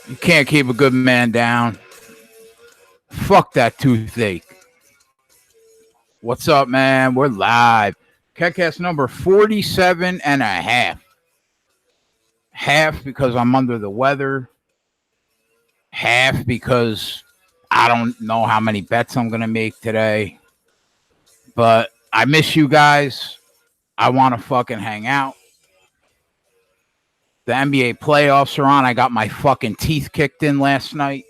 You can't keep a good man down. Fuck that toothache. What's up, man? We're live. KegCast number 47 and a half. Half because I'm under the weather. Half because I don't know how many bets I'm going to make today. But I miss you guys. I want to fucking hang out. The NBA playoffs are on. I got my fucking teeth kicked in last night.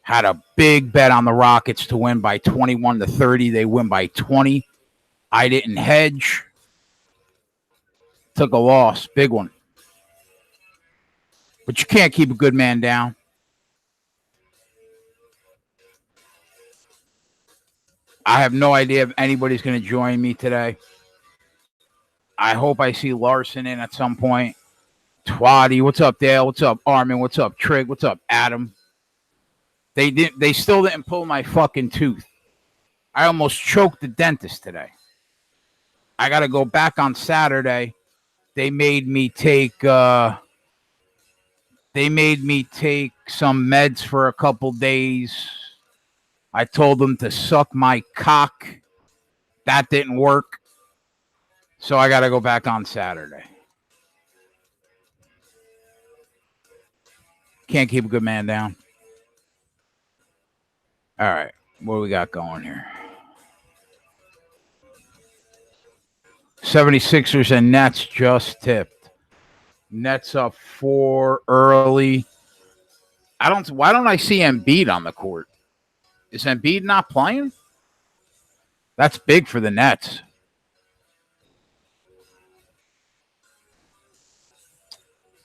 Had a big bet on the Rockets to win by 21-30. They win by 20. I didn't hedge. Took a loss. Big one. But you can't keep a good man down. I have no idea if anybody's going to join me today. I hope I see Larson in at some point. Twatty, what's up, Dale? What's up, Armin? What's up, Trig? What's up, Adam? They still didn't pull my fucking tooth. I almost choked the dentist today. I got to go back on Saturday. They made me take some meds for a couple days. I told them to suck my cock. That didn't work. So I got to go back on Saturday. Can't keep a good man down. All right. What do we got going here? 76ers and Nets just tipped. Nets up 4 early. Why don't I see Embiid on the court? Is Embiid not playing? That's big for the Nets.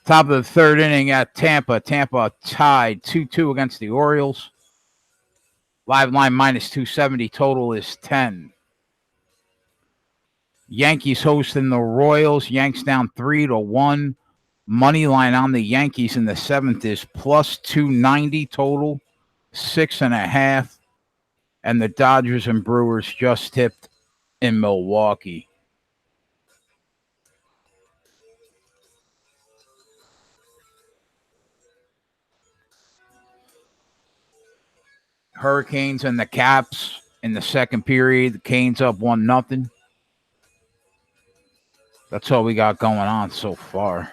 Top of the third inning at Tampa. Tampa tied 2-2 against the Orioles. Live line minus 270. Total is 10. Yankees hosting the Royals. Yanks down 3-1. Money line on the Yankees in the 7th is plus 290 total. 6.5. And the Dodgers and Brewers just tipped in Milwaukee. Hurricanes and the Caps in the second period. The Canes up 1-0. That's all we got going on so far.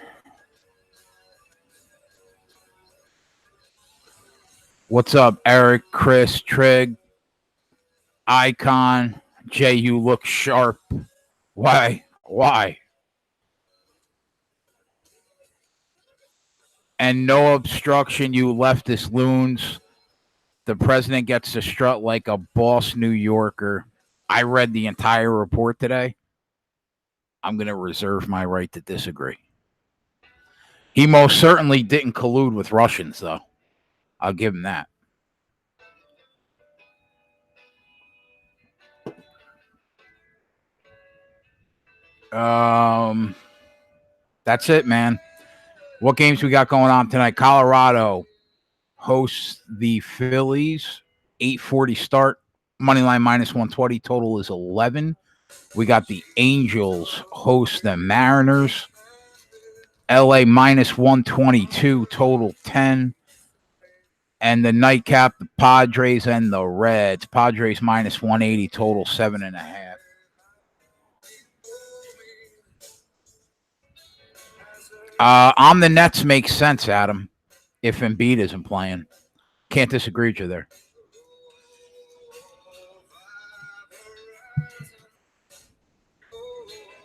What's up, Eric, Chris, Trig, Icon, Jay? You look sharp. Why? And no obstruction, you leftist loons. The president gets to strut like a boss New Yorker. I read the entire report today. I'm going to reserve my right to disagree. He most certainly didn't collude with Russians, though. I'll give him that. That's it, man. What games we got going on tonight? Colorado hosts the Phillies. 8:40 start. Moneyline minus 120. Total is 11. We got the Angels host the Mariners. LA minus 122. Total 10. And the nightcap, the Padres and the Reds. Padres minus 180. Total 7.5. On the Nets makes sense, Adam, if Embiid isn't playing. Can't disagree with you there.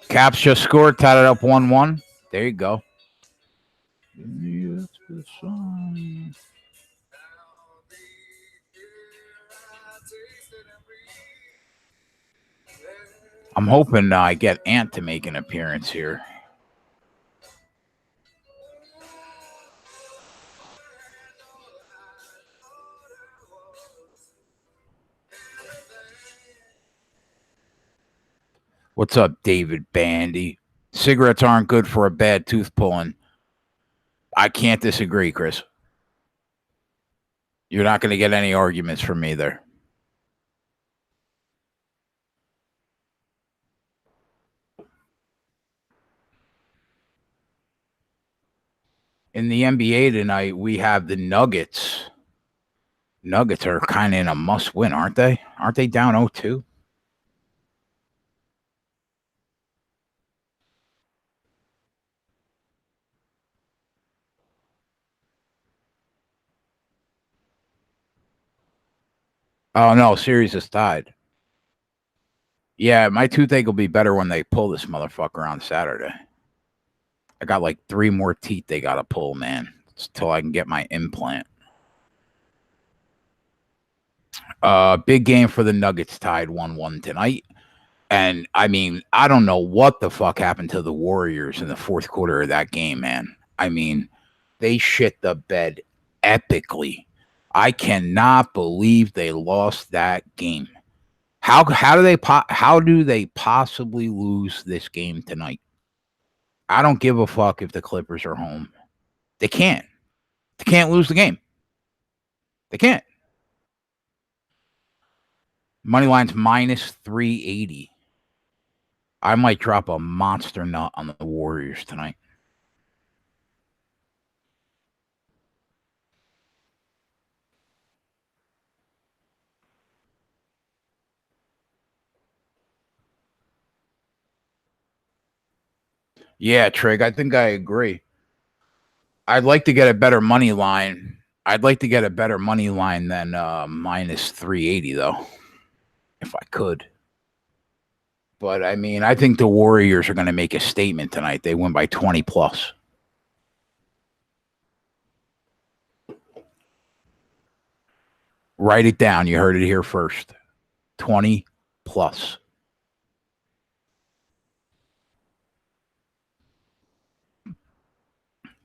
Caps just scored, tied it up 1-1. There you go. I'm hoping I get Ant to make an appearance here. What's up, David Bandy? Cigarettes aren't good for a bad tooth pulling. I can't disagree, Chris. You're not going to get any arguments from me there. In the NBA tonight, we have the Nuggets. Nuggets are kind of in a must-win, aren't they? Aren't they down 0-2? Oh, no, series is tied. Yeah, my toothache will be better when they pull this motherfucker on Saturday. I got like 3 more teeth they got to pull, man, until I can get my implant. Big game for the Nuggets, tied 1-1 tonight. And, I mean, I don't know what the fuck happened to the Warriors in the fourth quarter of that game, man. I mean, they shit the bed epically. I cannot believe they lost that game. How do they possibly lose this game tonight? I don't give a fuck if the Clippers are home. They can't. They can't lose the game. They can't. Money line's minus 380. I might drop a monster nut on the Warriors tonight. Yeah, Trig, I think I agree. I'd like to get a better money line. I'd like to get a better money line than minus 380, though, if I could. But, I mean, I think the Warriors are going to make a statement tonight. They win by 20 plus. Write it down. You heard it here first. 20 plus.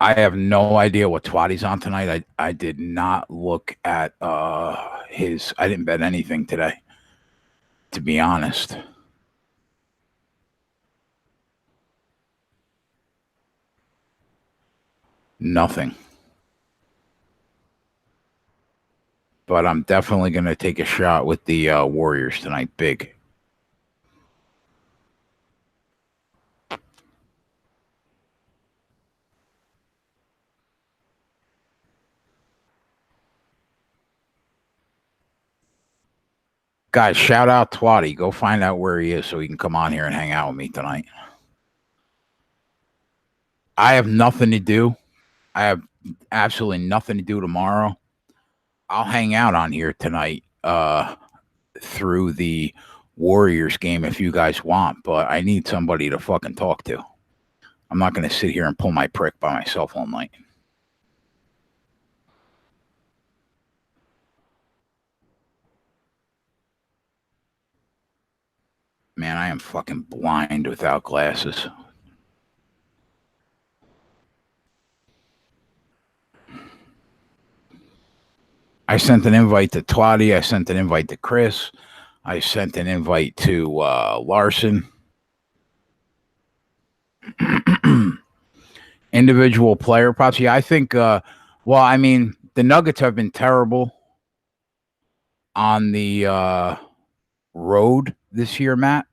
I have no idea what Twatty's on tonight. I did not look at his. I didn't bet anything today, to be honest. Nothing. But I'm definitely going to take a shot with the Warriors tonight. Big. Guys, shout out Twatty. Go find out where he is so he can come on here and hang out with me tonight. I have nothing to do. I have absolutely nothing to do tomorrow. I'll hang out on here tonight through the Warriors game if you guys want, but I need somebody to fucking talk to. I'm not going to sit here and pull my prick by myself all night. Man, I am fucking blind without glasses. I sent an invite to Twatty. I sent an invite to Chris. I sent an invite to Larson. Individual player props. Yeah, I think, well, I mean, the Nuggets have been terrible on the road this year, Matt.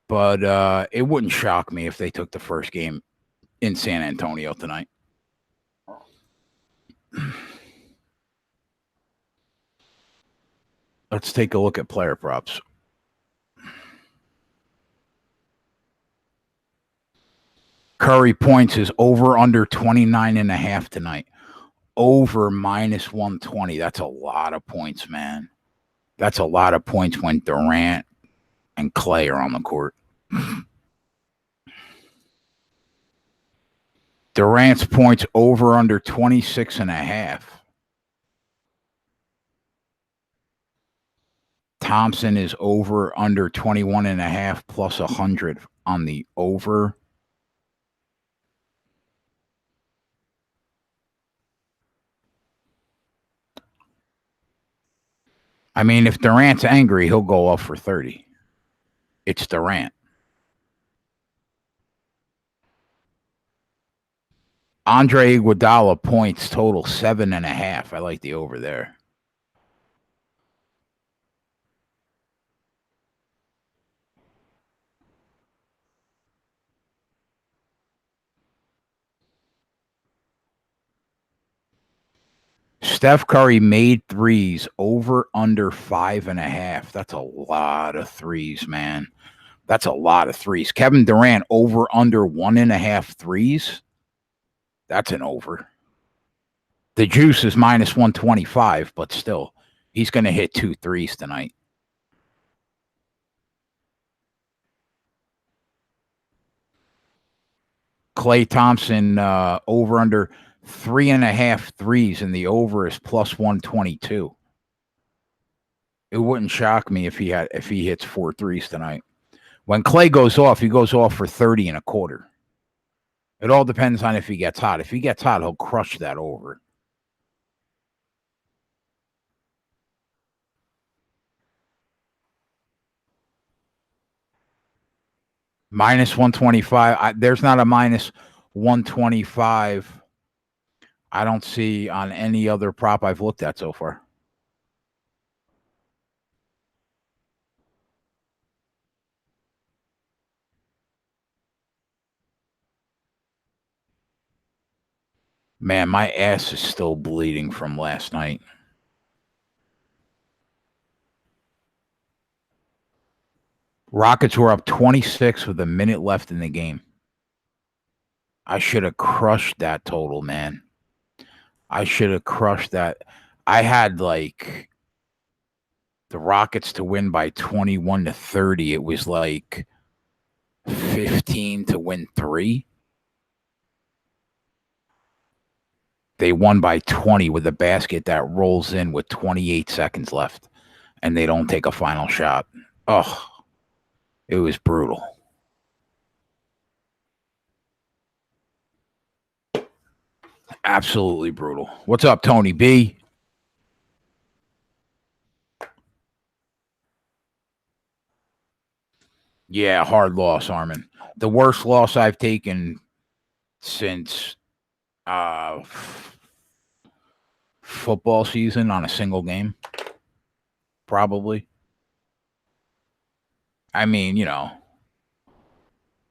But it wouldn't shock me if they took the first game in San Antonio tonight. Let's take a look at player props. Curry points is over under 29.5 tonight. Over minus 120. That's a lot of points, man. That's a lot of points when Durant and Clay are on the court. Durant's points over under 26.5. Thompson is over under 21.5 plus 100 on the over. I mean, if Durant's angry, he'll go off for 30. It's Durant. Andre Iguodala points total 7.5. I like the over there. Steph Curry made threes over under 5.5. That's a lot of threes, man. That's a lot of threes. Kevin Durant over under 1.5 threes. That's an over. The juice is minus 125, but still, he's going to hit 2 threes tonight. Klay Thompson over under 3.5 threes, and the over is plus 122. It wouldn't shock me if he hits 4 threes tonight. When Klay goes off, he goes off for 30.25. It all depends on if he gets hot. If he gets hot, he'll crush that over. Minus 125. There's not a minus 125 I don't see on any other prop I've looked at so far. Man, my ass is still bleeding from last night. Rockets were up 26 with a minute left in the game. I should have crushed that total, man. I should have crushed that. I had like the Rockets to win by 21-30. It was like 15 to win 3. They won by 20 with a basket that rolls in with 28 seconds left, and they don't take a final shot. Oh, it was brutal. Absolutely brutal. What's up, Tony B? Yeah, hard loss, Armin. The worst loss I've taken since football season on a single game. Probably. I mean, you know,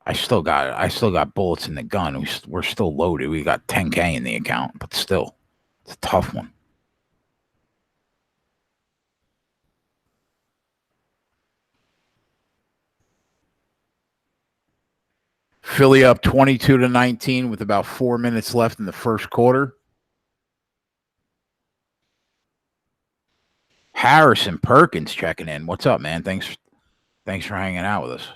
I still got bullets in the gun. We're still loaded. We got 10K in the account, but still, it's a tough one. Philly up 22-19 with about 4 minutes left in the first quarter. Harrison Perkins checking in. What's up, man? Thanks for hanging out with us.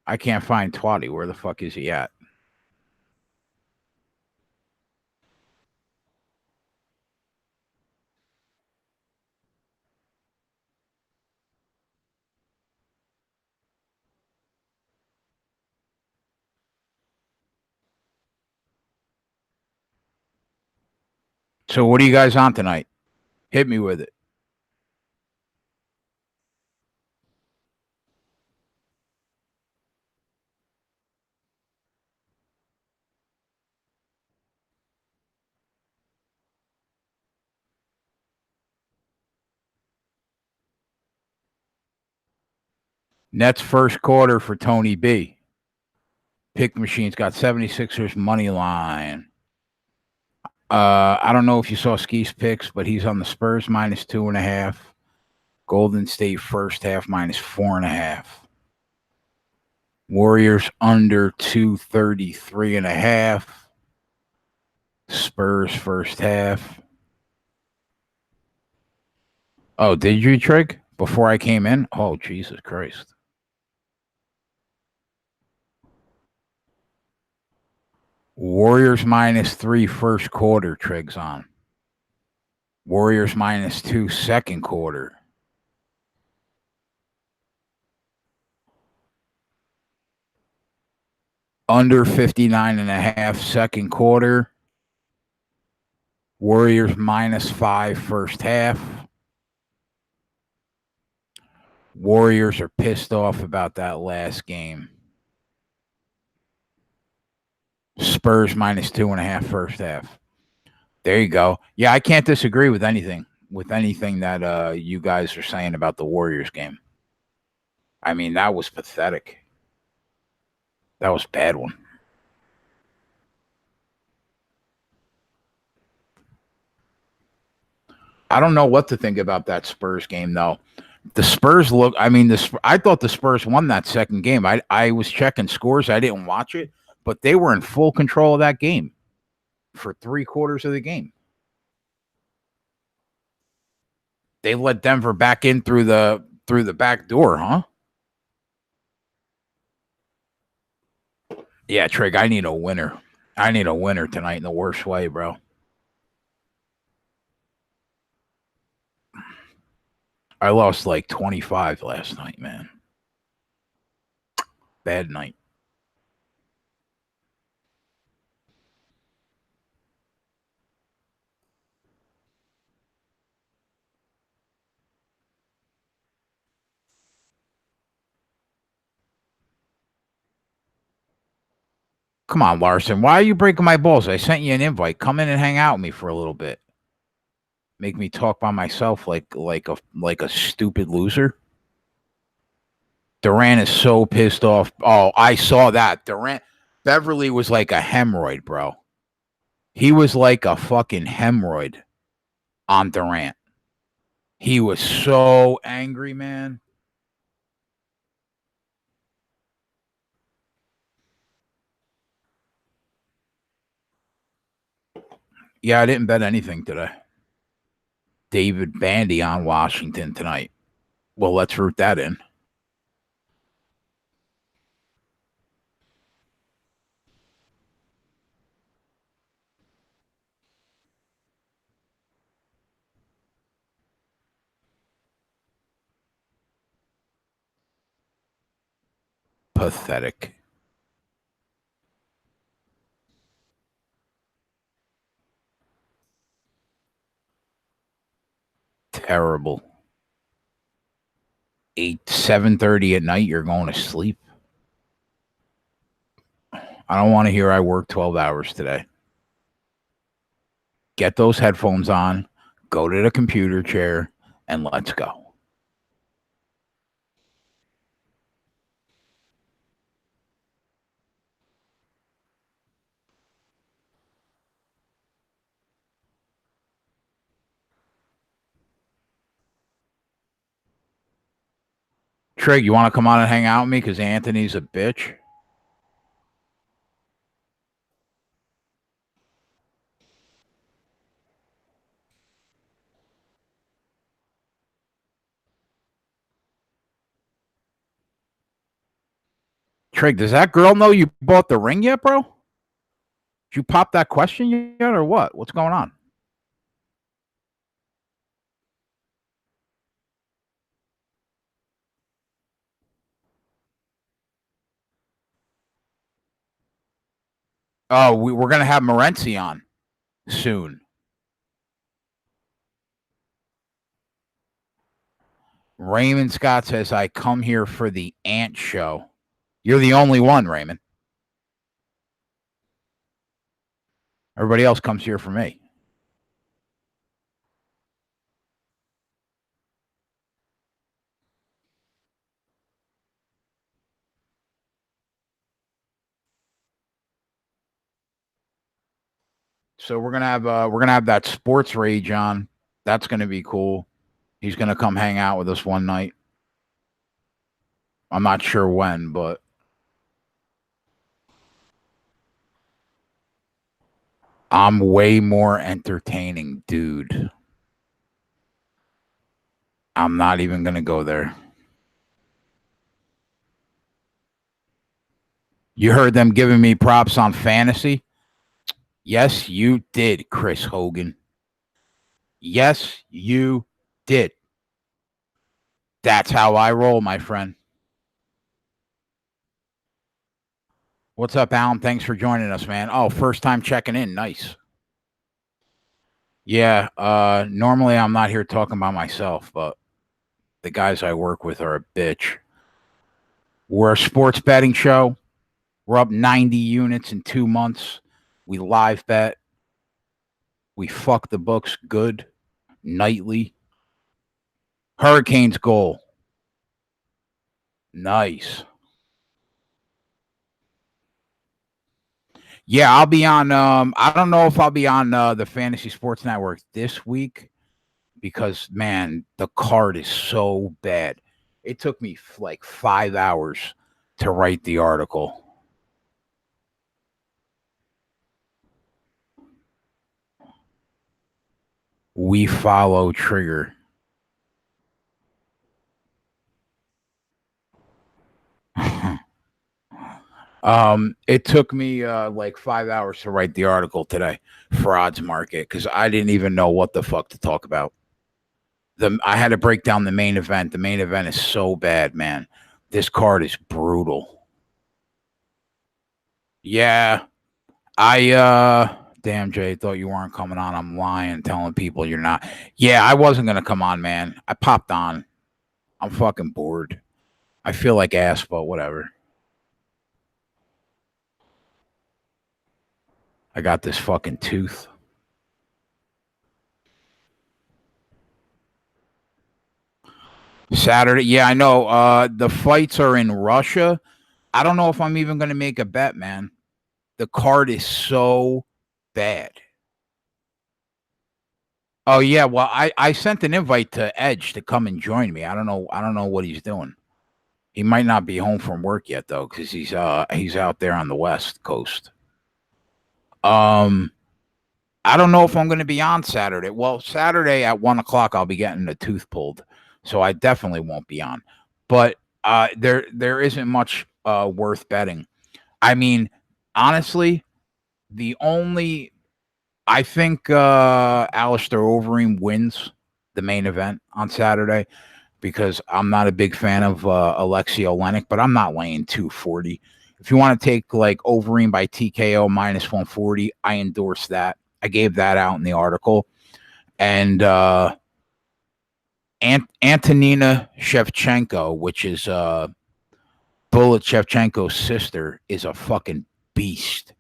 I can't find Twatty. Where the fuck is he at? So what are you guys on tonight? Hit me with it. Nets first quarter for Tony B. Pick Machine's got 76ers money line. I don't know if you saw Ski's picks, but he's on the Spurs minus 2.5. Golden State first half minus 4.5. Warriors under 233.5. Spurs first half. Oh, did you, Trig? Before I came in? Oh, Jesus Christ. Warriors minus 3 first quarter, Trig's on. Warriors minus 2 second quarter. Under 59.5 second quarter. Warriors minus 5 first half. Warriors are pissed off about that last game. Spurs minus 2.5 first half. There you go. Yeah, I can't disagree with anything that you guys are saying about the Warriors game. I mean, that was pathetic. That was a bad one. I don't know what to think about that Spurs game, though. The Spurs look. I mean, I thought the Spurs won that second game. I was checking scores. I didn't watch it, but they were in full control of that game for 3/4 of the game. They let Denver back in through the back door, huh? Yeah, Trig, I need a winner. I need a winner tonight in the worst way, bro. I lost like 25 last night, man. Bad night. Come on, Larson. Why are you breaking my balls? I sent you an invite. Come in and hang out with me for a little bit. Make me talk by myself like a stupid loser. Durant is so pissed off. Oh, I saw that. Beverly was like a hemorrhoid, bro. He was like a fucking hemorrhoid on Durant. He was so angry, man. Yeah, I didn't bet anything today. David Bandy on Washington tonight. Well, let's root that in. Pathetic. Terrible. 7:30 at night, you're going to sleep. I don't want to hear I worked 12 hours today. Get those headphones on, go to the computer chair, and let's go. Trig, you want to come on and hang out with me because Anthony's a bitch? Trig, does that girl know you bought the ring yet, bro? Did you pop that question yet or what? What's going on? Oh, we're going to have Morency on soon. Raymond Scott says, I come here for the Ant Show. You're the only one, Raymond. Everybody else comes here for me. So we're gonna have that sports rage on. That's gonna be cool. He's gonna come hang out with us one night. I'm not sure when, but I'm way more entertaining, dude. I'm not even gonna go there. You heard them giving me props on fantasy? Yes, you did, Chris Hogan. Yes, you did. That's how I roll, my friend. What's up, Alan? Thanks for joining us, man. Oh, first time checking in. Nice. Yeah, normally I'm not here talking about myself, but the guys I work with are a bitch. We're a sports betting show. We're up 90 units in 2 months. We live bet. We fuck the books good nightly. Hurricanes goal. Nice. Yeah, I'll be on. I don't know if I'll be on the Fantasy Sports Network this week because man, the card is so bad. It took me like 5 hours to write the article. We follow Trigger. It took me like 5 hours to write the article today for Odds Market because I didn't even know what the fuck to talk about. I had to break down the main event. The main event is so bad, man. This card is brutal. Yeah, damn Jay, thought you weren't coming on. I'm lying, telling people you're not. Yeah, I wasn't gonna come on, man. I popped on. I'm fucking bored. I feel like ass, but whatever. I got this fucking tooth. Saturday. Yeah, I know. The fights are in Russia. I don't know if I'm even gonna make a bet, man. The card is so bad. Oh yeah, well I sent an invite to Edge to come and join me. I don't know what he's doing. He might not be home from work yet though, because he's out there on the West Coast. Um, I don't know if I'm going to be on Saturday. Well, Saturday at 1 o'clock I'll be getting the tooth pulled, so I definitely won't be on. But there isn't much worth betting. I mean, honestly, the only I think Alistair Overeem wins the main event on Saturday because I'm not a big fan of Alexei Olenek, but I'm not laying 240. If you want to take like Overeem by TKO minus 140, I endorse that. I gave that out in the article. And Antonina Shevchenko, which is Bullet Shevchenko's sister, is a fucking beast.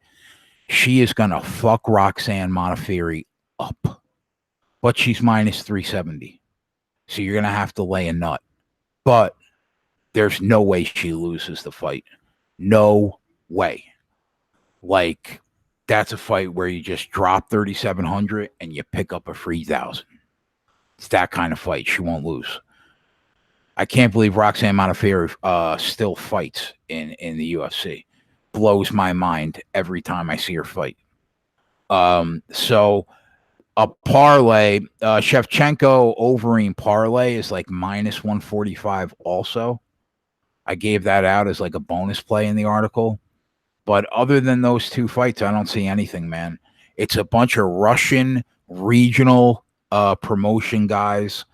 She is going to fuck Roxanne Modafferi up. But she's minus 370. So you're going to have to lay a nut. But there's no way she loses the fight. No way. Like, that's a fight where you just drop 3,700 and you pick up a free 1,000. It's that kind of fight. She won't lose. I can't believe Roxanne Modafferi still fights in the UFC. Blows my mind every time I see her fight. So a parlay, Shevchenko Overeem parlay is like minus 145 also. I gave that out as like a bonus play in the article. But other than those two fights, I don't see anything, man. It's a bunch of Russian regional promotion guys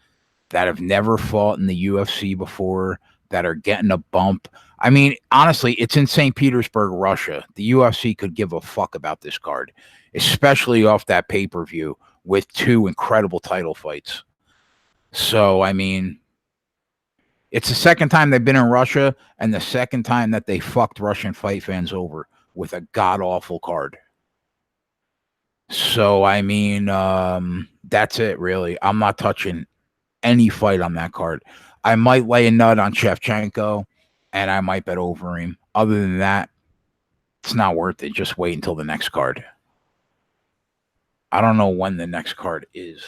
that have never fought in the UFC before that are getting a bump. I mean, honestly, it's in St. Petersburg, Russia. The UFC could give a fuck about this card, especially off that pay-per-view with two incredible title fights. So, I mean, it's the second time they've been in Russia and the second time that they fucked Russian fight fans over with a god-awful card. So, I mean, that's it, really. I'm not touching any fight on that card. I might lay a nut on Shevchenko, and I might bet over him. Other than that, it's not worth it. Just wait until the next card. I don't know when the next card is.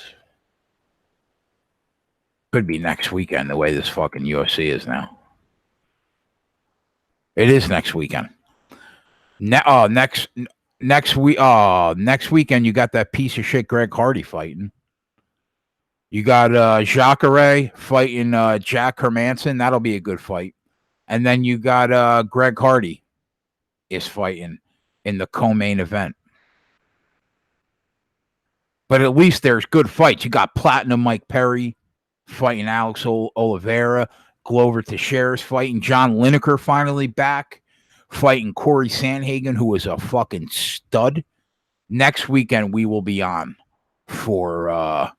Could be next weekend, the way this fucking UFC is now. It is next weekend. Next weekend you got that piece of shit Greg Hardy fighting. You got Jacare fighting Jack Hermanson. That'll be a good fight. And then you got Greg Hardy is fighting in the co-main event. But at least there's good fights. You got Platinum Mike Perry fighting Alex Oliveira. Glover Teixeira's fighting. John Lineker finally back fighting Corey Sandhagen, who is a fucking stud. Next weekend we will be on for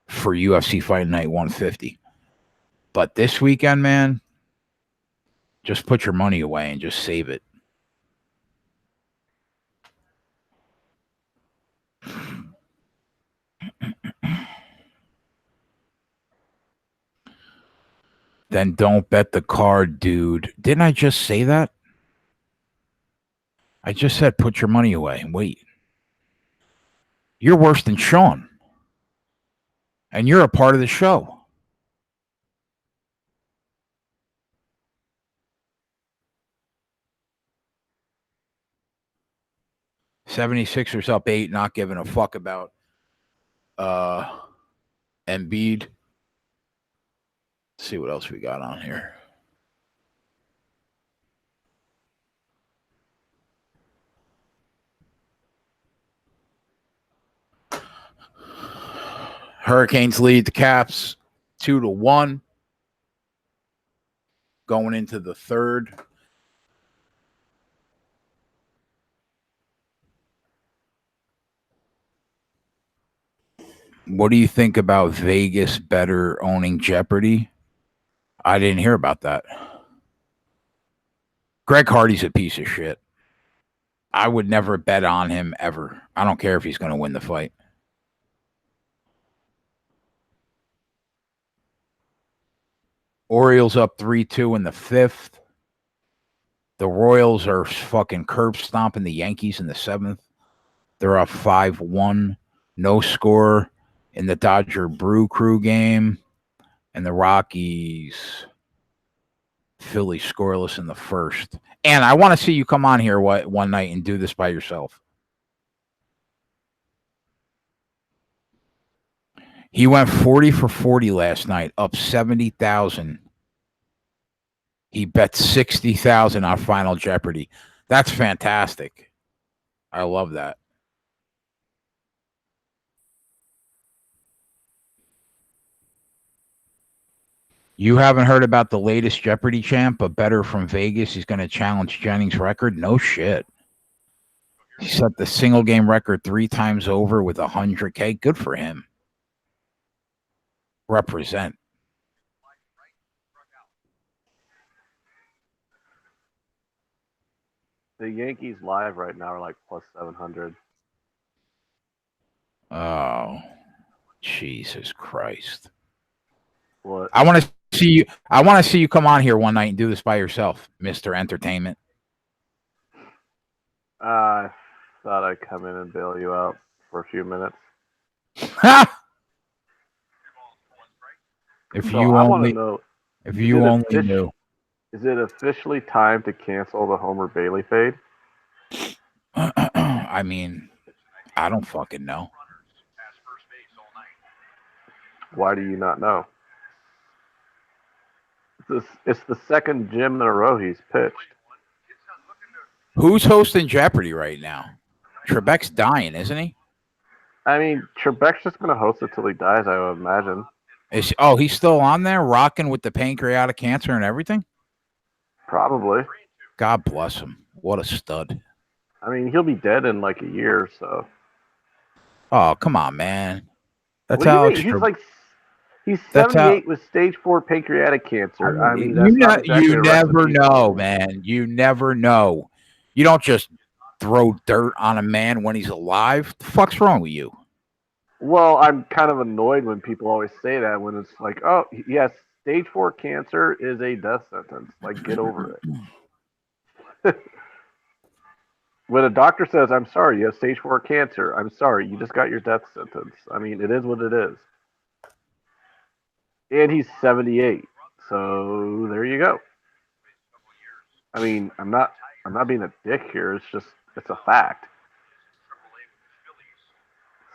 UFC Fight Night 150. But this weekend, man, just put your money away and just save it. Then don't bet the card, dude. Didn't I just say that? I just said put your money away and wait. You're worse than Sean. And you're a part of the show. '76ers up 8, not giving a fuck about Embiid. Let's see what else we got on here. Hurricanes lead the Caps 2-1. Going into the third. What do you think about Vegas better owning Jeopardy? I didn't hear about that. Greg Hardy's a piece of shit. I would never bet on him ever. I don't care if he's going to win the fight. Orioles up 3-2 in the fifth. The Royals are fucking curb stomping the Yankees in the seventh. They're up 5-1. No score in the Dodger Brew Crew game. And the Rockies, Philly scoreless in the first. And I want to see you come on here one night and do this by yourself. He went 40 for 40 last night, up 70,000. He bet 60,000 on Final Jeopardy. That's fantastic. I love that. You haven't heard about the latest Jeopardy champ, a bettor from Vegas. He's going to challenge Jennings' record. No shit. He set the single game record 3 times over with 100K. Good for him. Represent. The Yankees live right now are like plus 700. Oh, Jesus Christ. What? I want to see you. I want to see you come on here one night and do this by yourself, Mr. Entertainment. I thought I'd come in and bail you out for a few minutes. If So you I only, know, if you only knew. Is it officially time to cancel the Homer Bailey fade? I mean, I don't fucking know. Why do you not know? It's the second gym in a row he's pitched. Who's hosting Jeopardy right now? Trebek's dying, isn't he? I mean, Trebek's just going to host it till he dies, I would imagine. He's still on there, rocking with the pancreatic cancer and everything? Probably. God bless him. What a stud. I mean, he'll be dead in like a year, so. Oh, come on, man. That's what do you Alex mean? He's 78 with stage 4 pancreatic cancer. I mean, that's not exactly you never know, man. You never know. You don't just throw dirt on a man when he's alive. The fuck's wrong with you? Well, I'm kind of annoyed when people always say that when it's like, oh, yes, stage 4 cancer is a death sentence. Like, get over it. When a doctor says, I'm sorry, you have stage 4 cancer, I'm sorry, you just got your death sentence. I mean, it is what it is. And he's 78. So there you go. I mean, I'm not being a dick here. It's a fact.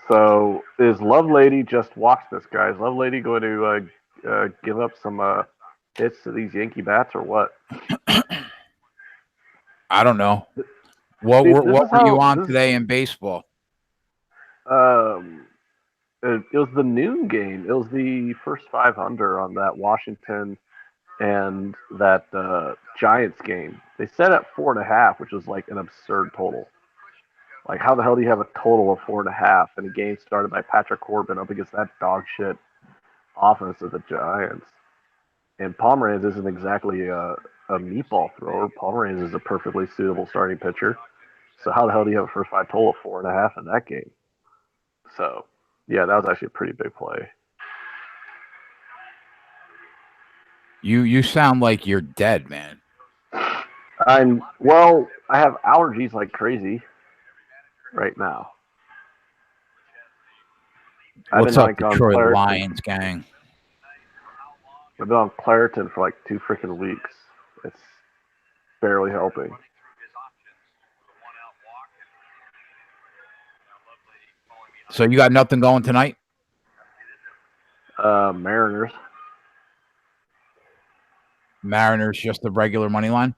So is Lovelady just watch this, guys? Lovelady going to give up some hits to these Yankee bats or what? I don't know. What were you on today in baseball? It was the noon game. It was the first 500 on that Washington and that Giants game. They set at 4.5, which was like an absurd total. Like, how the hell do you have a total of 4.5 in a game started by Patrick Corbin up against that dog shit offense of the Giants? And Pomeranz isn't exactly a meatball thrower. Pomeranz is a perfectly suitable starting pitcher. So how the hell do you have a first 5 total of 4.5 in that game? So, yeah, that was actually a pretty big play. You sound like you're dead, man. I have allergies like crazy right now. I've What's been up, like on Detroit Claritin. Lions gang? I've been on Claritin for like 2 freaking weeks. It's barely helping. So you got nothing going tonight? Mariners. Mariners just the regular money line?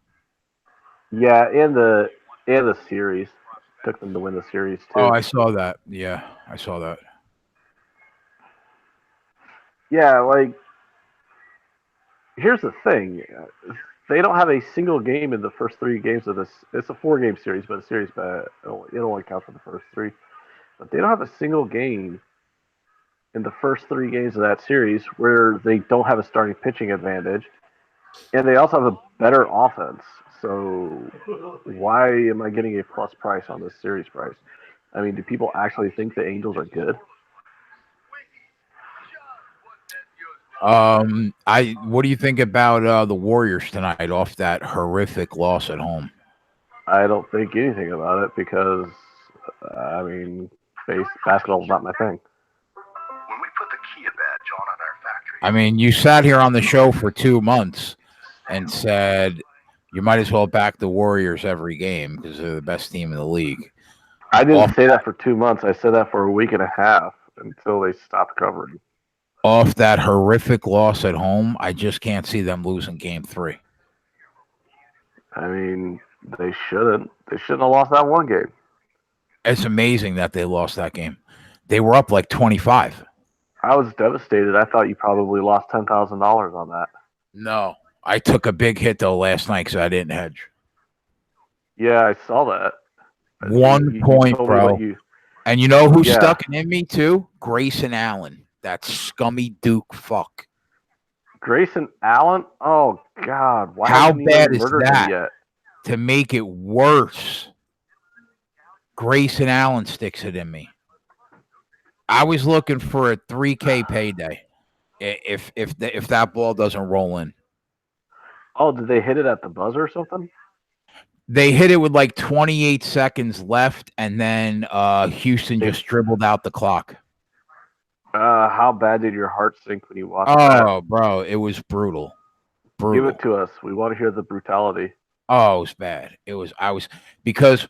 Yeah, and the series. Took them to win the series Oh, too. I saw that. Yeah, I saw that. Yeah, like here's the thing. They don't have a single game in the first 3 games of this. It's a 4 game series, but a series, but it only counts for the first 3. But they don't have a single game in the first 3 games of that series where they don't have a starting pitching advantage, and they also have a better offense. So why am I getting a plus price on this series price? I mean, do people actually think the Angels are good? What do you think about the Warriors tonight off that horrific loss at home? I don't think anything about it because, I mean, basketball is not my thing. When we put the Kia badge on our factory. I mean, you sat here on the show for 2 months and said you might as well back the Warriors every game because they're the best team in the league. I didn't say that for 2 months. I said that for a week and a half until they stopped covering. Off that horrific loss at home, I just can't see them losing game 3. I mean, they shouldn't. They shouldn't have lost that one game. It's amazing that they lost that game. They were up like 25. I was devastated. I thought you probably lost $10,000 on that. No, I took a big hit though last night because I didn't hedge. Yeah, I saw that. 1 point, bro. And you know who stuck it in me too? Grayson Allen, that scummy Duke fuck. Grayson Allen? Oh God! Why How haven't you bad is murdered that? him yet? To make it worse, Grayson Allen sticks it in me. I was looking for a $3K payday if that ball doesn't roll in. Oh, did they hit it at the buzzer or something? They hit it with like 28 seconds left, and then Houston just dribbled out the clock. How bad did your heart sink when you watched that? Oh, bro, it was brutal. Give it to us. We want to hear the brutality. Oh, it was bad. Because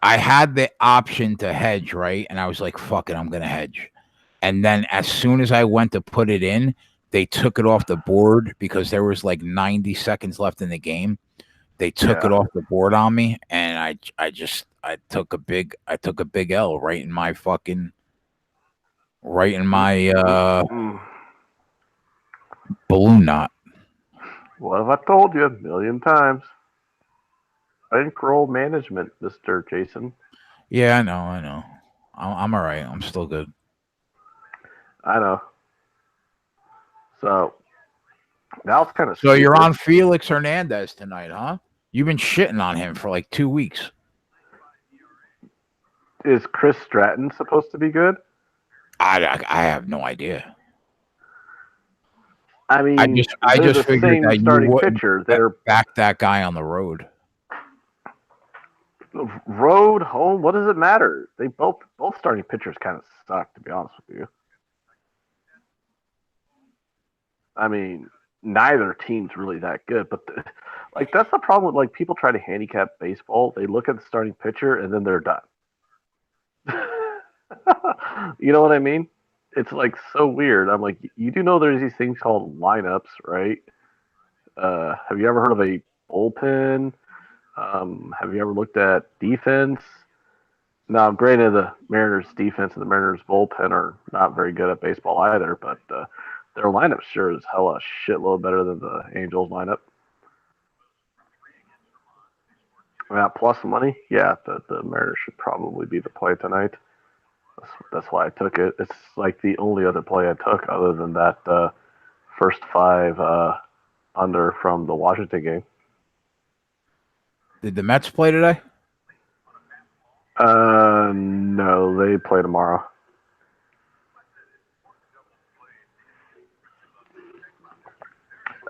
I had the option to hedge, right? And I was like, fuck it, I'm going to hedge. And then as soon as I went to put it in, they took it off the board because there was like 90 seconds left in the game. They took it off the board on me, and I took a big L right in my balloon knot. What have I told you a million times? Bankroll management, Mr. Jason. Yeah, I know. I'm all right. I'm still good. I know. So now it's kind of. So you're on Felix Hernandez tonight, huh? You've been shitting on him for like 2 weeks. Is Chris Stratton supposed to be good? I have no idea. I mean, I just figured that you wouldn't They're back that guy on the road. Road, home, what does it matter? They both starting pitchers kind of suck, to be honest with you. I mean, neither team's really that good, but that's the problem with people try to handicap baseball. They look at the starting pitcher and then they're done. You know what I mean? It's so weird. I'm like, you do know there's these things called lineups, right? Have you ever heard of a bullpen? Have you ever looked at defense? Now, granted, the Mariners' defense and the Mariners' bullpen are not very good at baseball either, but their lineup sure is hella shitload better than the Angels' lineup. Plus money, yeah, the Mariners should probably be the play tonight. That's why I took it. It's like the only other play I took other than that first 5 under from the Washington game. Did the Mets play today? No, they play tomorrow.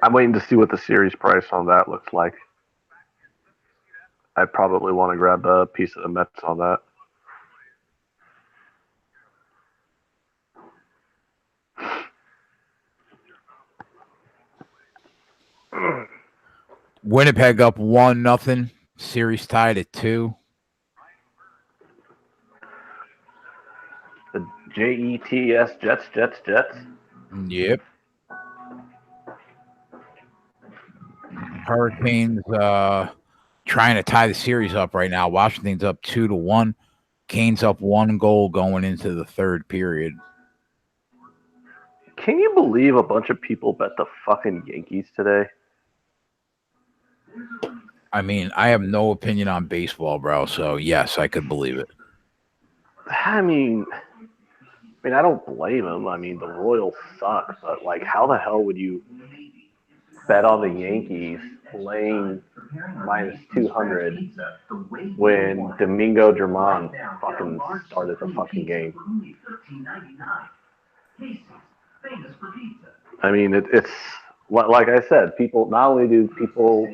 I'm waiting to see what the series price on that looks like. I probably want to grab a piece of the Mets on that. Winnipeg up 1-0. Series tied at 2. The Jets, Jets. Yep. Hurricanes trying to tie the series up right now. Washington's up 2-1. Canes up 1 goal going into the third period. Can you believe a bunch of people bet the fucking Yankees today? I mean, I have no opinion on baseball, bro. So yes, I could believe it. I mean, I don't blame them. I mean, the Royals suck, but like, how the hell would you bet on the Yankees laying minus 200 when Domingo Germán fucking started the fucking game? I mean, it's like I said, people, not only do people,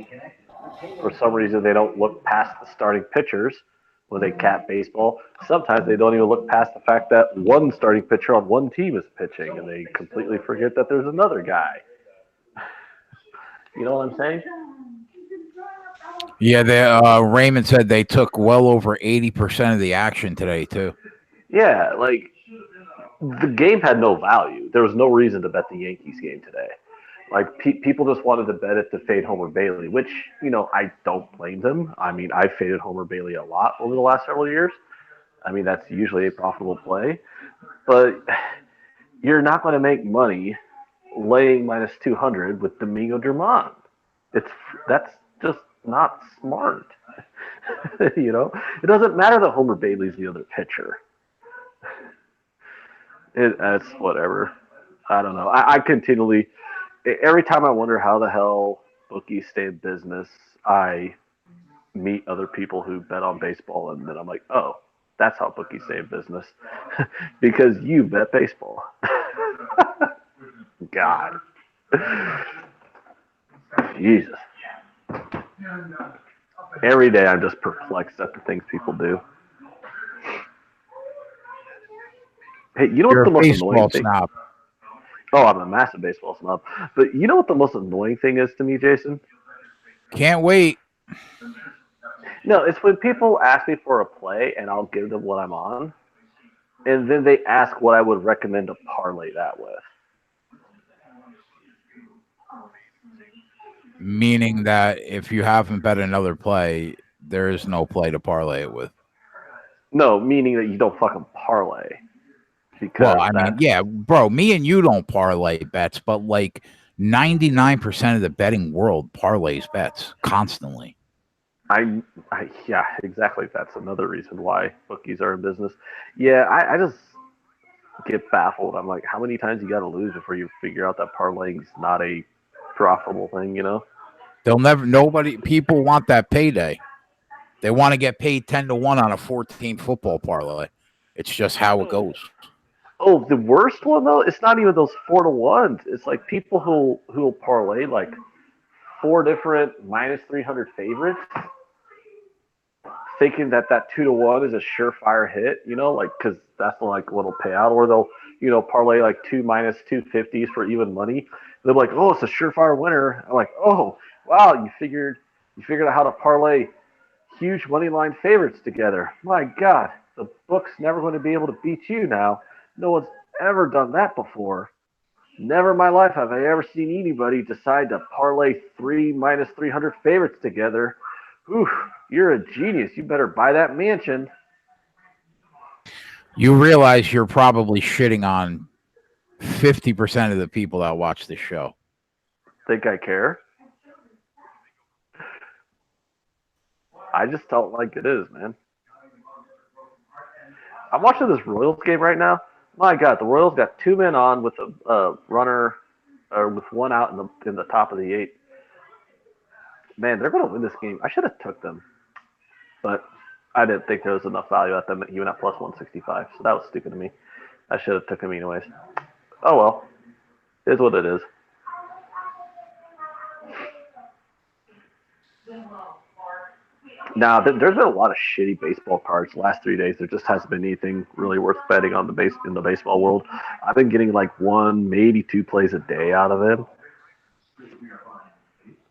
for some reason, they don't look past the starting pitchers when they cap baseball. Sometimes they don't even look past the fact that one starting pitcher on one team is pitching, and they completely forget that there's another guy. You know what I'm saying? Yeah, Raymond said they took well over 80% of the action today, too. Yeah, like, the game had no value. There was no reason to bet the Yankees game today. Like, people just wanted to bet it to fade Homer Bailey, which, I don't blame them. I mean, I've faded Homer Bailey a lot over the last several years. I mean, that's usually a profitable play. But you're not going to make money laying minus 200 with Domingo Germán. That's just not smart. It doesn't matter that Homer Bailey's the other pitcher. That's whatever. I don't know. I continually, every time I wonder how the hell bookies stay in business, I meet other people who bet on baseball, and then I'm like, oh, that's how bookies stay in business. Because you bet baseball. God. Jesus. Every day I'm just perplexed at the things people do. Hey, you know what You're the a most baseball annoying thing? snob. Oh, I'm a massive baseball snob. But you know what the most annoying thing is to me, Jason? Can't wait. No, it's when people ask me for a play and I'll give them what I'm on, and then they ask what I would recommend to parlay that with. Meaning that if you haven't bet another play, there is no play to parlay it with. No, meaning that you don't fucking parlay. Because Well, I mean, yeah, bro, me and you don't parlay bets, but like 99% of the betting world parlays bets constantly. Yeah, exactly. That's another reason why bookies are in business. Yeah, I just get baffled. I'm like, how many times you got to lose before you figure out that parlaying is not a profitable thing? People want that payday. They want to get paid 10-1 on a 14 football parlay. It's just how it goes. Oh, the worst one though, it's not even those 4-1s. It's like people who'll parlay like 4 different minus 300 favorites, thinking that 2-1 is a surefire hit. Like because that's like what'll pay out, or they'll parlay like 2 minus 250s for even money. They're like, oh, it's a surefire winner. I'm like, oh wow, you figured out how to parlay huge money line favorites together. My God, the book's never going to be able to beat you now. No one's ever done that before. Never in my life have I ever seen anybody decide to parlay 3 minus 300 favorites together. Ooh, you're a genius. You better buy that mansion. You realize you're probably shitting on 50% of the people that watch the show. Think I care? I just don't like it is, man. I'm watching this Royals game right now. My God, the Royals got 2 men on with a runner, or with 1 out in the top of the 8th. Man, they're going to win this game. I should have took them, but I didn't think there was enough value at them even at plus 165. So that was stupid of me. I should have took them anyways. Oh well, it is what it is. Now, there's been a lot of shitty baseball cards the last 3 days. There just hasn't been anything really worth betting on in the baseball world. I've been getting like one, maybe two plays a day out of it.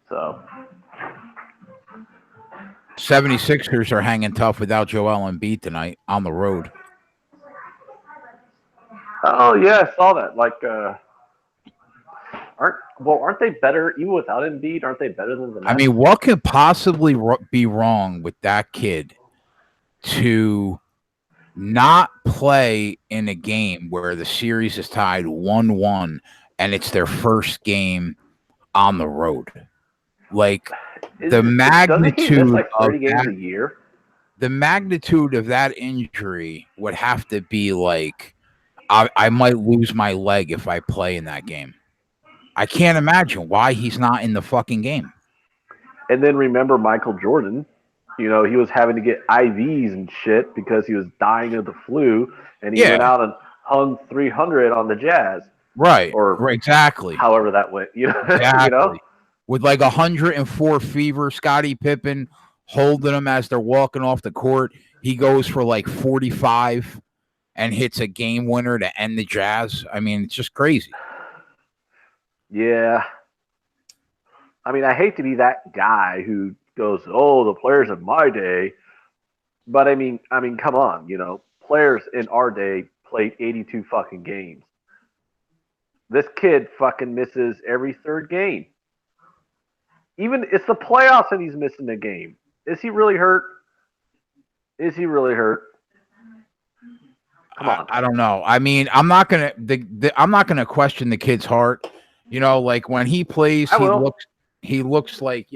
So 76ers are hanging tough without Joel Embiid tonight on the road. Oh yeah, I saw that. Like, aren't they better even without Embiid? Aren't they better than the Nets? I mean, what could possibly be wrong with that kid to not play in a game where the series is tied 1-1 and it's their first game on the road? Like the doesn't he miss like 30 games a year? The magnitude of that injury would have to be like I might lose my leg if I play in that game. I can't imagine why he's not in the fucking game. And then remember Michael Jordan. He was having to get IVs and shit because he was dying of the flu, and he went out and hung 300 on the Jazz. Right. Or exactly. However that went. Exactly. With like 104 fever, Scottie Pippen holding them as they're walking off the court. He goes for like 45 and hits a game winner to end the Jazz. I mean, it's just crazy. Yeah. I mean, I hate to be that guy who goes, "Oh, the players of my day," but I mean, come on, players in our day played 82 fucking games. This kid fucking misses every third game. Even it's the playoffs and he's missing a game. Is he really hurt? Come on. I don't know. I mean, I'm not gonna question the kid's heart. Like when he plays, he looks like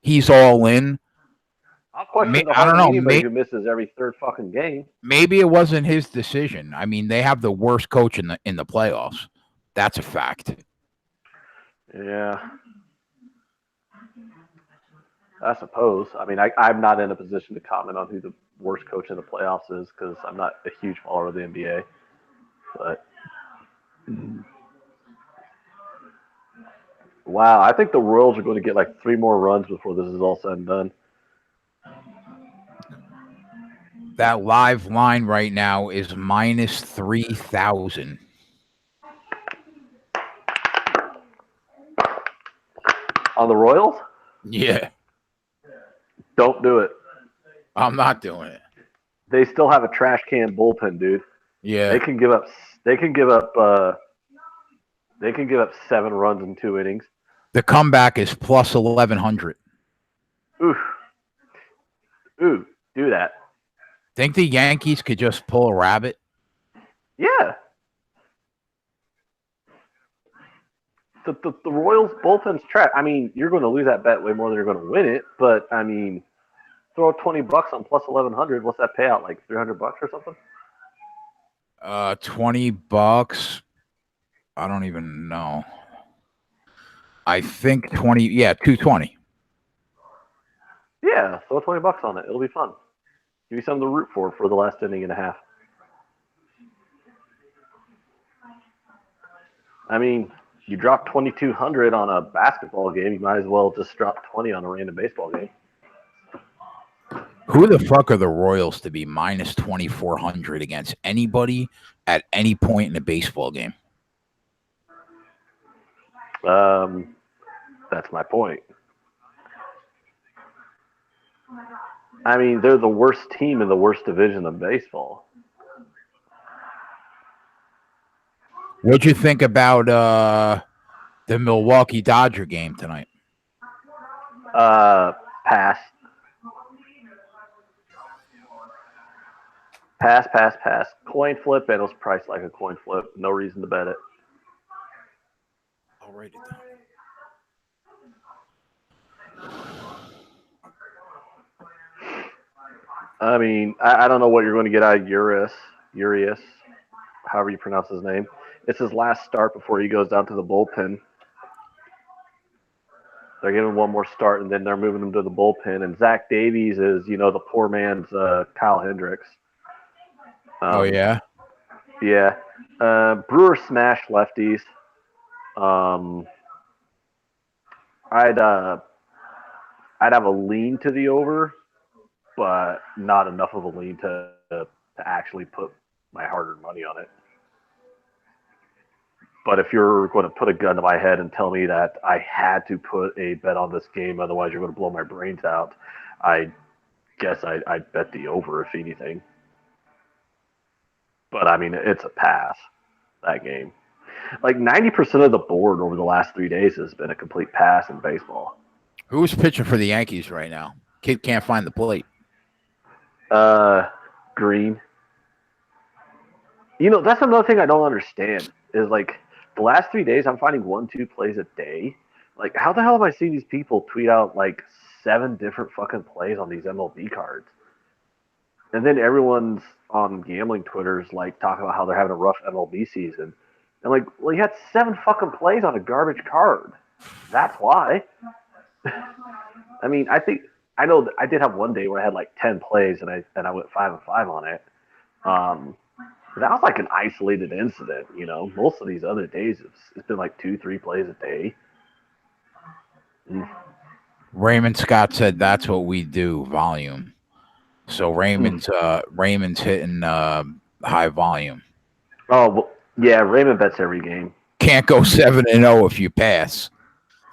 he's all in. I'll question the heart of anybody who misses every third fucking game. Maybe it wasn't his decision. I mean, they have the worst coach in the playoffs. That's a fact. Yeah. I suppose. I mean, I'm not in a position to comment on who the worst coach in the playoffs is because I'm not a huge follower of the NBA. But wow, I think the Royals are going to get like 3 more runs before this is all said and done. That live line right now is minus 3,000. On the Royals? Yeah. Don't do it. I'm not doing it. They still have a trash can bullpen, dude. Yeah. They can give up 7 runs in 2 innings. The comeback is plus 1,100. Ooh, do that. Think the Yankees could just pull a rabbit? Yeah. The Royals bullpen's trash. I mean, you're going to lose that bet way more than you're going to win it. But I mean, throw $20 on plus 1,100. What's that payout? Like $300 or something? $20. I don't even know. I think 20. Yeah, 220. Yeah, throw $20 on it. It'll be fun. Give you something to root for the last inning and a half. I mean, you drop 2,200 on a basketball game, you might as well just drop 20 on a random baseball game. Who the fuck are the Royals to be minus 2,400 against anybody at any point in a baseball game? That's my point. I mean, they're the worst team in the worst division of baseball. What'd you think about the Milwaukee Dodger game tonight? Pass. Pass. Coin flip, and it was priced like a coin flip. No reason to bet it. I'll write it down. I mean, I don't know what you're going to get out of Urias, however you pronounce his name. It's his last start before he goes down to the bullpen. They're giving one more start, and then they're moving him to the bullpen. And Zach Davies is, the poor man's Kyle Hendricks. Oh, yeah? Yeah. Brewers smash lefties. I'd have a lean to the over but not enough of a lean to actually put my hard-earned money on it. But if you're going to put a gun to my head and tell me that I had to put a bet on this game, otherwise you're going to blow my brains out, I guess I'd bet the over, if anything. But I mean, it's a pass, that game. Like 90% of the board over the last 3 days has been a complete pass in baseball. Who's pitching for the Yankees right now? Kid can't find the plate. Green. You know, that's another thing I don't understand is like the last 3 days I'm finding 1-2 plays a day. Like, how the hell have I seen these people tweet out like 7 different fucking plays on these MLB cards? And then everyone's on gambling Twitters like talking about how they're having a rough MLB season. And like, well, you had 7 fucking plays on a garbage card. That's why. I mean, I know I did have one day where I had like 10 plays and I went 5-5 on it. But that was like an isolated incident, you know. Most of these other days, it's been like 2-3 plays a day. Raymond Scott said that's what we do, volume. So Raymond's hitting high volume. Oh, well, yeah, Raymond bets every game. Can't go 7-0 if you pass.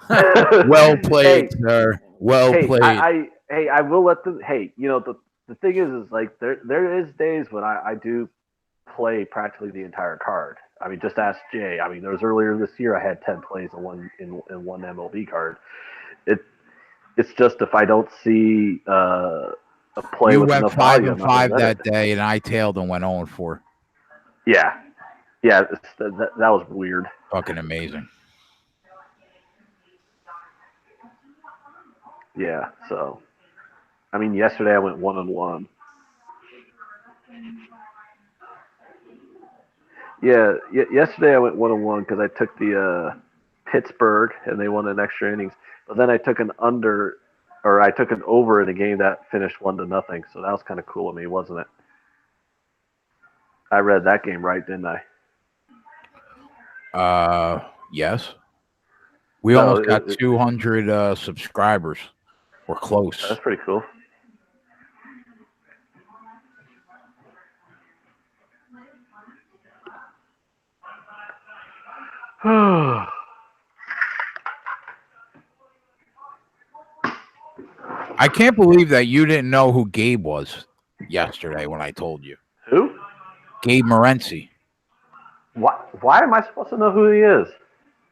Well played, sir. Well played. I will let them. Hey, you know the thing is like there is days when I do play practically the entire card. I mean, just ask Jay. I mean, there was earlier this year I had 10 plays in one MLB card. It's just if I don't see a play. You with went enough 5-5 that day, and I tailed and went 0-4. Yeah, that was weird. Fucking amazing. Yeah, so I mean, yesterday I went 1-1. Yeah, yesterday I went 1-1 because I took the Pittsburgh and they won in extra innings. But then I took an over in a game that finished 1-0. So that was kind of cool of me, wasn't it? I read that game right, didn't I? Yes. We almost got 200 subscribers. We're close. That's pretty cool. I can't believe that you didn't know who Gabe was yesterday when I told you. Who? Gabe Morency. Why am I supposed to know who he is?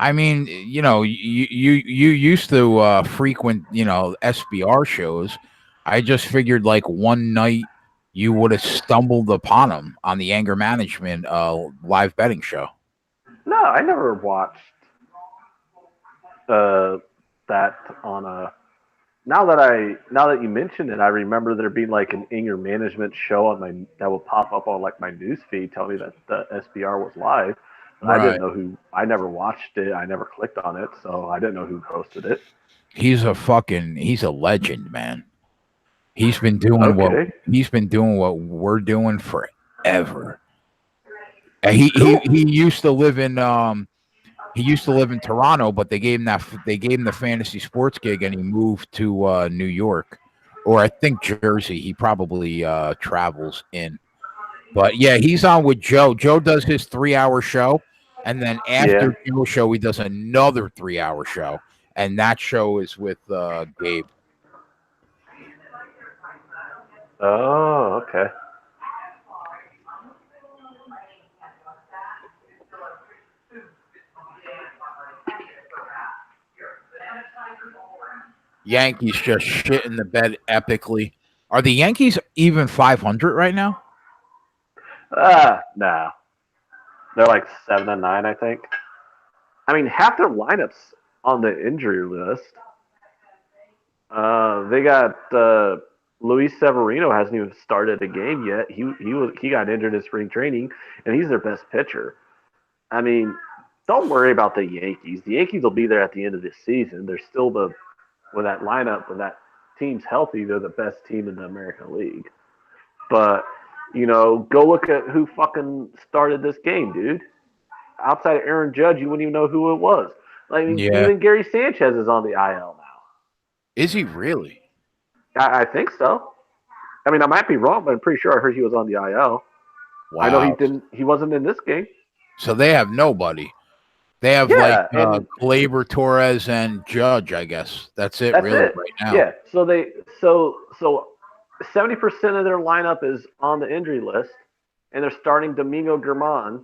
I mean, you know, you used to frequent, you know, SBR shows. I just figured like one night you would have stumbled upon him on the Anger Management live betting show. No, I never watched that on a. Now that you mentioned it, I remember there being like an Anger Management show on that would pop up on like my news feed, tell me that the SBR was live. But right. I didn't know who. I never watched it. I never clicked on it, so I didn't know who hosted it. He's a legend, man. He's been doing what we're doing forever. He used to live in Toronto, but they gave him the fantasy sports gig, and he moved to New York, or I think Jersey. He probably travels in, but yeah, he's on with Joe. Joe does his 3-hour show, and then after Joe's show, he does another 3-hour show, and that show is with Gabe. Oh, okay. Yankees just shit in the bed epically. Are the Yankees even 500 right now? No. They're like 7-9, I think. I mean, half their lineups on the injury list. They got Luis Severino hasn't even started a game yet. He got injured in spring training, and he's their best pitcher. I mean, don't worry about the Yankees. The Yankees will be there at the end of this season. They're still when that team's healthy, they're the best team in the American League. But, you know, go look at who fucking started this game, dude. Outside of Aaron Judge, you wouldn't even know who it was. Like, even Gary Sanchez is on the IL now. Is he really? I think so. I mean, I might be wrong, but I'm pretty sure I heard he was on the IL. Wow. I know he didn't. He wasn't in this game. So they have nobody. They have and Glaber, Torres, and Judge. I guess that's it. that's Really, it. right now. Yeah. So 70% of their lineup is on the injury list, and they're starting Domingo Germán,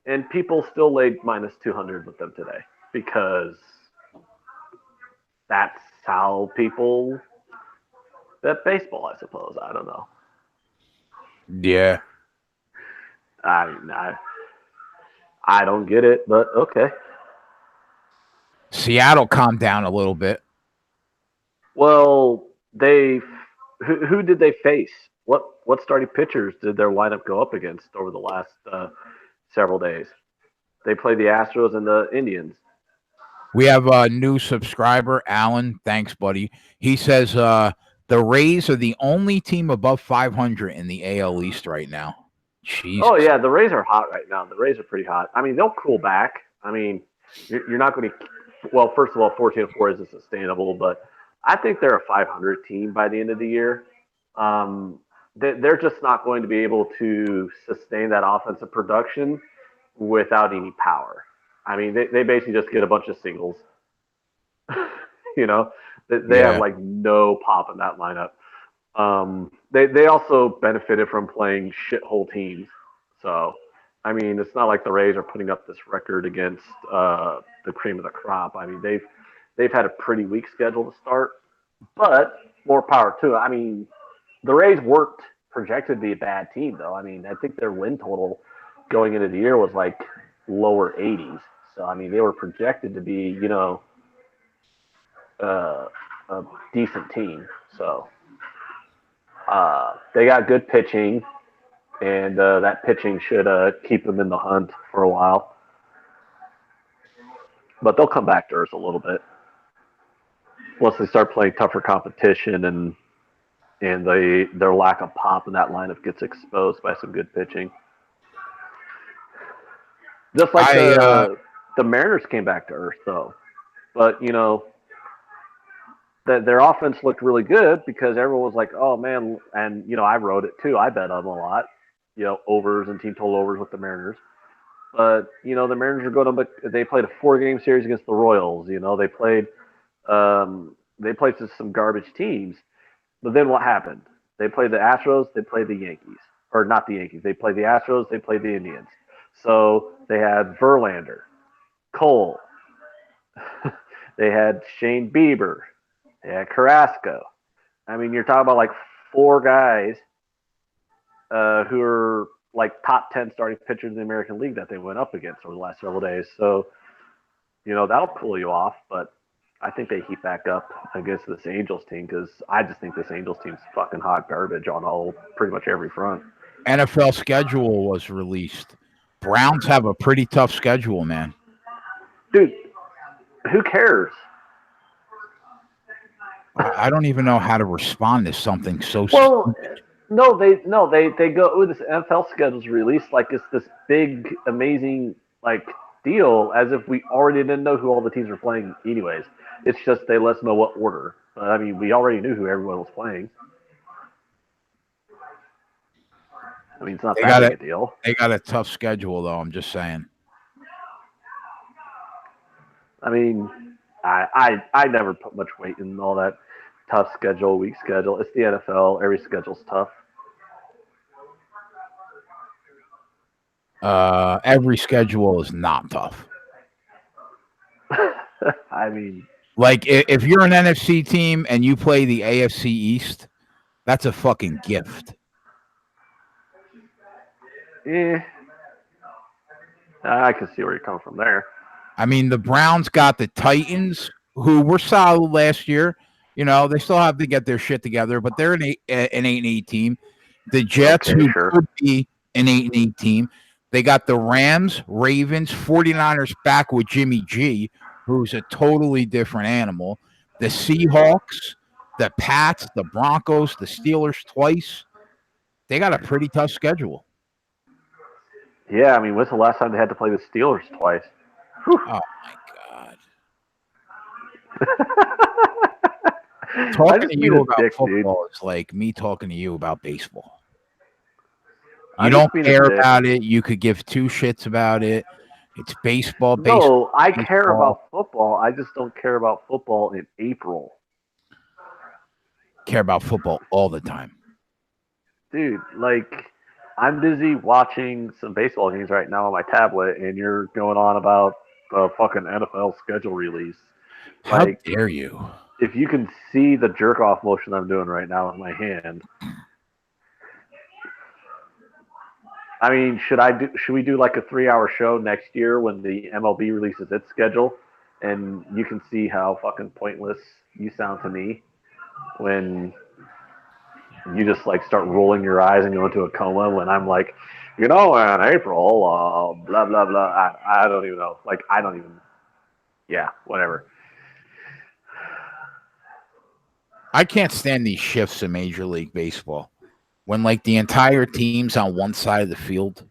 and people still laid minus 200 with them today because that's how people bet baseball. I suppose. I don't know. Yeah. I don't get it, but okay. Seattle calmed down a little bit. Well, who did they face? What starting pitchers did their lineup go up against over the last several days? They played the Astros and the Indians. We have a new subscriber, Alan. Thanks, buddy. He says the Rays are the only team above 500 in the AL East right now. Jesus. Oh yeah, the Rays are hot right now. The Rays are pretty hot. I mean, they'll cool back. I mean, you're not going to. Well, first of all, 14-4 isn't sustainable, but I think they're a 500 team by the end of the year. They're just not going to be able to sustain that offensive production without any power. I mean, they basically just get a bunch of singles. You know, they have like no pop in that lineup. They also benefited from playing shithole teams. So, I mean, it's not like the Rays are putting up this record against the cream of the crop. I mean, they've had a pretty weak schedule to start, but more power to it. I mean, the Rays weren't projected to be a bad team, though. I mean, I think their win total going into the year was like lower 80s. So, I mean, they were projected to be, you know, a decent team. So, they got good pitching, and that pitching should keep them in the hunt for a while. But they'll come back to earth a little bit once they start playing tougher competition and their lack of pop in that lineup gets exposed by some good pitching. Just like the Mariners came back to earth, though. But, you know, their offense looked really good because everyone was like, oh, man. And, you know, I wrote it, too. I bet on them a lot. You know, overs and team total overs with the Mariners. But, you know, the Mariners are going to – they played a 4-game series against the Royals. You know, they played some garbage teams. But then what happened? They played the Astros. They played the Yankees. Or not the Yankees. They played the Astros. They played the Indians. So they had Verlander, Cole. They had Shane Bieber. They had Carrasco. I mean, you're talking about like 4 guys who are like top 10 starting pitchers in the American League that they went up against over the last several days. So, you know, that'll pull you off. But I think they heat back up against this Angels team because I just think this Angels team's fucking hot garbage on pretty much every front. NFL schedule was released. Browns have a pretty tough schedule, man. Dude, who cares? I don't even know how to respond to something so stupid. No, they go, oh, this NFL schedule's released like it's this big, amazing like deal, as if we already didn't know who all the teams were playing anyways. It's just they let us know what order. I mean, we already knew who everyone was playing. I mean, it's not that big a deal. They got a tough schedule, though. I'm just saying. I mean, I never put much weight in all that tough schedule, weak schedule. It's the NFL. Every schedule's tough. Every schedule is not tough. I mean, like if you're an NFC team and you play the AFC East, that's a fucking gift. Yeah, I can see where you're coming from there. I mean, the Browns got the Titans, who were solid last year. You know, they still have to get their shit together, but they're an 8-8 team. The Jets, who could be an 8-8 team. They got the Rams, Ravens, 49ers back with Jimmy G, who's a totally different animal. The Seahawks, the Pats, the Broncos, the Steelers twice. They got a pretty tough schedule. Yeah, I mean, when's the last time they had to play the Steelers twice? Whew. Oh, my God. Talking to mean you a about dick, dude. football is like me talking to you about baseball. I You just don't mean a care dick. about it. You could give two shits about it. It's baseball. No, I care baseball. about football. I just don't care about football in April. Care about football all the time. Dude, like, I'm busy watching some baseball games right now on my tablet, and you're going on about the fucking NFL schedule release. How Like, dare you? if you can see the jerk off motion I'm doing right now with my hand. I mean, should we do like a 3-hour show next year when the MLB releases its schedule, and you can see how fucking pointless you sound to me when you just like start rolling your eyes and go into a coma when I'm like, in April, blah blah blah. I don't even know. Like I don't even. Yeah, whatever. I can't stand these shifts in Major League Baseball when like the entire team's on one side of the field.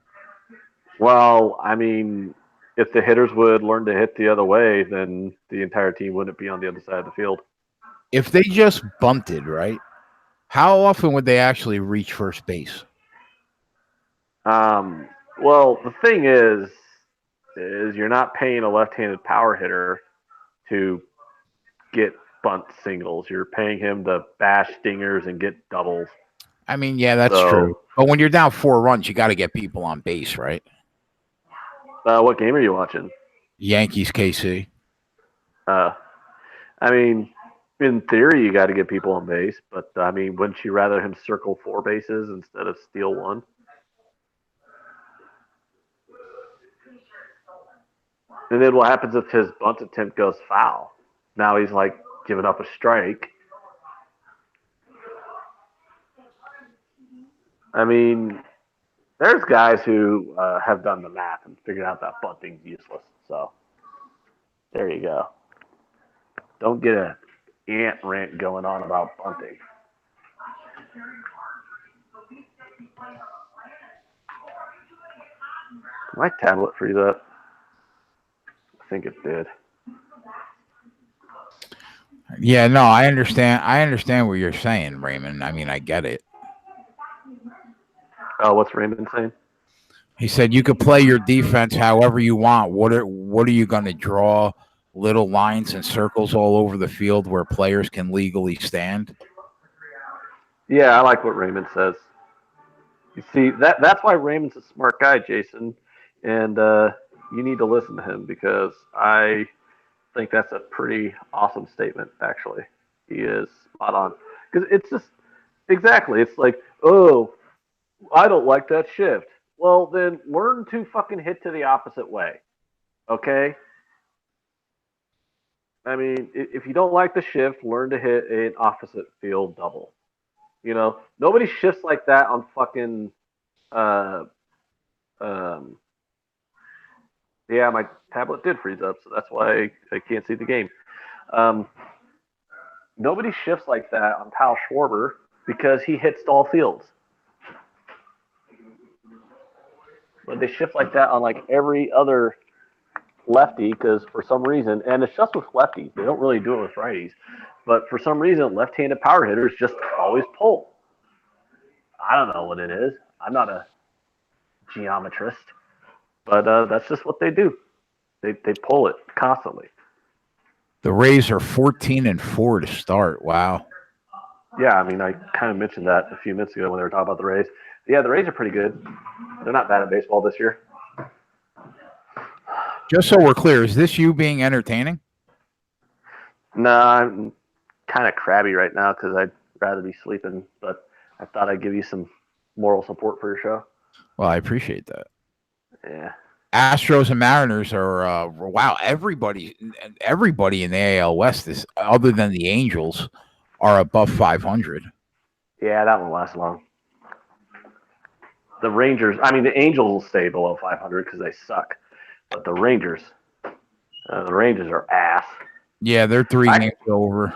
Well, I mean, if the hitters would learn to hit the other way, then the entire team wouldn't be on the other side of the field. If they just bunted, right? How often would they actually reach first base? Well, the thing is you're not paying a left-handed power hitter to get bunt singles. You're paying him to bash stingers and get doubles. I mean, yeah, that's true. But when you're down 4 runs, you got to get people on base, right? What game are you watching? Yankees, KC. I mean, in theory, you got to get people on base, but I mean, wouldn't you rather him circle 4 bases instead of steal 1? And then what happens if his bunt attempt goes foul? Now he's like giving up a strike. I mean, there's guys who have done the math and figured out that bunting's useless. So there you go. Don't get a ant rant going on about bunting. My tablet freeze up. I think it did. Yeah, no, I understand. I understand what you're saying, Raymond. I mean, I get it. Oh, what's Raymond saying? He said you could play your defense however you want. What are you going to draw little lines and circles all over the field where players can legally stand? Yeah, I like what Raymond says. You see, that's why Raymond's a smart guy, Jason, and you need to listen to him because I think that's a pretty awesome statement. Actually, he is spot on because it's just exactly. It's like, oh, I don't like that shift. Well, then learn to fucking hit to the opposite way. Okay. I mean, if you don't like the shift, learn to hit an opposite field double. You know, nobody shifts like that on fucking. Uh, um, yeah, my tablet did freeze up, so that's why I can't see the game. Um, nobody shifts like that on Kyle Schwarber because he hits all fields. But they shift like that on like every other lefty because for some reason, and it's just with lefties, they don't really do it with righties. But for some reason, left-handed power hitters just always pull. I don't know what it is. I'm not a geometrist, but that's just what they do. They pull it constantly. The Rays are 14-4 to start. Wow. Yeah, I mean, I kind of mentioned that a few minutes ago when they were talking about the Rays. Yeah, the Rays are pretty good. They're not bad at baseball this year. Just so we're clear, is this you being entertaining? No, I'm kind of crabby right now because I'd rather be sleeping, but I thought I'd give you some moral support for your show. Well, I appreciate that. Yeah. Astros and Mariners are wow. Everybody in the AL West is other than the Angels are above 500. Yeah, that won't last long. The Rangers, I mean, the Angels will stay below 500 because they suck, but the Rangers are ass. Yeah, they're 3 games over.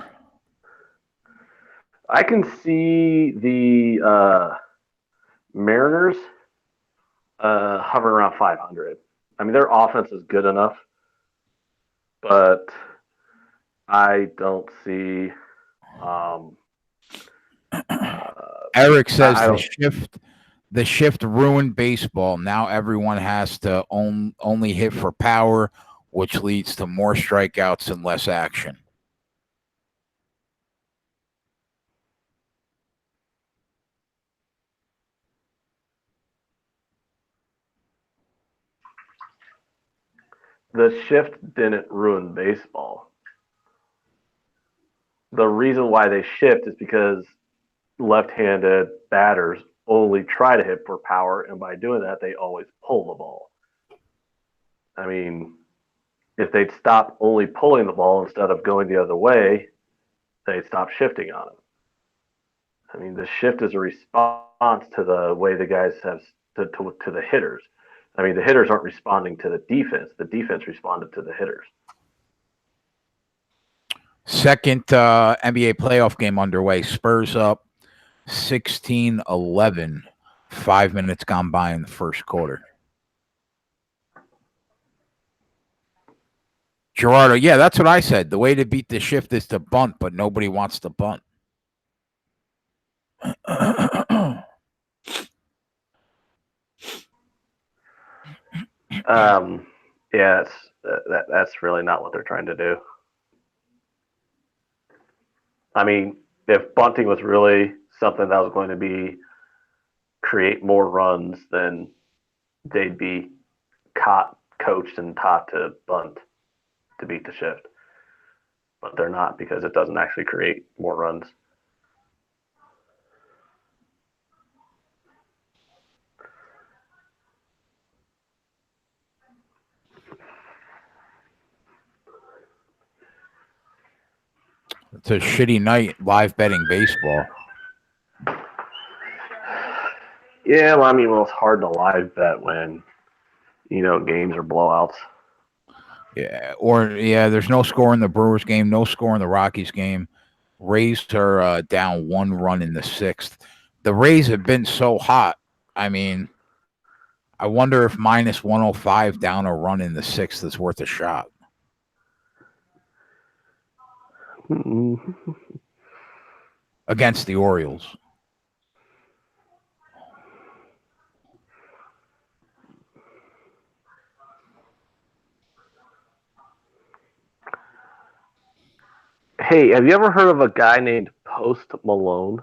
I can see the Mariners hovering around 500. I mean, their offense is good enough, but I don't see Eric says I the shift ruined baseball. Now everyone has to only hit for power, which leads to more strikeouts and less action. The shift didn't ruin baseball. The reason why they shift is because left-handed batters only try to hit for power, and by doing that, they always pull the ball. I mean, if they'd stop only pulling the ball instead of going the other way, they'd stop shifting on it. I mean, the shift is a response to the way the guys have to the hitters. I mean, the hitters aren't responding to the defense. The defense responded to the hitters. Second NBA playoff game underway. Spurs up 16-11. 5 minutes gone by in the first quarter. Gerardo, yeah, that's what I said. The way to beat the shift is to bunt, but nobody wants to bunt. Yeah, that's really not what they're trying to do. I mean, if bunting was really something that was going to be create more runs, then they'd be coached and taught to bunt to beat the shift. But they're not, because it doesn't actually create more runs. It's a shitty night live betting baseball. Yeah, well, I mean, it's hard to live bet when, games are blowouts. Yeah, there's no score in the Brewers game, no score in the Rockies game. Rays are down 1 run in the 6th. The Rays have been so hot. I mean, I wonder if minus 105 down a run in the 6th is worth a shot. Against the Orioles. Hey, have you ever heard of a guy named Post Malone?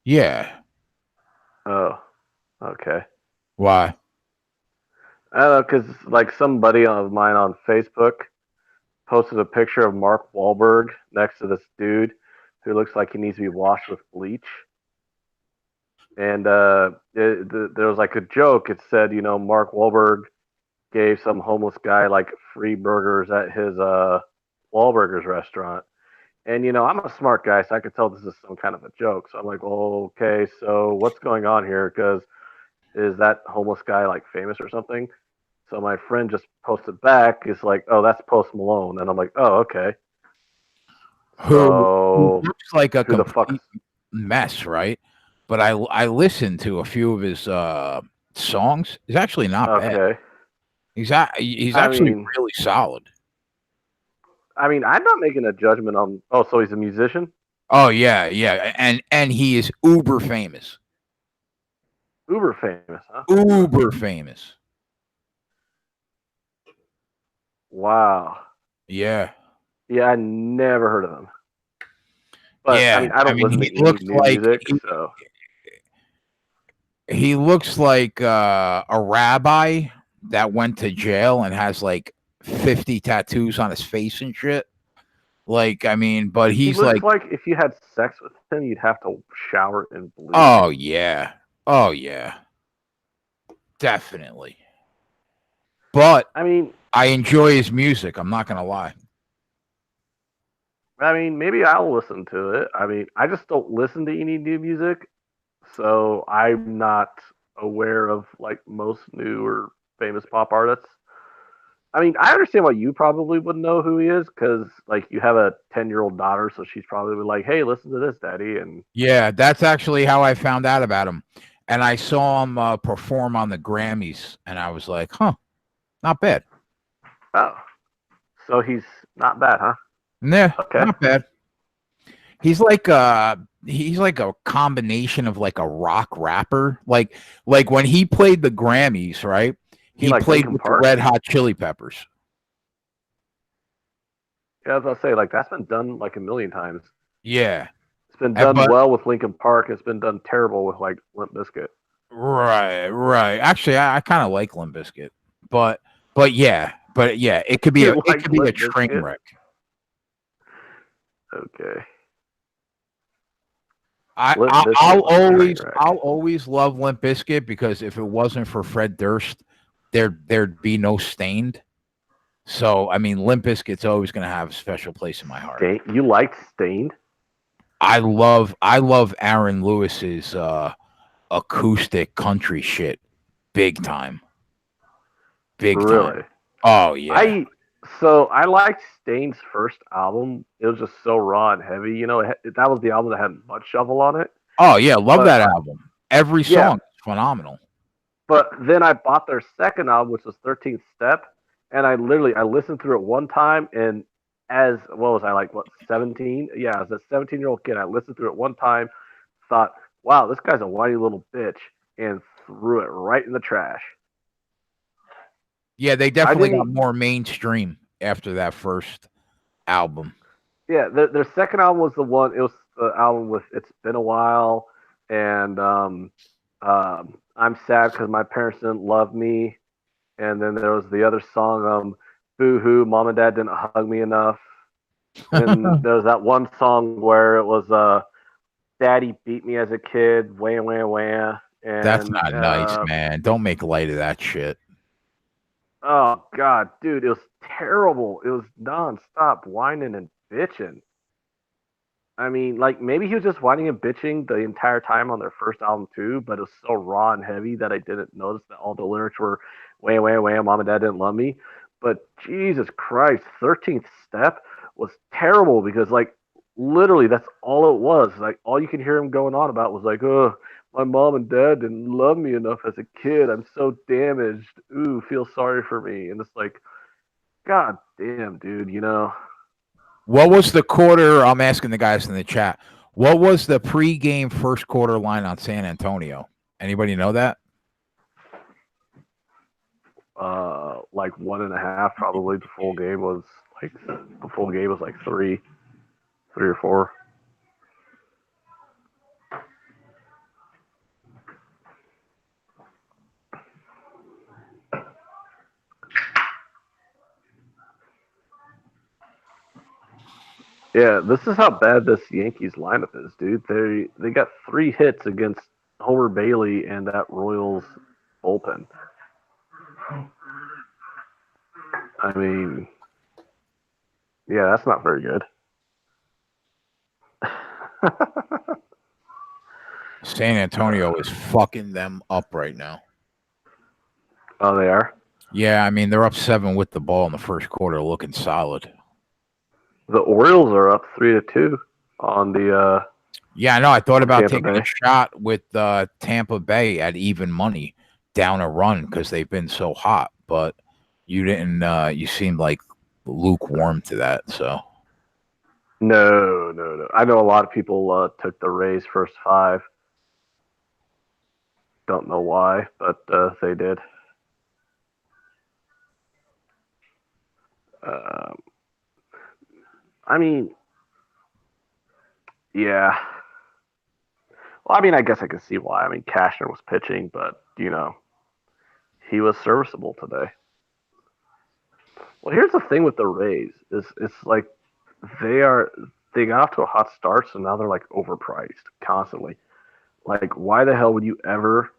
Yeah. Oh, okay. Why? I don't know, because like somebody of mine on Facebook posted a picture of Mark Wahlberg next to this dude who looks like he needs to be washed with bleach. And there was like a joke. It said, Mark Wahlberg gave some homeless guy like free burgers at his Wahlburgers restaurant. And I'm a smart guy, so I could tell this is some kind of a joke. So I'm like, well, okay, so what's going on here? Because is that homeless guy like famous or something? So my friend just posted back. It's like, oh, that's Post Malone, and I'm like, oh, okay. Who looks like a who the fuck complete mess, right? But I listened to a few of his songs. He's actually not bad. He's actually really solid. I mean, I'm not making a judgment on. Oh, so he's a musician? Oh yeah, and he is uber famous. Uber famous, huh? Uber famous. Wow. Yeah. Yeah, I never heard of him. But yeah, I mean, I don't listen to looks new like music, so he looks like a rabbi that went to jail and has like 50 tattoos on his face and shit. Like, I mean, but he he's looks like if you had sex with him, you'd have to shower in blue. Oh yeah. Definitely. But I mean, I enjoy his music. I'm not gonna lie. I mean, maybe I'll listen to it. I mean, I just don't listen to any new music, so I'm not aware of like most new or famous pop artists. I mean, I understand why you probably wouldn't know who he is, because like you have a 10-year-old daughter, so she's probably like, "Hey, listen to this, Daddy." And yeah, that's actually how I found out about him. And I saw him perform on the Grammys, and I was like, "Huh, not bad." Oh, so he's not bad, huh? Yeah, Okay. not bad. He's like a combination of like a rock rapper. Like when he played the Grammys, right? He like played Linkin with Park? the Red Hot Chili Peppers. Yeah, as I say, like that's been done like a million times. Yeah. It's been done But well with Linkin Park. It's been done terrible with like Limp Bizkit. right. Actually, I kind of like Limp Bizkit, but yeah, it could be You like it could be a Limp train Bizkit? wreck. Okay. I'll Bizkit was a train wreck. I'll always love Limp Bizkit because if it wasn't for Fred Durst, there'd be no Stained. So I mean, Limp Bizkit's always going to have a special place in my heart. You liked Stained? I love Aaron Lewis's acoustic country shit, big time. Really? Oh yeah. I liked Stained's first album. It was just so raw and heavy. You know, that was the album that had Mud Shovel on it. Oh yeah, love that album. Every song is phenomenal. But then I bought their second album, which was 13th Step, and I listened through it one time, and what was I, like, 17? Yeah, as a 17-year-old kid, I listened through it one time, thought, wow, this guy's a whiny little bitch, and threw it right in the trash. Yeah, they definitely got more mainstream after that first album. Yeah, their second album was it was the album with It's Been a While, and I'm Sad Because My Parents Didn't Love Me, and then there was the other song, Boo Hoo, Mom and Dad Didn't Hug Me Enough. And there was that one song where it was Daddy Beat Me as a Kid, wah, wah, wah. And, that's not nice, man. Don't make light of that shit. Oh, God, dude, it was terrible. It was nonstop whining and bitching. I mean, like, maybe he was just whining and bitching the entire time on their first album, too, but it was so raw and heavy that I didn't notice that all the lyrics were, wah, wah, wah, Mom and Dad Didn't Love Me. But Jesus Christ, 13th Step was terrible because, like, literally that's all it was. Like, all you could hear him going on about was, like, oh, my mom and dad didn't love me enough as a kid. I'm so damaged. Ooh, feel sorry for me. And it's like, God damn, dude, you know. What was the quarter? I'm asking the guys in the chat. What was the pregame first quarter line on San Antonio? Anybody know that? Like 1.5 probably. The full game was like three or four. Yeah, this is how bad this Yankees lineup is, dude. They got 3 hits against Homer Bailey and that Royals bullpen. I mean, yeah, that's not very good. San Antonio is fucking them up right now. Oh, they are? Yeah, I mean, they're up 7 with the ball in the first quarter, looking solid. The Orioles are up 3-2 on the. Yeah, I know. I thought about Tampa taking Bay. a shot with Tampa Bay at even money down a run because they've been so hot, but you didn't. You seemed like lukewarm to that. So No. I know a lot of people took the Rays first 5. Don't know why, but they did. I mean, yeah. Well, I mean, I guess I can see why. I mean, Cashner was pitching, but, you know, he was serviceable today. Well, here's the thing with the Rays is it's like they got off to a hot start, so now they're like overpriced constantly. Like, why the hell would you ever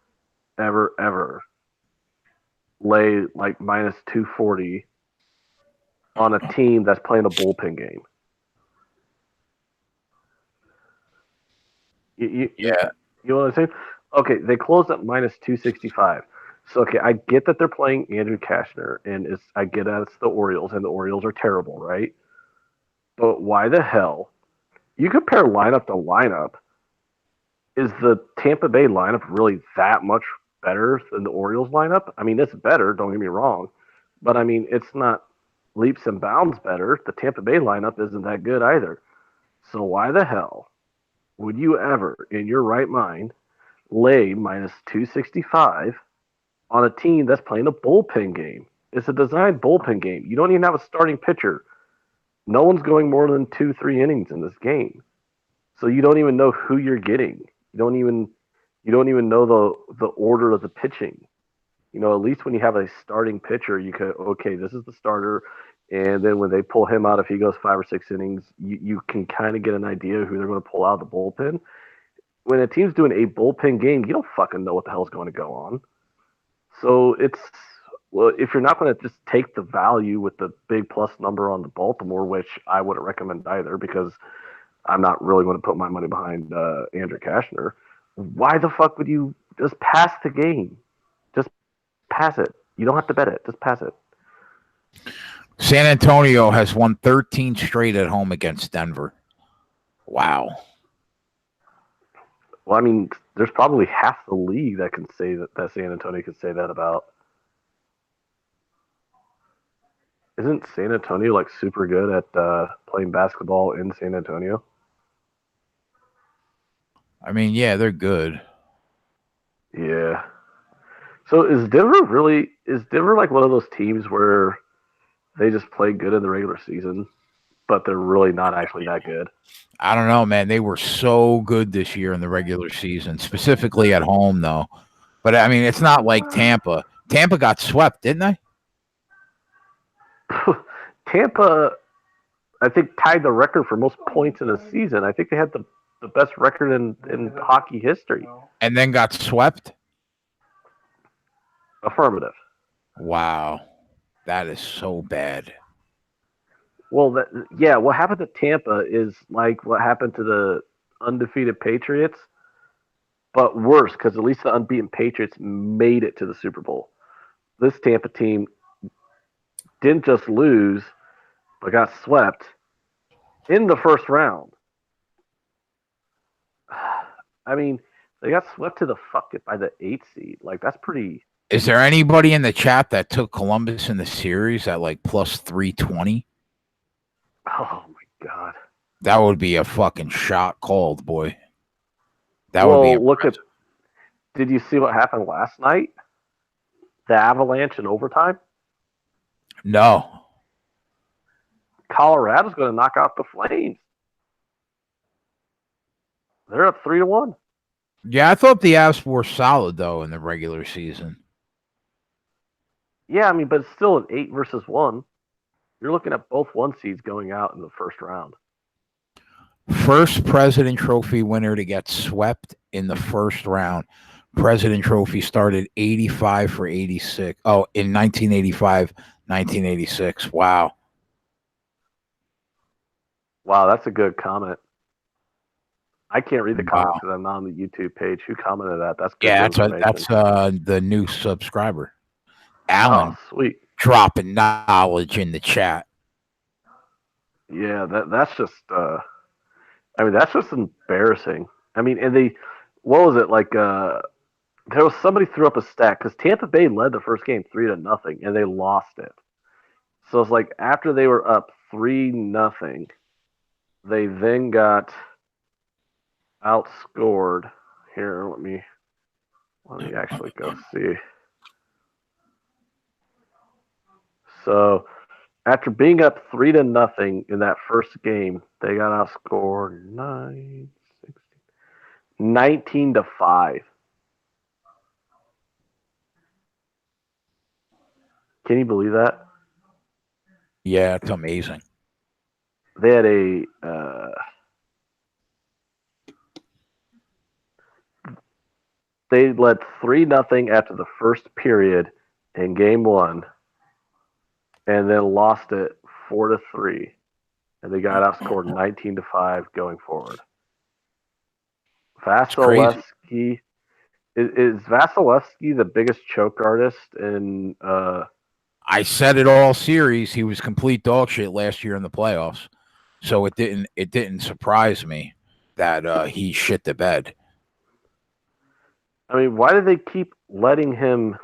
lay like minus 240 on a team that's playing a bullpen game? yeah, You know what I'm saying? Okay, they closed at minus 265. So okay, I get that they're playing Andrew Cashner, and I get that it's the Orioles, and the Orioles are terrible, right? But why the hell? You compare lineup to lineup. Is the Tampa Bay lineup really that much better than the Orioles lineup? I mean, it's better, don't get me wrong. But I mean, it's not leaps and bounds better. The Tampa Bay lineup isn't that good either. So why the hell would you ever, in your right mind, lay minus 265 on a team that's playing a bullpen game? It's a designed bullpen game. You don't even have a starting pitcher. No one's going more than 2-3 innings in this game. So you don't even know who you're getting. You don't even know the order of the pitching. At least when you have a starting pitcher, you could, okay, this is the starter, and then when they pull him out, if he goes 5 or 6 innings, you can kind of get an idea who they're going to pull out of the bullpen. When a team's doing a bullpen game, you don't fucking know what the hell's going to go on. So if you're not going to just take the value with the big plus number on the Baltimore, which I wouldn't recommend either because I'm not really going to put my money behind Andrew Cashner, why the fuck would you just pass the game? Just pass it. You don't have to bet it. Just pass it. San Antonio has won 13 straight at home against Denver. Wow. Well, I mean, there's probably half the league that can say that San Antonio could say that about. Isn't San Antonio like super good at playing basketball in San Antonio? I mean, yeah, they're good. Yeah. So is Denver like one of those teams where they just play good in the regular season, but they're really not actually that good? I don't know, man. They were so good this year in the regular season, specifically at home, though. But I mean, it's not like Tampa. Tampa got swept, didn't they? Tampa, I think, tied the record for most points in a season. I think they had the best record in hockey history. And then got swept? Affirmative. Wow. That is so bad. Well, what happened to Tampa is like what happened to the undefeated Patriots, but worse because at least the unbeaten Patriots made it to the Super Bowl. This Tampa team didn't just lose, but got swept in the first round. I mean, they got swept to the fuck it by the 8th seed. Like, that's pretty. Is there anybody in the chat that took Columbus in the series at like plus 320? Oh my god. That would be a fucking shot called, boy. That would be look at. Did you see what happened last night? The Avalanche in overtime? No. Colorado's going to knock out the Flames. They're up 3-1. Yeah, I thought the Avs were solid though in the regular season. Yeah, I mean, but it's still an 8 versus 1. You're looking at both 1 seeds going out in the first round. First President Trophy winner to get swept in the first round. President Trophy started 85 for 86. Oh, in 1985, 1986. Wow. Wow, that's a good comment. I can't read the comments because I'm not on the YouTube page. Who commented that? That's good. Yeah, that's the new subscriber, Allen. Oh, sweet. Dropping knowledge in the chat. Yeah, that's just. I mean, that's just embarrassing. I mean, and what was it like? There was somebody threw up a stat because Tampa Bay led the first game 3-0, and they lost it. So it's like after they were up 3-0, they then got outscored. Here, let me actually go see. So after being up 3-0 in that first game, they got outscored 19-5. Can you believe that? Yeah, it's amazing. They had they led 3-0 after the first period in game 1, and then lost it 4-3, and they got outscored 19-5 going forward. Vasilevsky is Vasilevsky the biggest choke artist in? I said it all series. He was complete dog shit last year in the playoffs, so it didn't surprise me that he shit the bed. I mean, why do they keep letting him?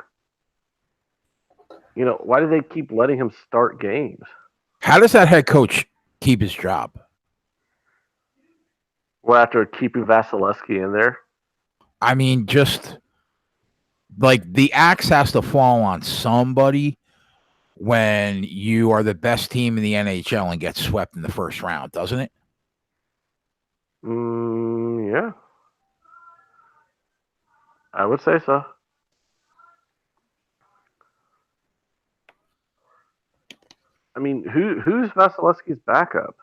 Why do they keep letting him start games? How does that head coach keep his job? Well, after keeping Vasilevsky in there. I mean, just like the axe has to fall on somebody when you are the best team in the NHL and get swept in the first round, doesn't it? Yeah. I would say so. I mean, who's Vasilevsky's backup?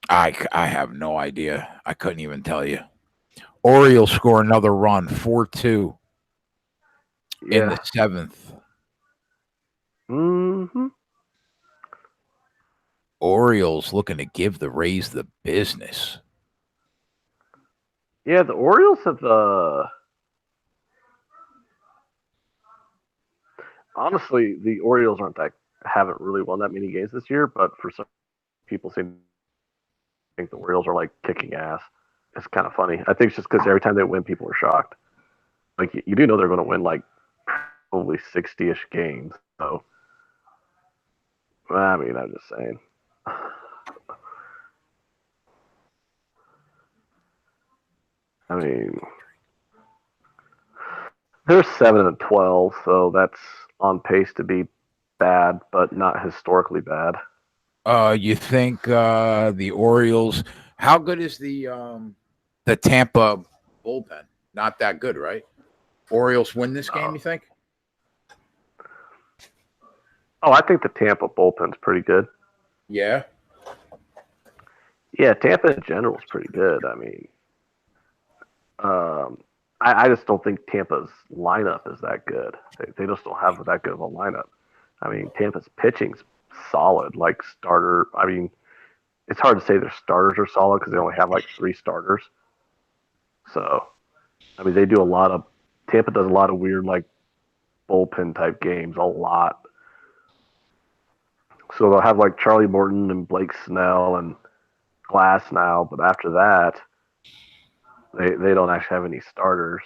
I have no idea. I couldn't even tell you. Orioles score another run, 4-2 in the Yeah. seventh. Mm-hmm. Orioles looking to give the Rays the business. Yeah, the Orioles have honestly, the Orioles haven't really won that many games this year, but for some people seem to think the Orioles are like kicking ass. It's kind of funny. I think it's just because every time they win, people are shocked. Like you do know they're going to win like probably 60-ish games. So, I mean, I'm just saying. I mean, they're 7-12, so that's on pace to be bad, but not historically bad. You think the Orioles? How good is the Tampa bullpen? Not that good, right? Orioles win this game, you think? Oh, I think the Tampa bullpen's pretty good. Yeah. Yeah, Tampa in general is pretty good. I mean, um, I just don't think Tampa's lineup is that good. They just don't have that good of a lineup. I mean, Tampa's pitching's solid, like starter. I mean, it's hard to say their starters are solid because they only have like 3 starters. So, I mean, they do a lot of Tampa does a lot of weird like bullpen type games, a lot. So they'll have like Charlie Morton and Blake Snell and Glass now, but after that, they don't actually have any starters,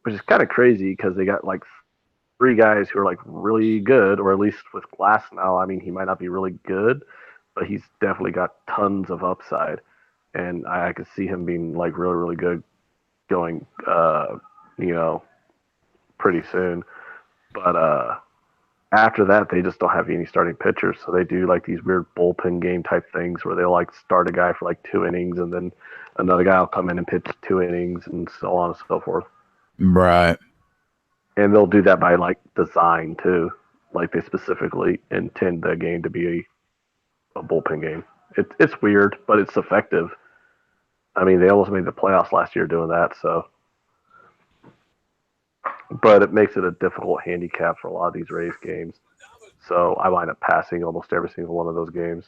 which is kind of crazy because they got like 3 guys who are like really good, or at least with Glass now. I mean, he might not be really good, but he's definitely got tons of upside, and I could see him being like really really good going, you know, pretty soon. But after that, they just don't have any starting pitchers, so they do like these weird bullpen game type things where they'll like start a guy for like 2 innings, and then another guy will come in and pitch 2 innings, and so on and so forth. Right. And they'll do that by like design too. Like they specifically intend the game to be a bullpen game. It's weird, but it's effective. I mean, they almost made the playoffs last year doing that, so. But it makes it a difficult handicap for a lot of these Rays games. So I wind up passing almost every single one of those games.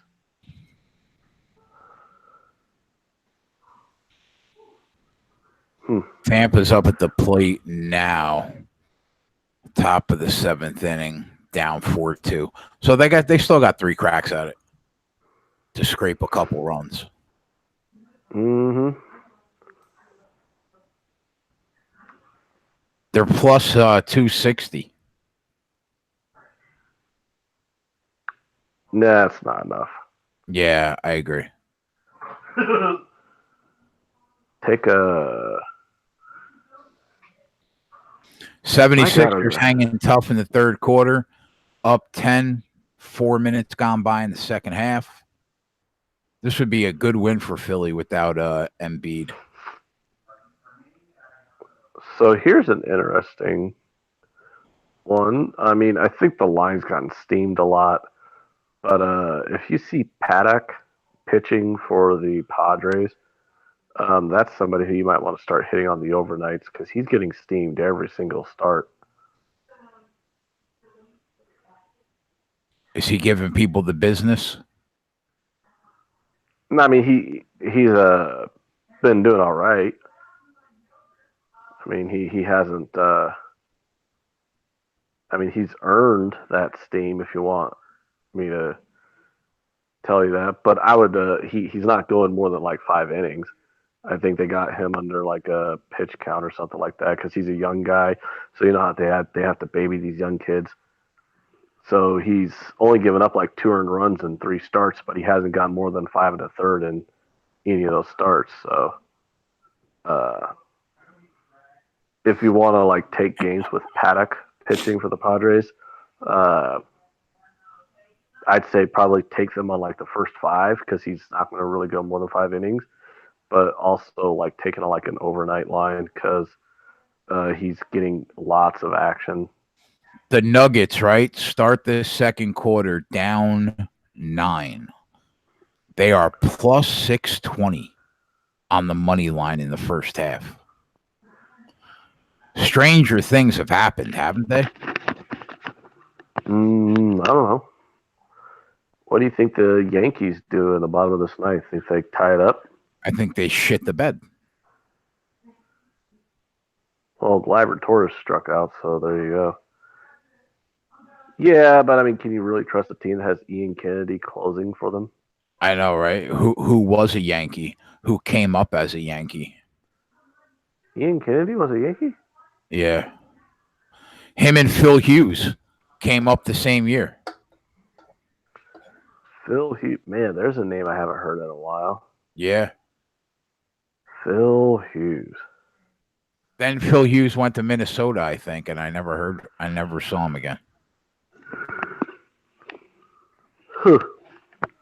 Tampa's up at the plate now. Top of the 7th inning, down 4-2. So they still got 3 cracks at it to scrape a couple runs. Mm-hmm. They're plus 260. Nah, that's not enough. Yeah, I agree. Take a 76ers hanging tough in the third quarter, up 10, 4 minutes gone by in the second half. This would be a good win for Philly without Embiid. So here's an interesting one. I mean, I think the line's gotten steamed a lot, but if you see Paddock pitching for the Padres, that's somebody who you might want to start hitting on the overnights because he's getting steamed every single start. Is he giving people the business? I mean, he's been doing all right. I mean, he hasn't. I mean, he's earned that steam. If you want me to tell you that, but I would. He's not going more than like 5 innings. I think they got him under like a pitch count or something like that because he's a young guy. So you know how they have to baby these young kids. So he's only given up like 2 earned runs in 3 starts, but he hasn't gotten more than 5 1/3 in any of those starts. So if you want to like take games with Paddock pitching for the Padres, uh, I'd say probably take them on like the first 5 because he's not going to really go more than 5 innings. But also like taking like an overnight line because he's getting lots of action. The Nuggets, right, start the second quarter down 9. They are plus 620 on the money line in the first half. Stranger things have happened, haven't they? I don't know. What do you think the Yankees do in the bottom of this ninth? Think they tie it up? I think they shit the bed. Well, Gleyber Torres struck out, so there you go. Yeah, but I mean, can you really trust a team that has Ian Kennedy closing for them? I know, right? Who was a Yankee? Who came up as a Yankee? Ian Kennedy was a Yankee? Yeah. Him and Phil Hughes came up the same year. Phil Hughes. Man, there's a name I haven't heard in a while. Yeah. Phil Hughes. Then Phil Hughes went to Minnesota, I think, and I never saw him again. Huh.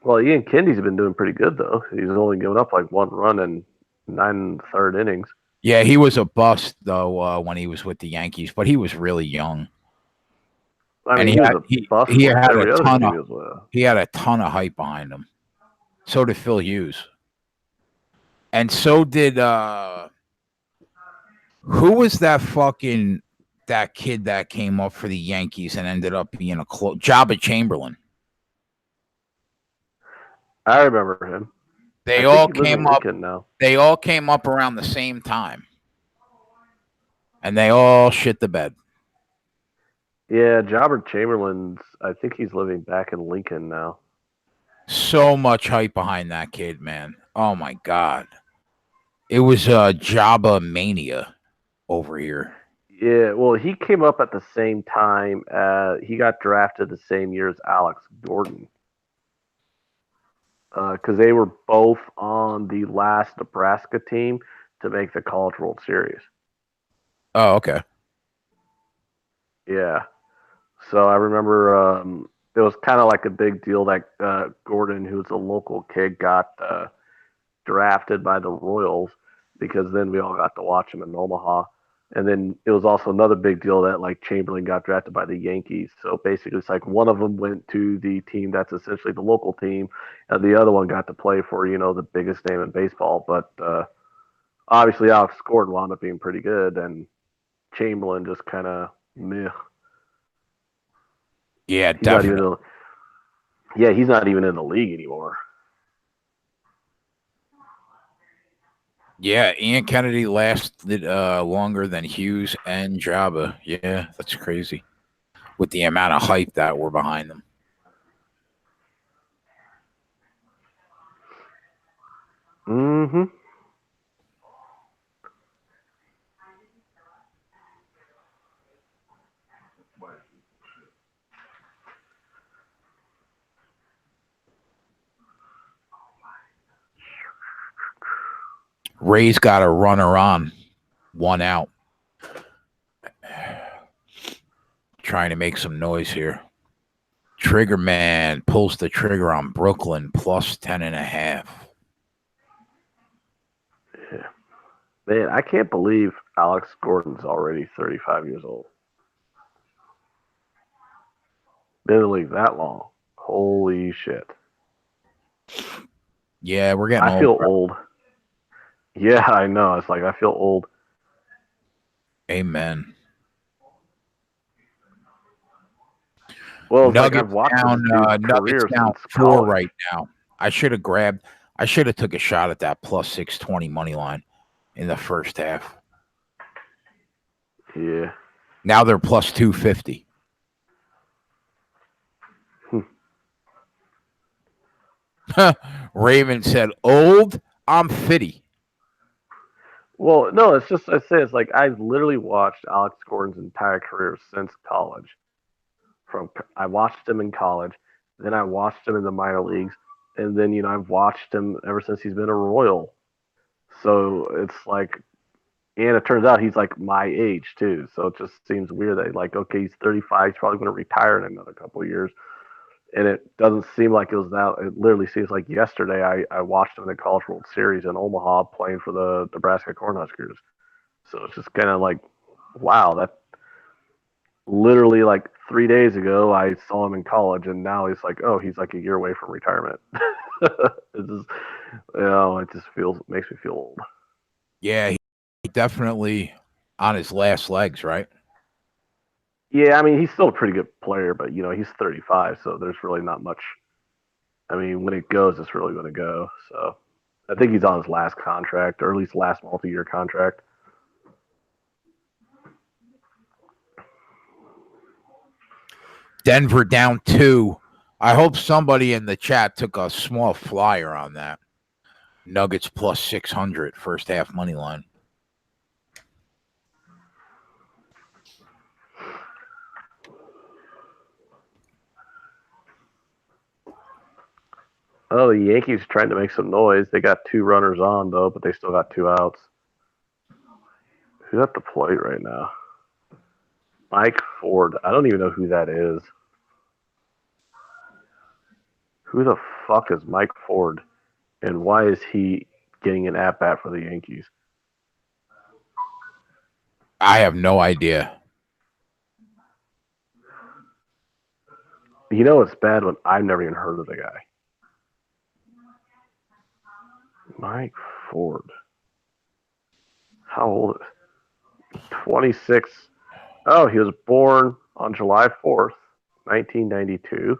Well, Ian Kennedy's been doing pretty good, though. He's only given up like 1 run in 9 1/3 innings. Yeah, he was a bust, though, when he was with the Yankees, but he was really young. I mean, And he was a bust he with had every a other ton team of he was with. he had a ton of hype behind him. So did Phil Hughes. And so did who was that kid that came up for the Yankees and ended up being a Joba Chamberlain? I remember him. They I all think he lives in came up. Lincoln now. They all came up around the same time, and they all shit the bed. Yeah, Joba Chamberlain's. I think he's living back in Lincoln now. So much hype behind that kid, man. Oh my god, it was Joba mania over here. Yeah, well, he came up at the same time. He got drafted the same year as Alex Gordon. Because they were both on the last Nebraska team to make the College World Series. Oh, okay. Yeah. So I remember it was kind of like a big deal that Gordon, who's a local kid, got drafted by the Royals because then we all got to watch him in Omaha. And then it was also another big deal that like Chamberlain got drafted by the Yankees. So basically, it's like one of them went to the team that's essentially the local team, and the other one got to play for the biggest name in baseball. But obviously, Alex Gordon wound up being pretty good, and Chamberlain just kind of meh. Yeah, He's not definitely. he's not even in the league anymore. Yeah, Ian Kennedy lasted longer than Hughes and Joba. Yeah, that's crazy. With the amount of hype that were behind them. Mm-hmm. Ray's got a runner on, 1 out. Trying to make some noise here. Trigger man pulls the trigger on Brooklyn plus 10.5. Yeah. Man, I can't believe Alex Gordon's already 35 years old. Been in the league that long. Holy shit. Yeah, we're getting I feel old. Yeah, I know. It's like I feel old. Amen. Well, it's Nuggets like I've watched down, this dude's Nuggets career down since 4 college. right now. I should have took a shot at that plus 620 money line in the first half. Yeah. Now they're plus 250. Raymond said, old, I'm 50. Well, no, it's just I say it's like I've literally watched Alex Gordon's entire career since college. I watched him in college, then I watched him in the minor leagues, and then I've watched him ever since he's been a Royal. So it's like And it turns out he's like my age too. So it just seems weird that like, okay, he's 35, he's probably going to retire in another couple of years. And it doesn't seem like it was that. It literally seems like yesterday I watched him in the College World Series in Omaha playing for the Nebraska Cornhuskers. So it's just kind of like, wow, that literally like 3 days ago I saw him in college, and now he's like, oh, he's like a year away from retirement. It just, it just makes me feel old. Yeah, he definitely on his last legs, right? Yeah, I mean, he's still a pretty good player, but he's 35, so there's really not much. I mean, when it goes, it's really going to go. So I think he's on his last contract, or at least last multi-year contract. Denver down 2. I hope somebody in the chat took a small flyer on that. Nuggets plus 600 first half money line. Oh, the Yankees are trying to make some noise. They got 2 runners on, though, but they still got 2 outs. Who's at the plate right now? Mike Ford. I don't even know who that is. Who the fuck is Mike Ford? And why is he getting an at-bat for the Yankees? I have no idea. It's bad when I've never even heard of the guy. Mike Ford. How old is 26. Oh, he was born on July 4th, 1992.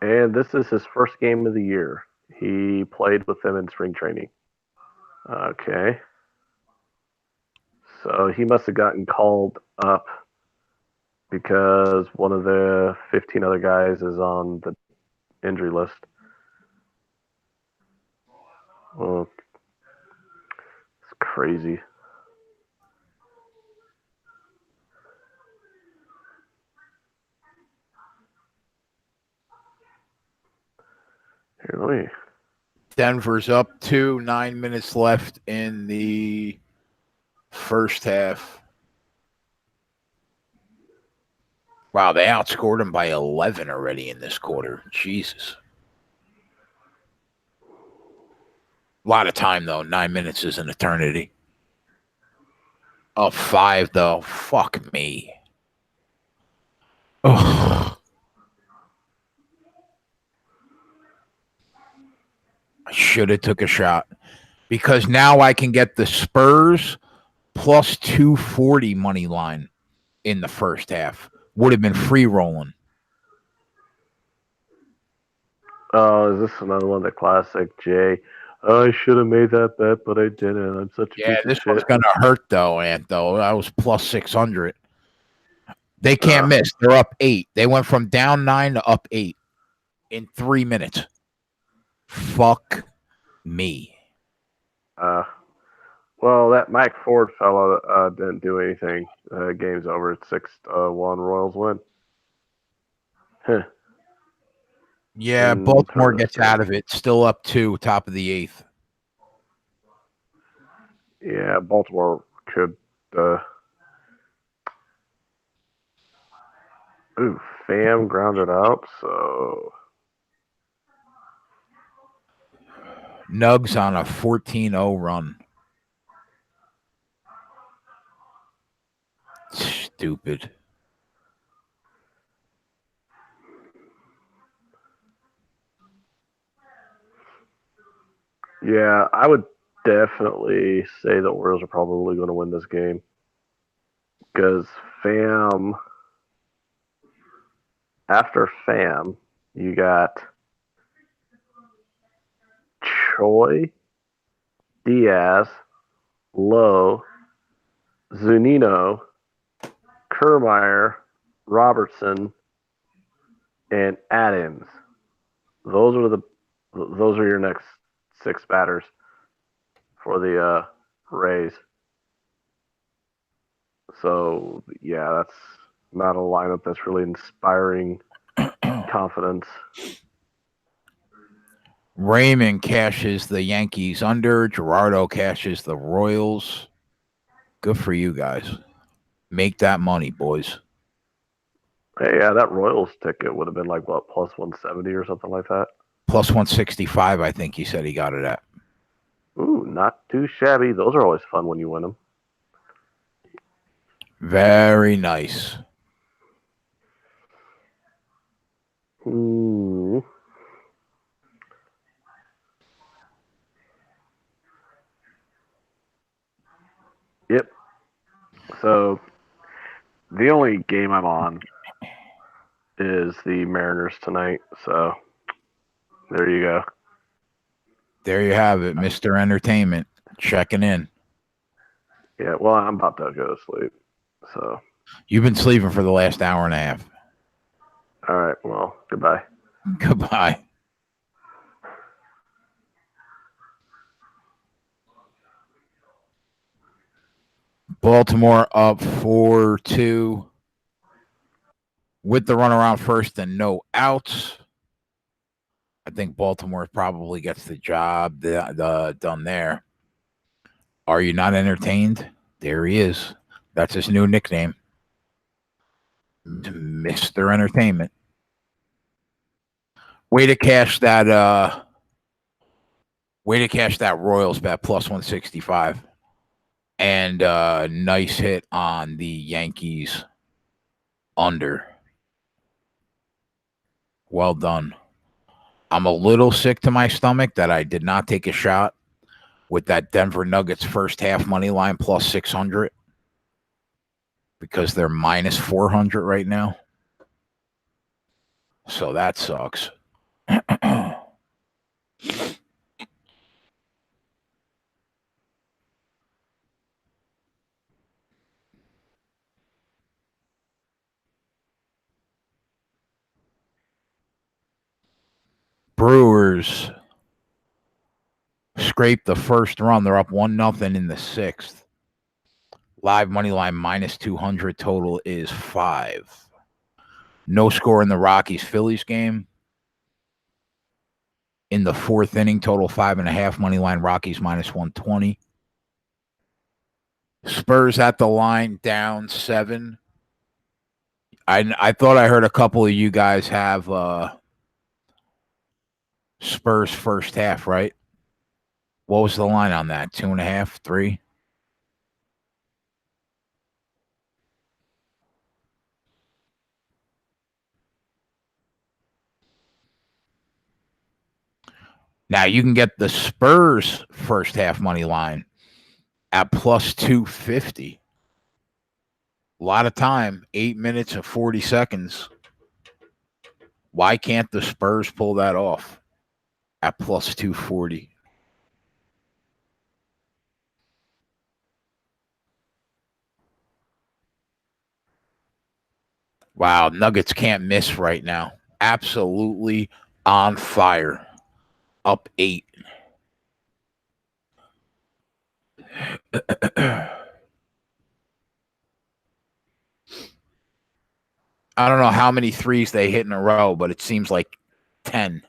And this is his first game of the year. He played with them in spring training. Okay. So he must have gotten called up because one of the 15 other guys is on the injury list. Well, it's crazy. Here, let me. Denver's up 2, 9 minutes left in the first half. Wow, they outscored him by 11 already in this quarter. Jesus. A lot of time, though. 9 minutes is an eternity. Up 5, though. Fuck me. Oh. I should have took a shot. Because now I can get the Spurs plus 240 money line in the first half. Would have been free rolling. Oh, is this another one? The classic Jay. Oh, I should have made that bet, but I didn't. I'm such a piece of This shit. one's gonna hurt though, Ant. Though I was plus 600. They can't miss. They're up 8. They went from down 9 to up 8 in 3 minutes. Fuck me. Well, that Mike Ford fellow didn't do anything. Game's over. It's 6-1. Royals win. Huh. Yeah, Baltimore gets out of it. Still up 2, top of the 8th. Yeah, Baltimore could. Pham grounded out. So Nugs on a 14-0 run. Stupid. Yeah, I would definitely say the Orioles are probably going to win this game because after Pham, you got Choi, Diaz, Lowe, Zunino, Kiermaier, Robertson, and Adams. Those are your next 6 batters for the Rays. So yeah, that's not a lineup that's really inspiring confidence. Raymond cashes the Yankees under. Gerardo cashes the Royals. Good for you guys. Make that money, boys. Hey, yeah, that Royals ticket would have been like what, plus 170 or something like that. Plus 165, I think he said he got it at. Ooh, not too shabby. Those are always fun when you win them. Very nice. Yep. So the only game I'm on is the Mariners tonight. So there you go. There you have it, Mr. Entertainment checking in. Yeah, well, I'm about to go to sleep. So You've been sleeping for the last hour and a half. all right, well, goodbye. Goodbye. Baltimore up 4-2 with the run around first and no outs. I think Baltimore probably gets the job done there. Are you not entertained? There he is. That's his new nickname, Mr. Entertainment. Way to cash that Royals bet plus 165. And nice hit on the Yankees under. Well done. I'm a little sick to my stomach that I did not take a shot with that Denver Nuggets first half money line plus 600 because they're minus 400 right now. So that sucks. Brewers scraped the first run. They're up 1-0 in the sixth. Live money line minus 200. Total is 5. No score in the Rockies-Phillies game. In the fourth inning, total 5.5. Money line Rockies minus 120. Spurs at the line down 7. I thought I heard a couple of you guys have Spurs first half, right? What was the line on that? 2.5, 3? Now you can get the Spurs first half money line at plus 250. A lot of time, 8 minutes and 40 seconds. Why can't the Spurs pull that off at plus 240? Wow, Nuggets can't miss right now. Absolutely on fire. Up 8. I don't know how many threes they hit in a row, but it seems like 10.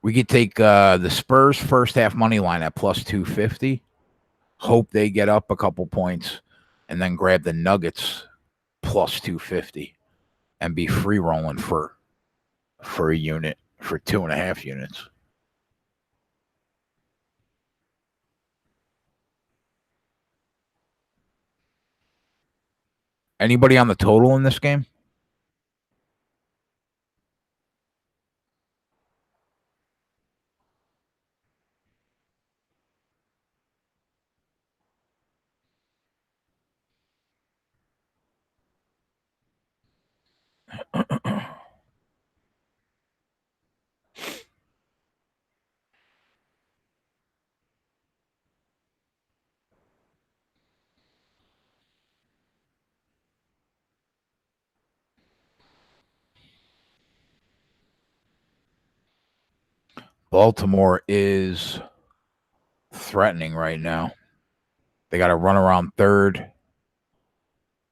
We could take the Spurs first half money line at plus 250. Hope they get up a couple points, and then grab the Nuggets plus 250 and be free rolling for a unit, for 2.5 units. Anybody on the total in this game? Baltimore is threatening right now. They got to run around third,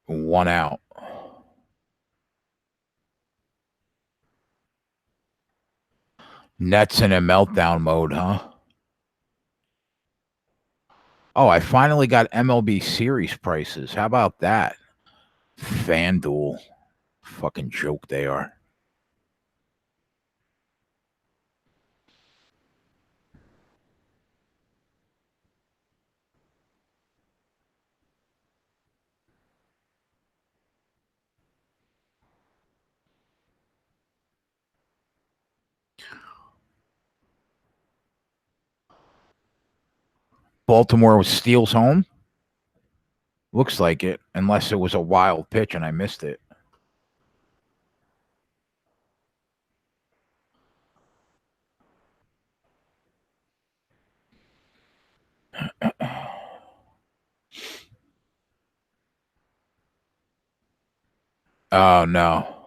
1 out. Nets in a meltdown mode, huh? Oh, I finally got MLB series prices. How about that? FanDuel. Fucking joke they are. Baltimore steals home? Looks like it, unless it was a wild pitch and I missed it. Oh, no.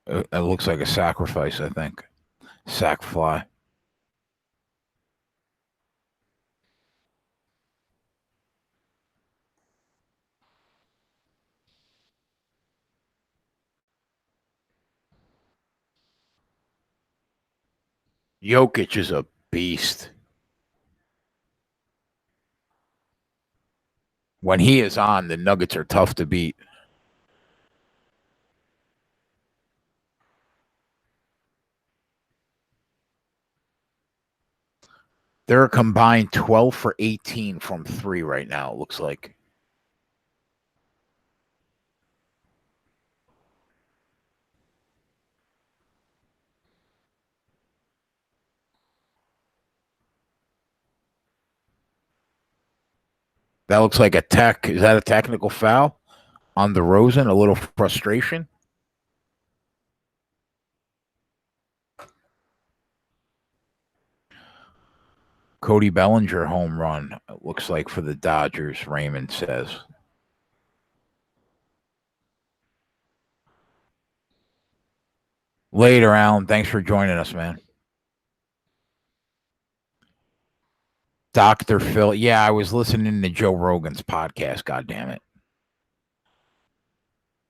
It looks like a sacrifice, I think. Sack fly. Jokic is a beast. When he is on, the Nuggets are tough to beat. They're a combined 12 for 18 from 3 right now, it looks like. That looks like a tech. Is that a technical foul on DeRozan? A little frustration? Cody Bellinger home run, it looks like, for the Dodgers, Raymond says. Later, Alan. Thanks for joining us, man. Dr. Phil. Yeah, I was listening to Joe Rogan's podcast, God damn it.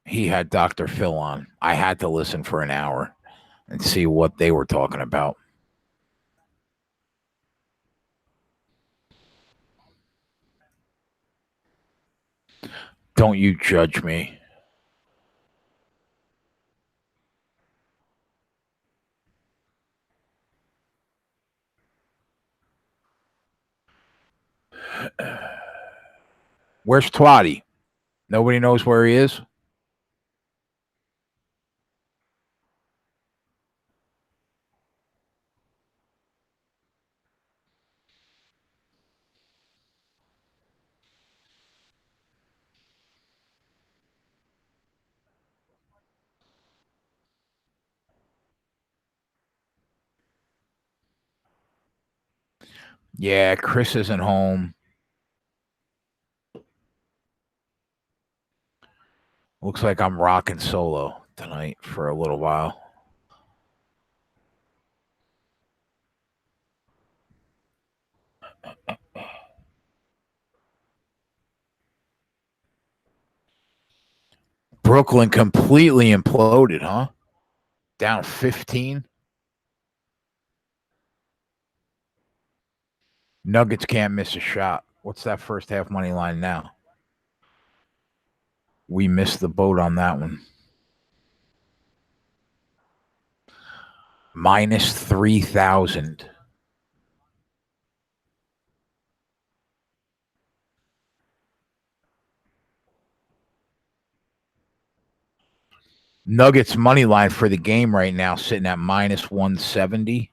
He had Dr. Phil on. I had to listen for an hour and see what they were talking about. Don't you judge me. Where's Twatty? Nobody knows where he is? Yeah, Chris isn't home. Looks like I'm rocking solo tonight for a little while. Brooklyn completely imploded, huh? Down 15. Nuggets can't miss a shot. What's that first half money line now? We missed the boat on that one. Minus 3,000. Nuggets money line for the game right now sitting at minus 170.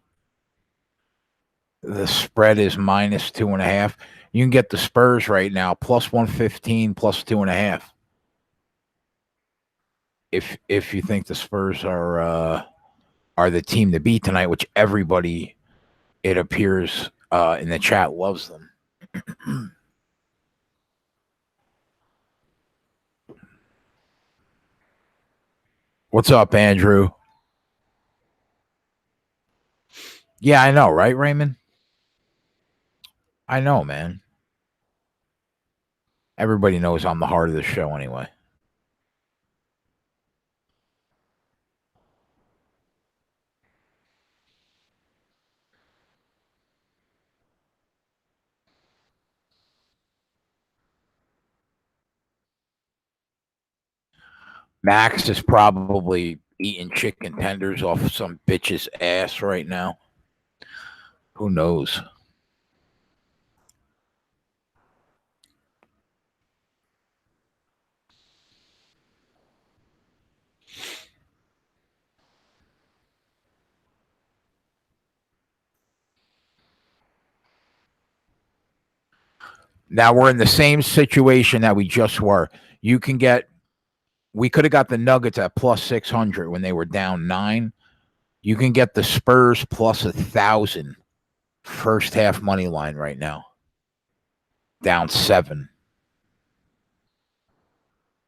The spread is minus 2.5. You can get the Spurs right now plus 115, plus 2.5. If you think the Spurs are the team to beat tonight, which everybody, it appears, in the chat loves them. What's up, Andrew? Yeah, I know, right, Raymond? I know, man. Everybody knows I'm the heart of the show anyway. Max is probably eating chicken tenders off some bitch's ass right now. Who knows? Now we're in the same situation that we just were. We could have got the Nuggets at plus 600 when they were down 9. You can get the Spurs plus 1,000 first half money line right now. Down 7.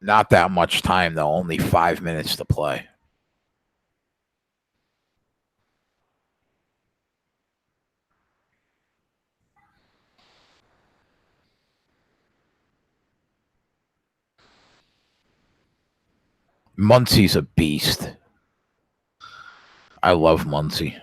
Not that much time though, only 5 minutes to play. Muncie's a beast. I love Muncie.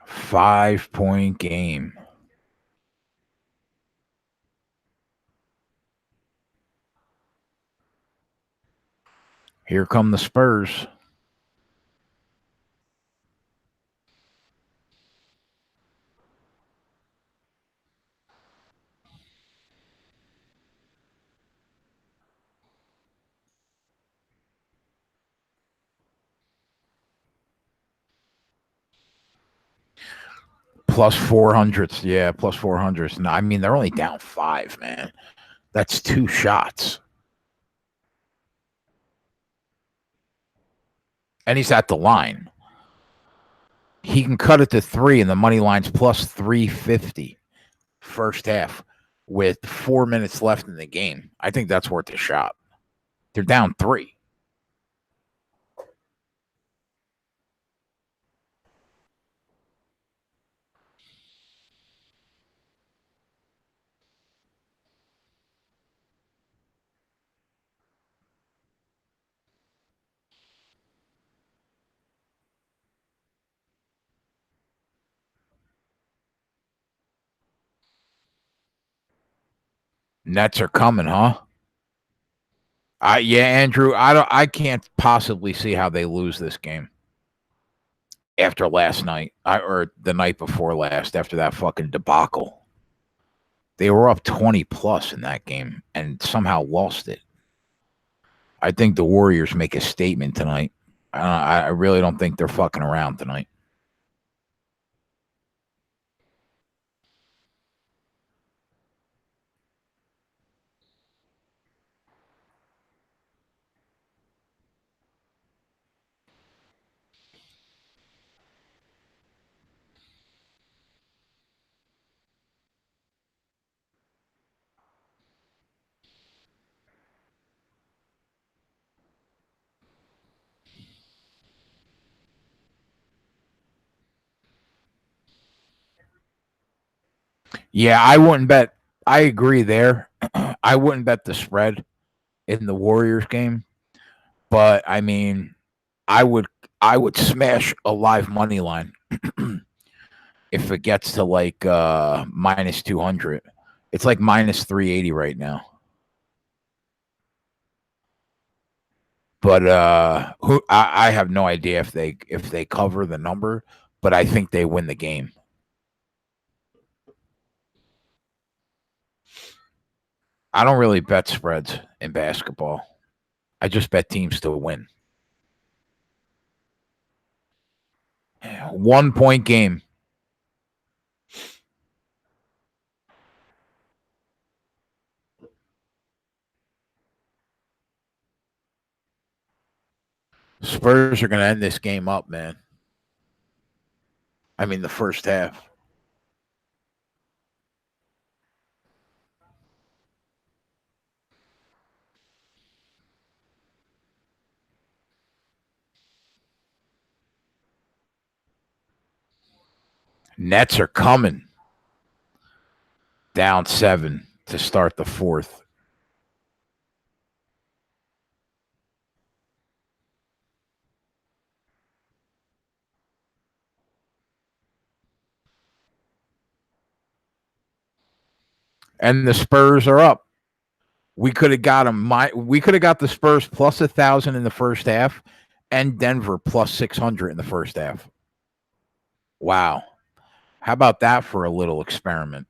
Five-point game. Here come the Spurs. Plus 400s. Yeah, plus 400s. No, I mean, they're only down 5, man. That's 2 shots. And he's at the line. He can cut it to 3, and the money line's plus 350 first half with 4 minutes left in the game. I think that's worth a shot. They're down 3. Nets are coming, huh? Yeah, Andrew. I can't possibly see how they lose this game after last night, or the night before last. After that fucking debacle, they were up 20 plus in that game and somehow lost it. I think the Warriors make a statement tonight. I really don't think they're fucking around tonight. Yeah, I wouldn't bet. I agree there. I wouldn't bet the spread in the Warriors game, but I mean, I would smash a live money line if it gets to like minus 200. It's like minus 380 right now. But I have no idea if they cover the number, but I think they win the game. I don't really bet spreads in basketball. I just bet teams to win. 1 point game. Spurs are going to end this game up, man. I mean, the first half. Nets are coming. Down 7 to start the fourth. And the Spurs are up. We could have got them. We could have got the Spurs plus 1,000 in the first half, and Denver plus 600 in the first half. Wow, how about that for a little experiment?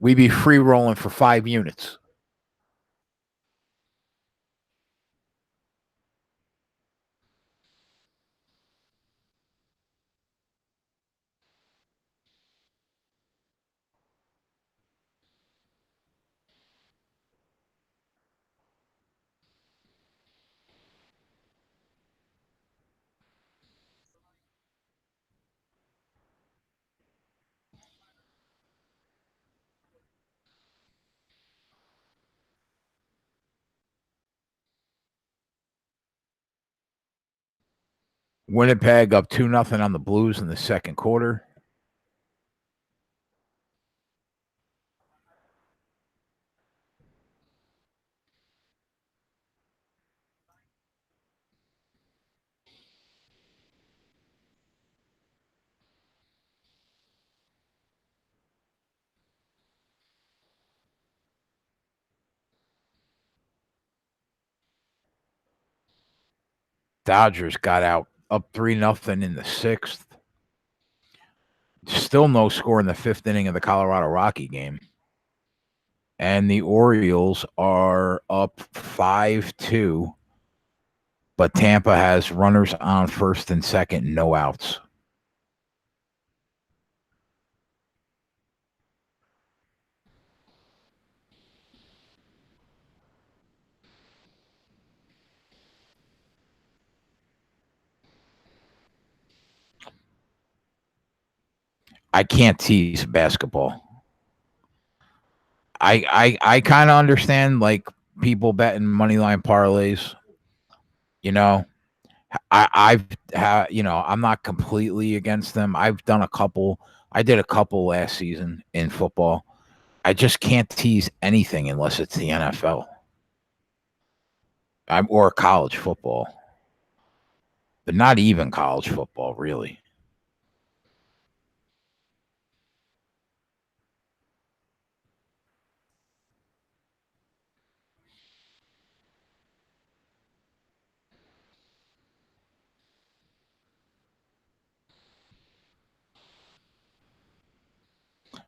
We'd be free rolling for 5 units. Winnipeg up 2-0 on the Blues in the second quarter. Dodgers got out up 3-0 in the sixth. Still no score in the fifth inning of the Colorado Rocky game. And the Orioles are up 5-2. But Tampa has runners on first and second, no outs. I can't tease basketball. I kind of understand like people betting money line parlays. You know, I've I'm not completely against them. I've done a couple. I did a couple last season in football. I just can't tease anything unless it's the NFL. Or college football. But not even college football, really.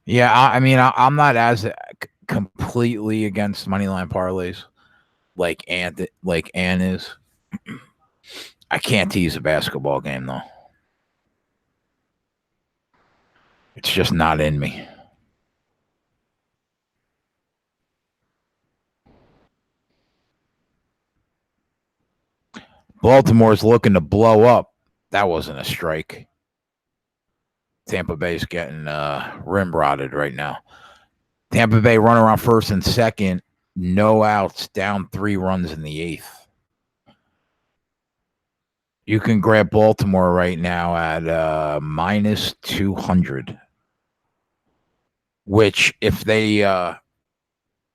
Yeah, I'm not as completely against moneyline parlays like Ann is. I can't tease a basketball game though. It's just not in me. Baltimore's looking to blow up. That wasn't a strike. Tampa Bay's getting rim rotted right now. Tampa Bay runner on first and second. No outs, down 3 runs in the eighth. You can grab Baltimore right now at minus 200. Which, if they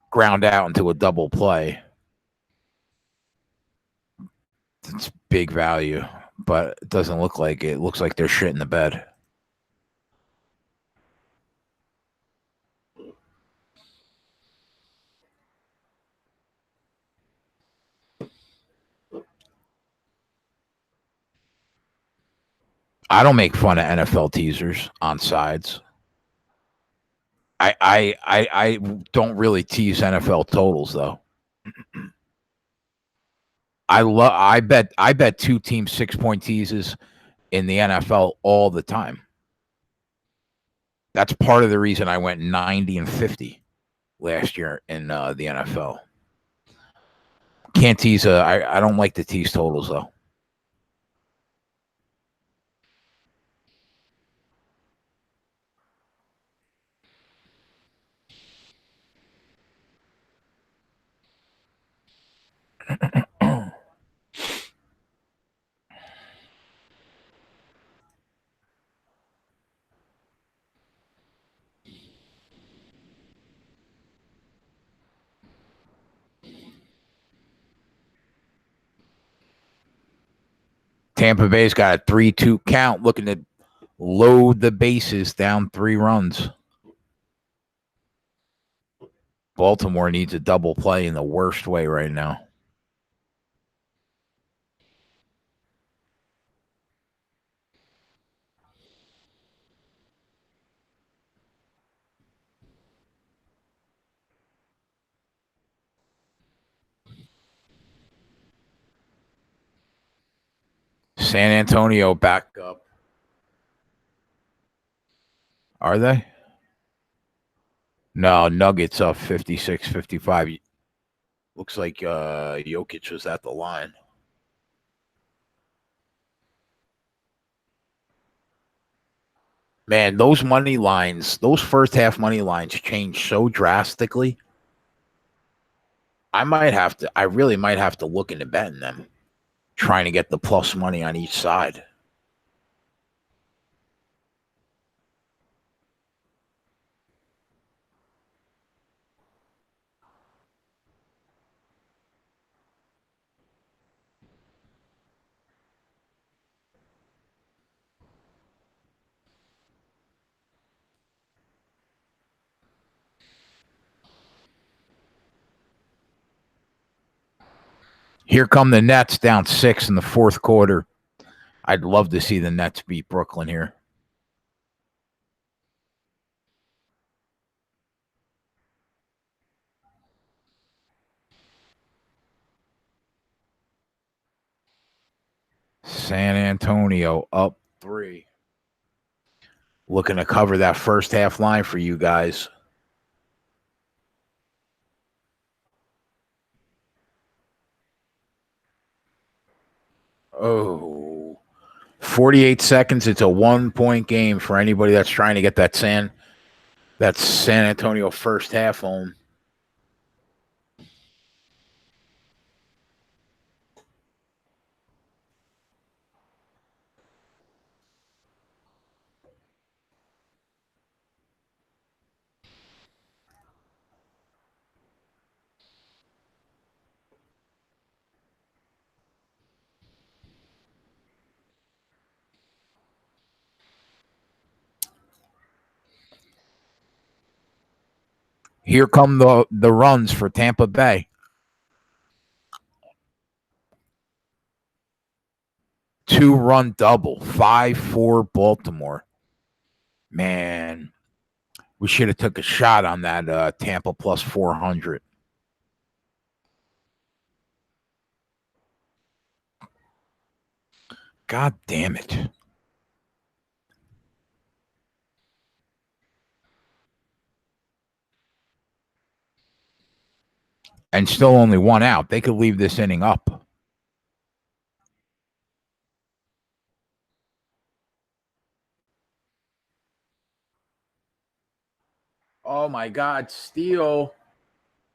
ground out into a double play, it's big value. But it doesn't look like it. It looks like they're shit in the bed. I don't make fun of NFL teasers on sides. I don't really tease NFL totals though. I bet 2 team 6-point teases in the NFL all the time. That's part of the reason I went 90-50 last year in the NFL. Can't tease I don't like to tease totals though. Tampa Bay's got a 3-2 count, looking to load the bases, down 3 runs. Baltimore needs a double play in the worst way right now. San Antonio back up. Are they? No, Nuggets up 56-55. Looks like Jokic was at the line. Man, those money lines, those first half money lines changed so drastically. I really might have to look into betting them, trying to get the plus money on each side. Here come the Nets down 6 in the fourth quarter. I'd love to see the Nets beat Brooklyn here. San Antonio up 3. Looking to cover that first half line for you guys. Oh, 48 seconds. It's a 1-point game for anybody that's trying to get that San Antonio first half home. Here come the runs for Tampa Bay. 2-run double, 5-4 Baltimore. Man, we should have took a shot on that Tampa plus 400. God damn it. And still only 1 out. They could leave this inning up. Oh, my God. Steal.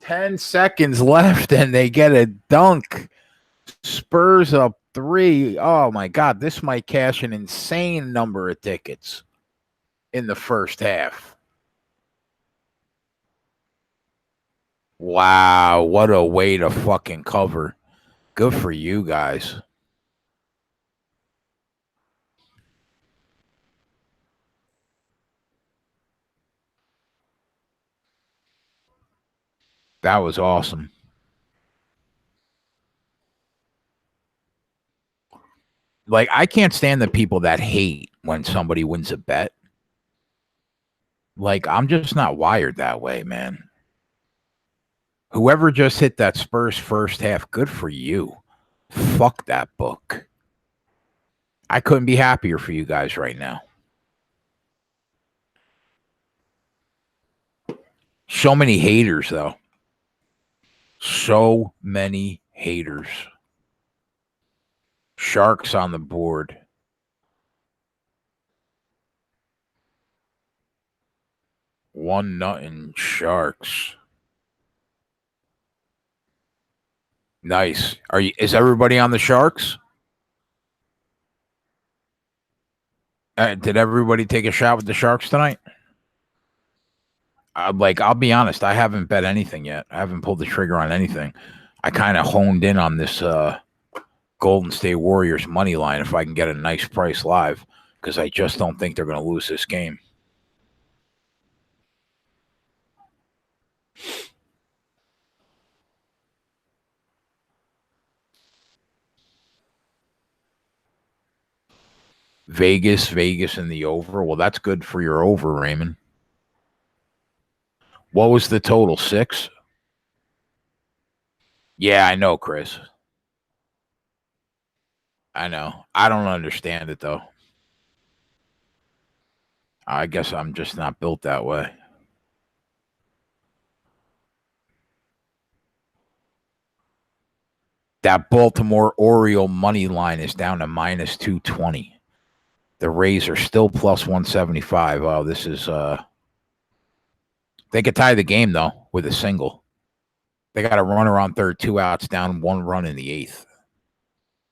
10 seconds left, and they get a dunk. Spurs up 3. Oh, my God. This might cash an insane number of tickets in the first half. Wow. What a way to fucking cover. Good for you guys. That was awesome. Like, I can't stand the people that hate when somebody wins a bet. Like, I'm just not wired that way, man. Whoever just hit that Spurs first half, good for you. Fuck that book. I couldn't be happier for you guys right now. So many haters, though. So many haters. Sharks on the board. One nothing Sharks. Nice. Is everybody on the Sharks? Did everybody take a shot with the Sharks tonight? I'll be honest, I haven't bet anything yet. I haven't pulled the trigger on anything. I kind of honed in on this Golden State Warriors money line if I can get a nice price live, because I just don't think they're going to lose this game. Vegas in the over. Well, that's good for your over, Raymond. What was the total? 6? Yeah, I know, Chris. I know. I don't understand it, though. I guess I'm just not built that way. That Baltimore Oriole money line is down to minus 220. The Rays are still plus 175. Oh, this is they could tie the game though with a single. They got a runner on third, 2 outs, down 1 run in the 8th.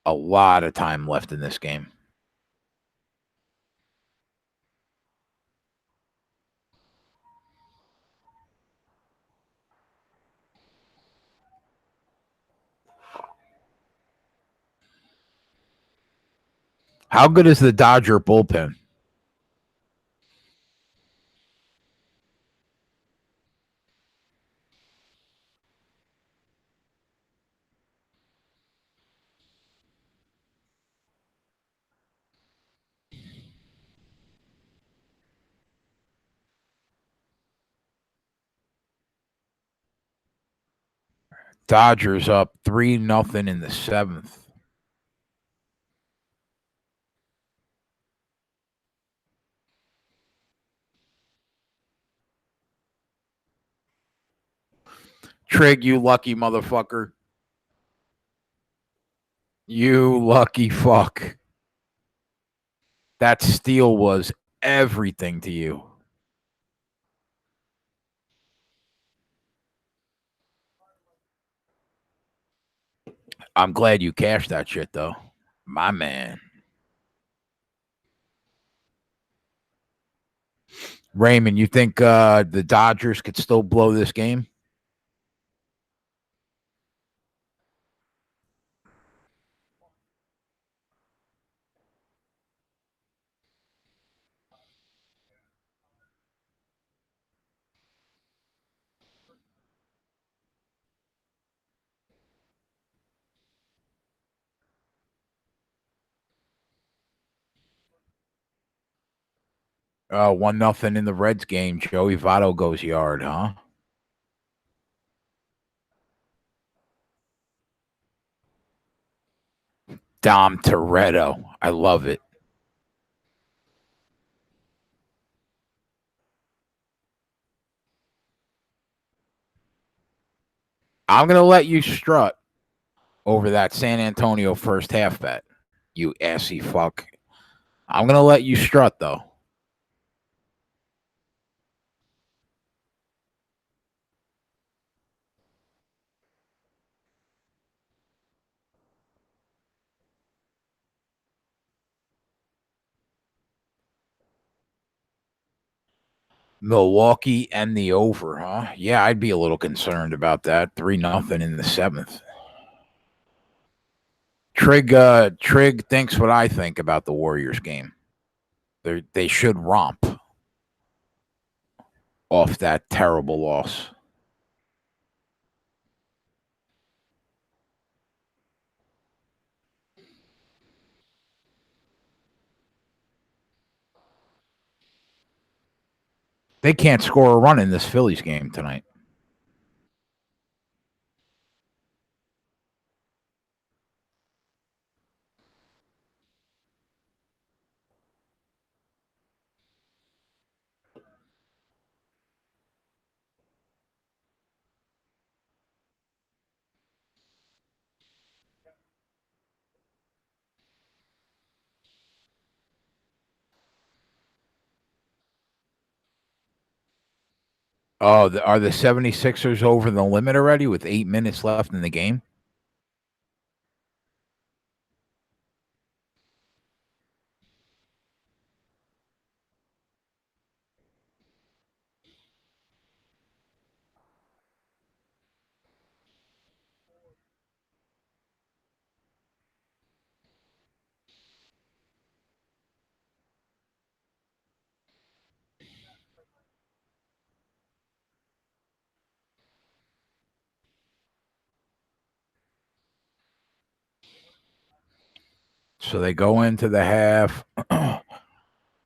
A lot of time left in this game. How good is the Dodger bullpen? Dodgers up 3-0 in the 7th. Trig, you lucky motherfucker. You lucky fuck. That steal was everything to you. I'm glad you cashed that shit, though. My man. Raymond, you think the Dodgers could still blow this game? One nothing in the Reds game. Joey Votto goes yard, huh? Dom Toretto. I love it. I'm going to let you strut over that San Antonio first half bet, you assy fuck. I'm going to let you strut, though. Milwaukee and the over, huh? Yeah, I'd be a little concerned about that. 3-0 in the 7th. Trig thinks what I think about the Warriors game. They should romp off that terrible loss. They can't score a run in this Phillies game tonight. Oh, are the 76ers over the limit already with 8 minutes left in the game? So they go into the half.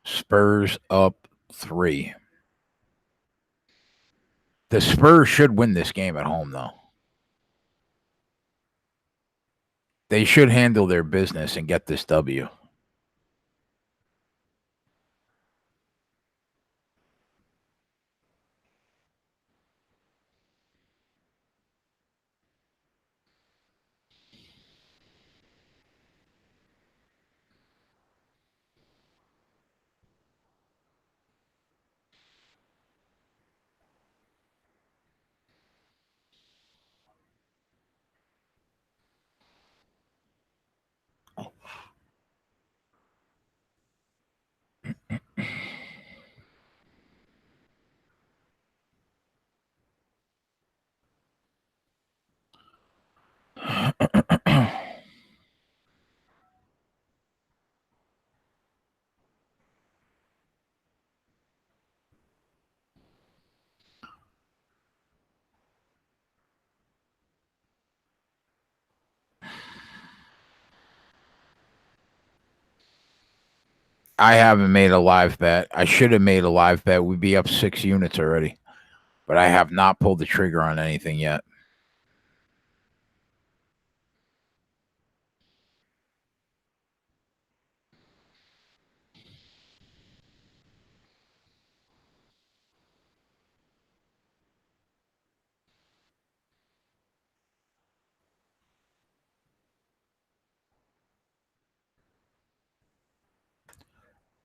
Spurs up 3. The Spurs should win this game at home, though. They should handle their business and get this W. I haven't made a live bet. I should have made a live bet. We'd be up 6 units already. But I have not pulled the trigger on anything yet.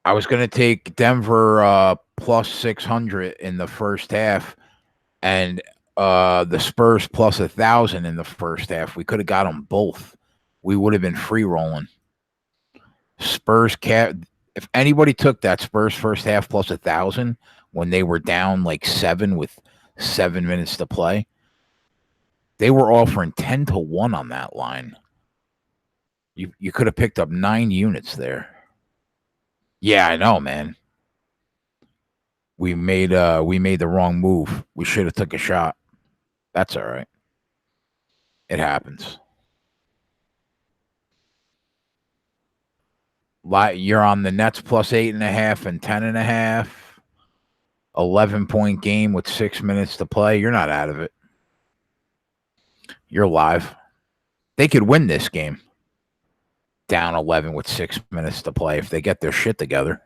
I was going to take Denver plus 600 in the first half and the Spurs plus 1,000 in the first half. We could have got them both. We would have been free rolling. Spurs if anybody took that Spurs first half plus 1,000 when they were down like 7 with 7 minutes to play, they were offering 10-1 on that line. You could have picked up 9 units there. Yeah, I know, man. We made the wrong move. We should have took a shot. That's all right. It happens. You're on the Nets plus 8.5 and 10.5. 11-point game with 6 minutes to play. You're not out of it. You're live. They could win this game. Down 11 with 6 minutes to play if they get their shit together.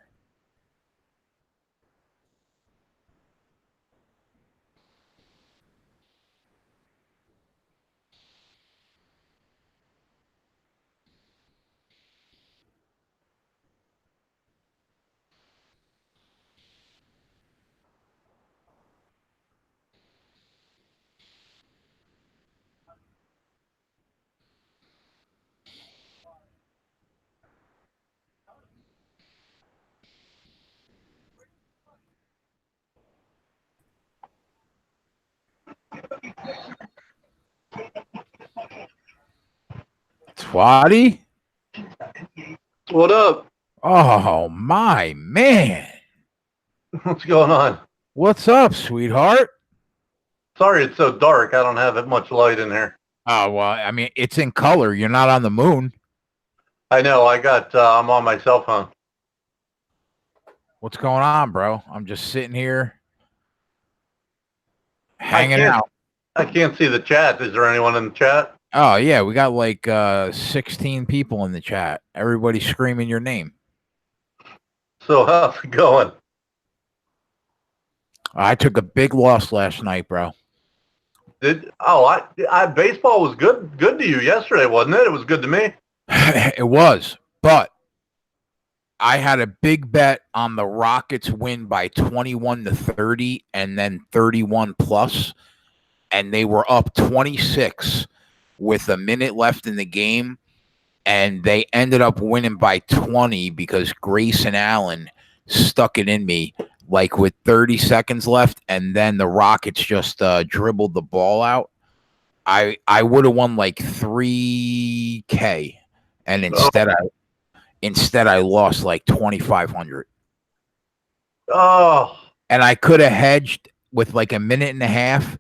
Twatty? What up? Oh, my man. What's going on? What's up, sweetheart? Sorry it's so dark. I don't have that much light in here. Oh, well, I mean, it's in color. You're not on the moon. I know. I'm on my cell phone. What's going on, bro? I'm just sitting here hanging out. I can't see the chat. Is there anyone in the chat? Oh, yeah. We got like 16 people in the chat. Everybody screaming your name. So how's it going? I took a big loss last night, bro. Baseball was good to you yesterday, wasn't it? It was good to me. It was, but I had a big bet on the Rockets win by 21-30 and then 31 plus, and they were up 26 with a minute left in the game, and they ended up winning by 20 because Grayson Allen stuck it in me like with 30 seconds left, and then the Rockets just dribbled the ball out. I would have won like $3K, and instead I lost like 2,500. Oh. And I could have hedged with like a minute and a half,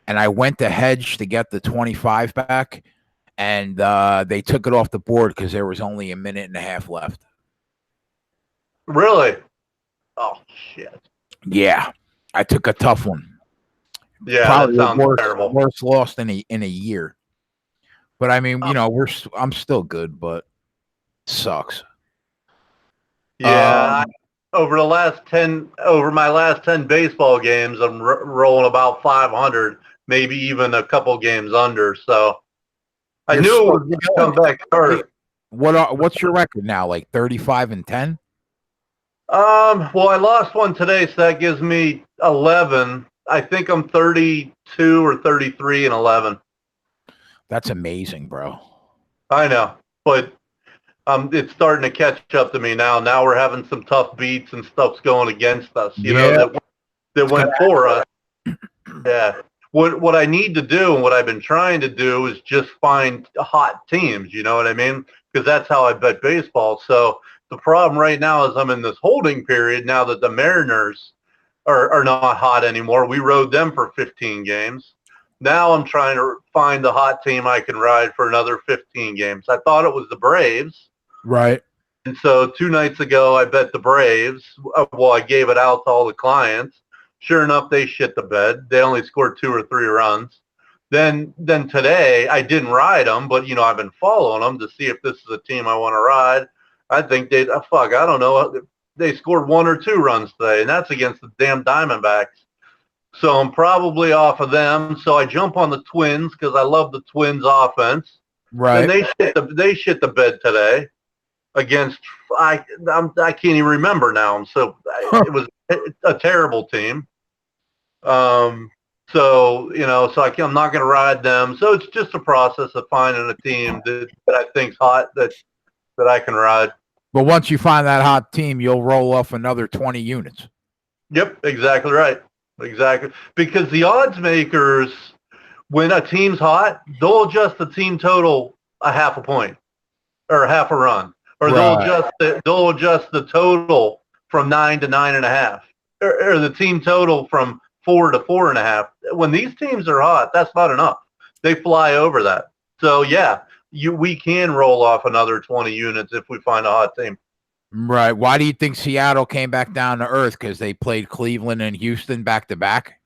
and I went to hedge to get the 25 back, and they took it off the board because there was only a minute and a half left. Really? Oh shit. Yeah, I took a tough one. Yeah, Probably that sounds the terrible. worst loss in a year. But I mean, I'm still good, but sucks. Yeah, over my last 10 baseball games, I'm rolling about 500, maybe even a couple games under. So I You're knew it still was going to come back hard. What's your record now? Like 35-10? Well, I lost one today, so that gives me 11. I think I'm 32 or 33-11. That's amazing, bro. I know, but it's starting to catch up to me now. Now we're having some tough beats and stuff's going against us. You know that went for us. Yeah. What I need to do and what I've been trying to do is just find hot teams. You know what I mean? Because that's how I bet baseball. So the problem right now is I'm in this holding period now that the Mariners are not hot anymore. We rode them for 15 games. Now I'm trying to find the hot team I can ride for another 15 games. I thought it was the Braves. Right. And so 2 nights ago, I bet the Braves. Well, I gave it out to all the clients. Sure enough, they shit the bed. They only scored 2 or 3 runs. Then today, I didn't ride them, but, I've been following them to see if this is a team I want to ride. I think I don't know. They scored 1 or 2 runs today, and that's against the damn Diamondbacks. So I'm probably off of them. So I jump on the Twins because I love the Twins offense. Right. And they shit the bed today against I can't even remember now. So it was a terrible team. So I'm not going to ride them. So it's just a process of finding a team that I think's hot that I can ride. But once you find that hot team, you'll roll off another 20 units. Yep, exactly right. Exactly. Because the odds makers, when a team's hot, they'll adjust the team total a half a point or half a run. Or right. they'll adjust the total from 9 to 9.5. Or the team total from 4 to 4.5. When these teams are hot, that's not enough. They fly over that. So yeah, we can roll off another 20 units if we find a hot team. Right. Why do you think Seattle came back down to earth? Because they played Cleveland and Houston back to back?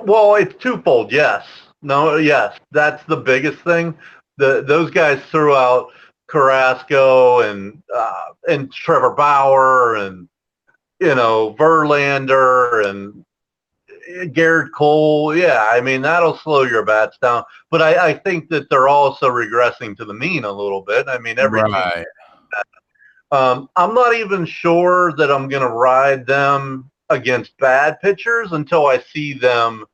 Well, it's twofold. Yes. No, yes. That's the biggest thing. Those guys threw out Carrasco and Trevor Bauer and Verlander and Garrett Cole. Yeah, I mean that'll slow your bats down. But I think that they're also regressing to the mean a little bit. I mean every team. I'm not even sure that I'm going to ride them against bad pitchers until I see them,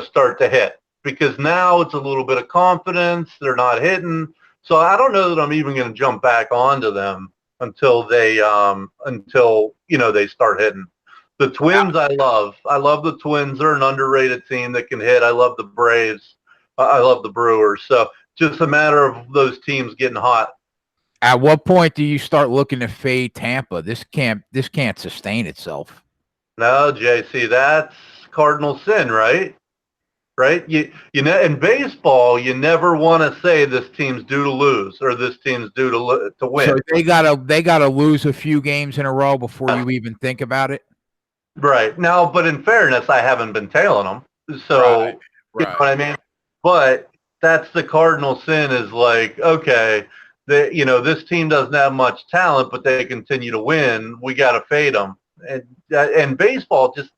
start to hit. Because now it's a little bit of confidence. They're not hitting. So I don't know that I'm even going to jump back onto them until they start hitting. The Twins I love. I love the Twins. They're an underrated team that can hit. I love the Braves. I love the Brewers. So just a matter of those teams getting hot. At what point do you start looking to fade Tampa? This can't sustain itself. No, JC, that's cardinal sin, right? Right? You know, in baseball, you never want to say this team's due to lose or this team's due to win. So they gotta lose a few games in a row before you even think about it. Right. Now, but in fairness, I haven't been tailing them. So right. You know what I mean? But that's the cardinal sin is like, okay, this team doesn't have much talent, but they continue to win. We got to fade them. And baseball it's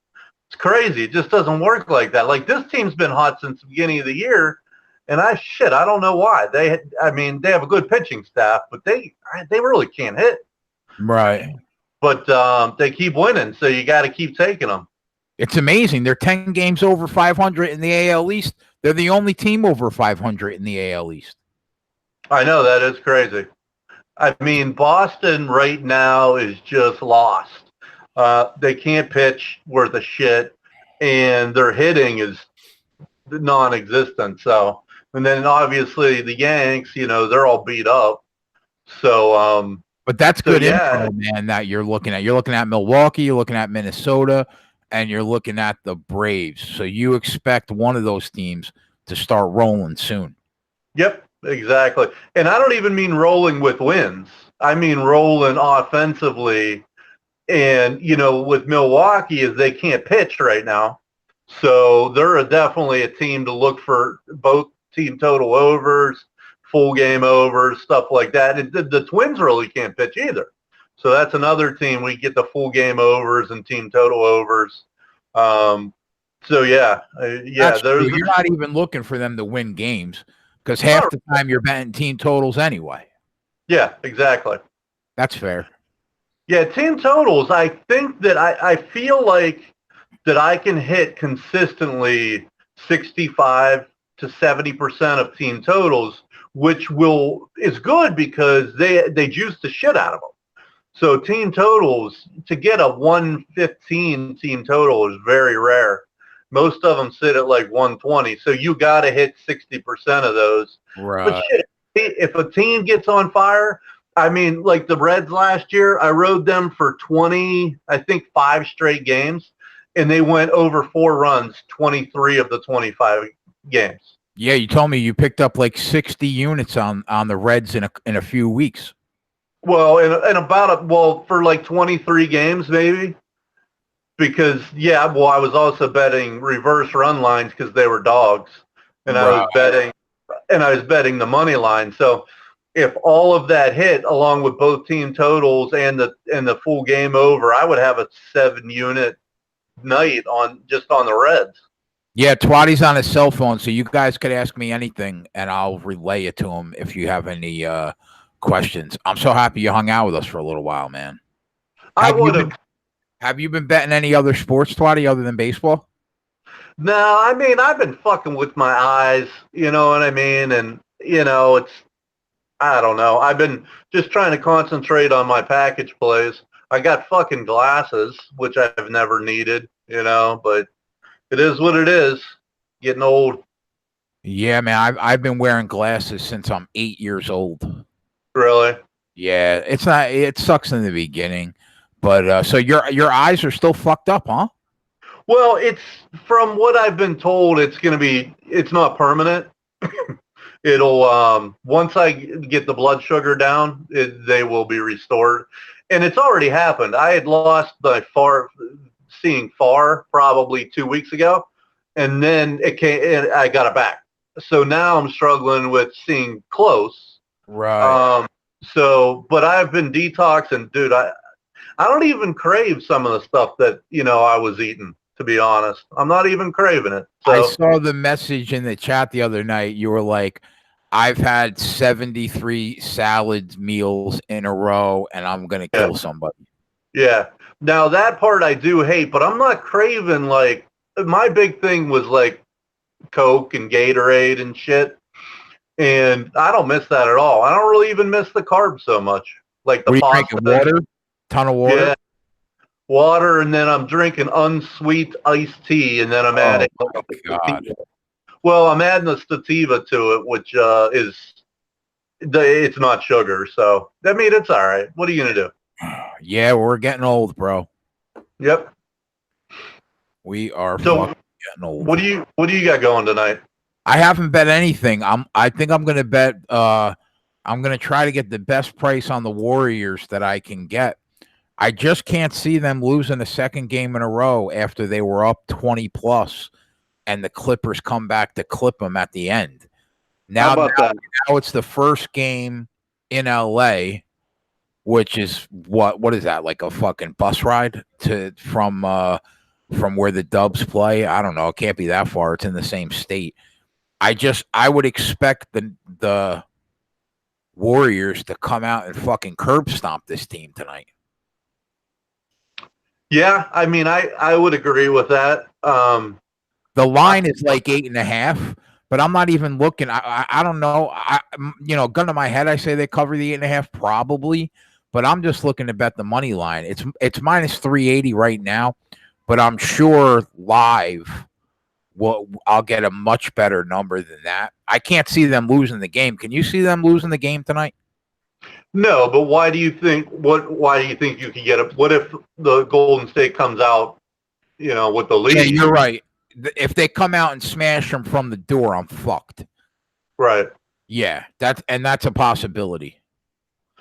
crazy. It just doesn't work like that. Like this team's been hot since the beginning of the year, and I don't know why. They have a good pitching staff, but they really can't hit. Right. But they keep winning, so you got to keep taking them. It's amazing. They're 10 games over 500 in the AL East. They're the only team over 500 in the AL East. I know, that is crazy. I mean, Boston right now is just lost. They can't pitch worth a shit, and their hitting is non-existent. So, and then obviously the Yanks, they're all beat up. So, but that's good info, man, that you're looking at. You're looking at Milwaukee, you're looking at Minnesota, and you're looking at the Braves. So you expect one of those teams to start rolling soon. Yep, exactly. And I don't even mean rolling with wins. I mean rolling offensively. And, with Milwaukee is they can't pitch right now. So they're definitely a team to look for, both team total overs, full game overs, stuff like that. And the Twins really can't pitch either. So that's another team we get the full game overs and team total overs. So yeah, You're not even looking for them to win games because half the time you're betting team totals anyway. Yeah, exactly. That's fair. Yeah, team totals. I think that I feel like that I can hit consistently 65 to 70% of team totals, which is good because they juice the shit out of them. So team totals, to get a 115 team total is very rare. Most of them sit at like 120. So you got to hit 60% of those. Right. But shit, if a team gets on fire, I mean, like the Reds last year, I rode them for 5 straight games, and they went over 4 runs, 23 of the 25 games. Yeah, you told me you picked up like 60 units on the Reds in a few weeks. Well, for like 23 games maybe, because I was also betting reverse run lines because they were dogs, and I was betting the money line. So if all of that hit along with both team totals and the full game over, I would have a 7-unit night on the Reds. Yeah, Twatty's on his cell phone, so you guys could ask me anything, and I'll relay it to him if you have any questions. I'm so happy you hung out with us for a little while, man. Have you been betting any other sports, Twatty, other than baseball? No, I mean, I've been fucking with my eyes, you know what I mean? And, it's, I don't know. I've been just trying to concentrate on my package plays. I got fucking glasses, which I've never needed, but it is what it is. Getting old. Yeah, man. I've been wearing glasses since I'm 8 years old. Really? Yeah, it's not. It sucks in the beginning, but so your eyes are still fucked up, huh? Well, it's from what I've been told. It's not permanent. It'll once I get the blood sugar down, they will be restored, and it's already happened. I had lost my seeing far probably 2 weeks ago, and then I got it back. So now I'm struggling with seeing close. Right. But I've been detoxing, dude. I don't even crave some of the stuff that I was eating. To be honest, I'm not even craving it. So. I saw the message in the chat the other night. You were like, I've had 73 salad meals in a row, and I'm going to kill somebody. Yeah. Now, that part I do hate, but I'm not craving, like, my big thing was, like, Coke and Gatorade and shit, and I don't miss that at all. I don't really even miss the carbs so much. Like the pasta. Water? Ton of water? Yeah. Water, and then I'm drinking unsweet iced tea, and then I'm adding. Oh, God. Well, I'm adding a sativa to it, which it's not sugar. So, I mean, it's all right. What are you going to do? Yeah, we're getting old, bro. Yep. We are fucking getting old. What do you got going tonight? I haven't bet anything. I think I'm going to bet I'm going to try to get the best price on the Warriors that I can get. I just can't see them losing a second game in a row after they were up 20 plus and the Clippers come back to clip them at the end. Now it's the first game in LA, which is what is that, like a fucking bus ride from where the Dubs play? I don't know. It can't be that far. It's in the same state. I would expect the Warriors to come out and fucking curb stomp this team tonight. Yeah, I mean, I would agree with that. The line is like 8.5, but I'm not even looking. I don't know. Gun to my head, I say they cover the 8.5 probably, but I'm just looking to bet the money line. It's minus 380 right now, but I'm sure live, I'll get a much better number than that. I can't see them losing the game. Can you see them losing the game tonight? No, but why do you think you can get it? What if the Golden State comes out, with the lead? Yeah, you're right. If they come out and smash them from the door, I'm fucked. Right. Yeah, that's a possibility.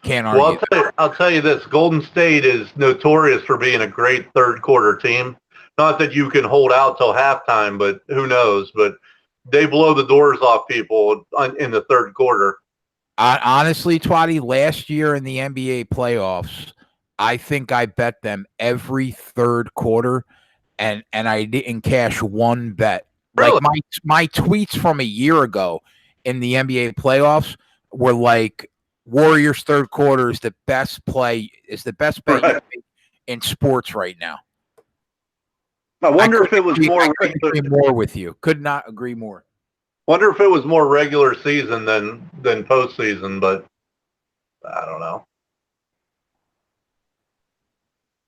Can't Well, argue. I'll tell you this: Golden State is notorious for being a great third quarter team. Not that you can hold out till halftime, but who knows? But they blow the doors off people in the third quarter. Honestly, Twatty, last year in the NBA playoffs, I think I bet them every third quarter, and I didn't cash one bet. Really? Like my tweets from a year ago in the NBA playoffs were like Warriors third quarter is the best play, is the best bet you can make in sports right now. I wonder if it was more I couldn't agree more with you. Could not agree more. Wonder if it was more regular season than postseason, but I don't know.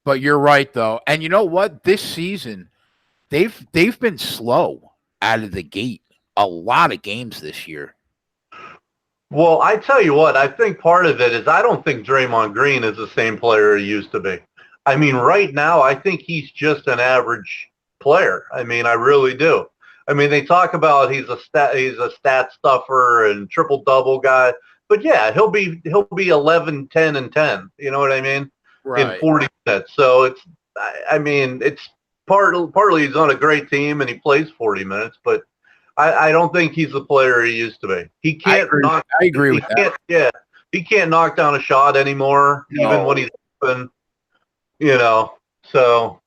But you're right though. And you know what? This season, they've been slow out of the gate. A lot of games this year. Well, I tell you what, I think part of it is I don't think Draymond Green is the same player he used to be. I mean, right now, I think he's just an average player. I mean, I really do. I mean, they talk about he's a stat stuffer and triple double guy, but yeah, he'll be 11, 10, and 10. You know what I mean? Right. In 40 minutes. So it's partly he's on a great team and he plays 40 minutes, but I don't think he's the player he used to be. He can't I agree with that. Yeah, he can't knock down a shot anymore, even when he's open. You know, so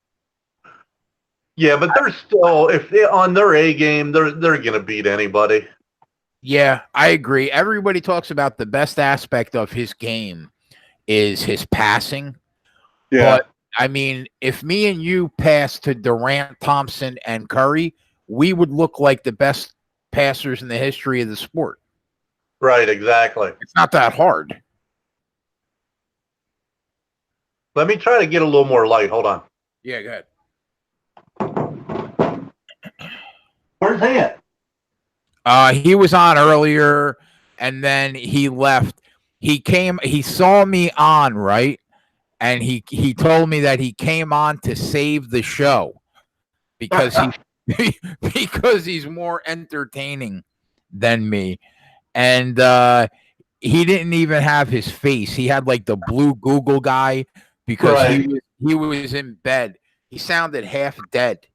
yeah, but they're still, if they're on their A game, they're gonna beat anybody. Yeah, I agree. Everybody talks about the best aspect of his game is his passing. Yeah. But I mean, if me and you pass to Durant, Thompson, and Curry, we would look like the best passers in the history of the sport. Right, exactly. It's not that hard. Let me try to get a little more light. Hold on. Yeah, go ahead. Where's he at? He was on earlier, and then he left. He saw me on, right? And he told me that he came on to save the show because because he's more entertaining than me. And he didn't even have his face. He had like the blue Google guy because he was in bed. He sounded half dead.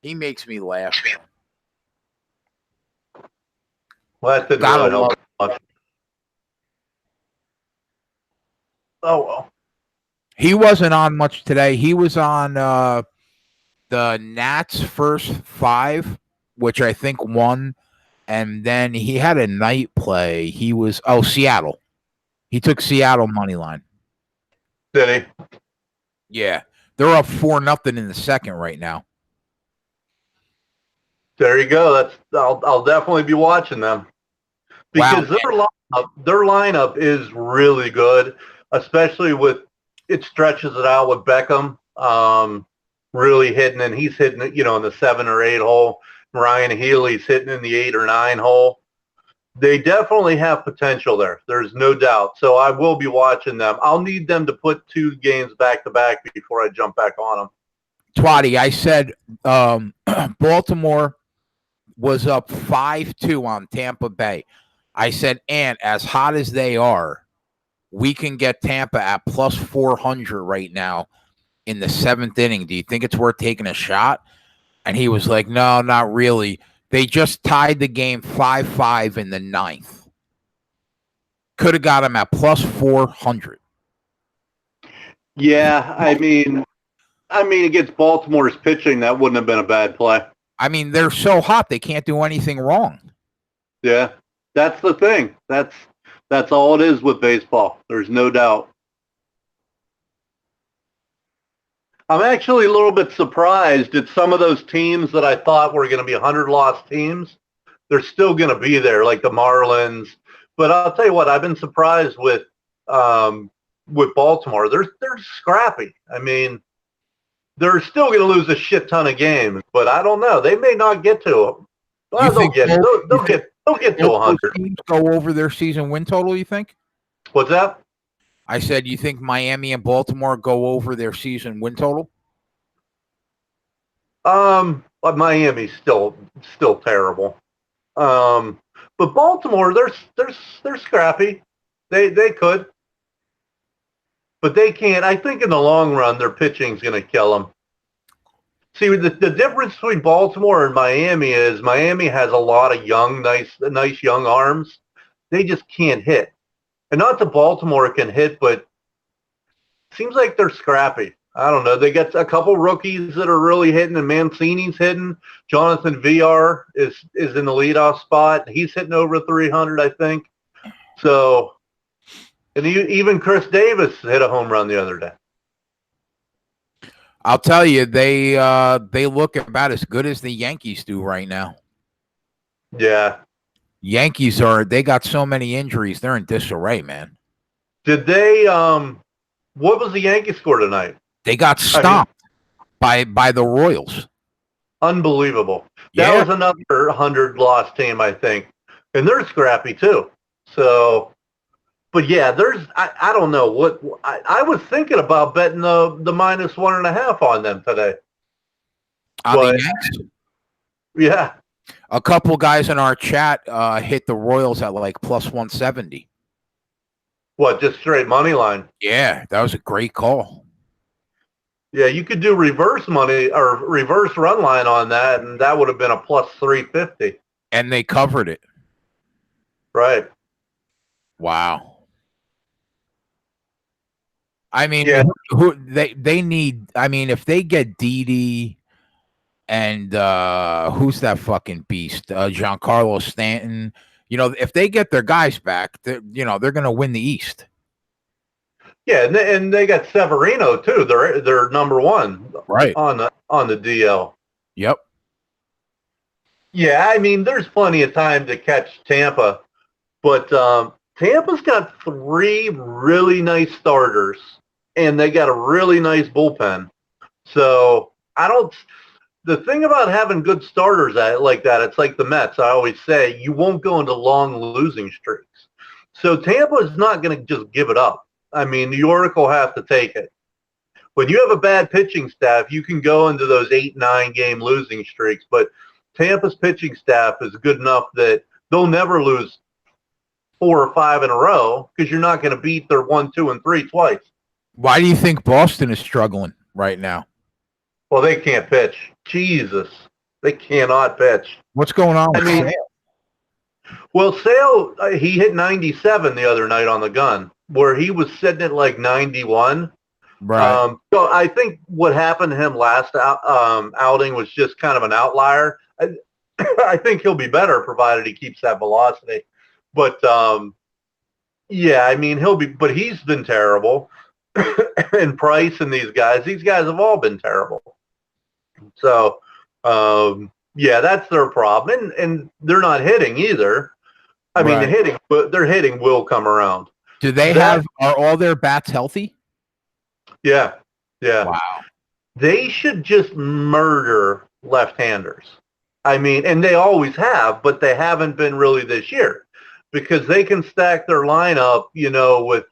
He makes me laugh. Well, that didn't really help much. Oh, well. He wasn't on much today. He was on the Nats' first 5, which I think won. And then he had a night play. He was Seattle. He took Seattle money line. Did he? Yeah, they're up 4-0 in the second right now. There you go. I'll definitely be watching them because their lineup is really good, especially with it stretches it out with Beckham really hitting, and he's hitting it, in the 7 or 8 hole. Ryan Healy's hitting in the 8 or 9 hole. They definitely have potential there. There's no doubt. So I will be watching them. I'll need them to put 2 games back to back before I jump back on them. Twatty, I said Baltimore was up 5-2 on Tampa Bay. I said, and as hot as they are, we can get Tampa at plus 400 right now in the 7th inning. Do you think it's worth taking a shot? And he was like, no, not really. They just tied the game 5-5 in the 9th. Could have got him at plus 400. Yeah, I mean, against Baltimore's pitching, that wouldn't have been a bad play. I mean, they're so hot, they can't do anything wrong. Yeah, that's the thing. That's all it is with baseball. There's no doubt. I'm actually a little bit surprised at some of those teams that I thought were going to be 100-loss teams. They're still going to be there, like the Marlins. But I'll tell you what, I've been surprised with Baltimore. They're scrappy. I mean, they're still going to lose a shit ton of games, but I don't know. They may not get to them. Well, they'll get to 100. Teams go over their season win total, you think? What's that? I said, you think Miami and Baltimore go over their season win total? But Miami's still terrible. But Baltimore, they're scrappy. They could, but they can't. I think in the long run, their pitching's going to kill them. See, the difference between Baltimore and Miami is Miami has a lot of young, nice young arms. They just can't hit. And not that Baltimore can hit, but it seems like they're scrappy. I don't know. They got a couple rookies that are really hitting, and Mancini's hitting. Jonathan VR is in the leadoff spot. He's hitting over 300, I think. So, and even Chris Davis hit a home run the other day. I'll tell you, they look about as good as the Yankees do right now. Yeah. Yankees they got so many injuries. They're in disarray, man. Did they, what was the Yankees score tonight? They got stomped by the Royals. Unbelievable. That was another 100-loss team, I think. And they're scrappy, too. So, but yeah, I don't know what I was thinking about betting the -1.5 on them today. On the Yanks? Yeah. A couple guys in our chat hit the Royals at like +170. What, just straight money line? Yeah, that was a great call. Yeah, you could do reverse money or reverse run line on that, and that would have been a +350. And they covered it. Right. Wow. I mean, who they need? I mean, if they get Didi and who's that fucking beast, Giancarlo Stanton, if they get their guys back, they're going to win the East. Yeah, and they got Severino too. They're number one, right, on the DL. Yep. Yeah, I mean, there's plenty of time to catch Tampa, but Tampa's got 3 really nice starters, and they got a really nice bullpen. So the thing about having good starters like that, it's like the Mets. I always say, you won't go into long losing streaks. So Tampa is not going to just give it up. I mean, New York will have to take it. When you have a bad pitching staff, you can go into those 8-9 game losing streaks, but Tampa's pitching staff is good enough that they'll never lose 4 or 5 in a row because you're not going to beat their 1, 2, and 3 twice. Why do you think Boston is struggling right now? Well, they can't pitch. Jesus, they cannot pitch. What's going on with Sale? Well, Sale, he hit 97 the other night on the gun, where he was sitting at like 91. Right. So I think what happened to him last outing was just kind of an outlier. I think he'll be better provided he keeps that velocity. But yeah, I mean but he's been terrible. And Price and these guys have all been terrible. So yeah, that's their problem, and they're not hitting either. I mean, their hitting will come around. Do they are all their bats healthy? Yeah. Wow. They should just murder left-handers. I mean, and they always have, but they haven't been really this year because they can stack their lineup, with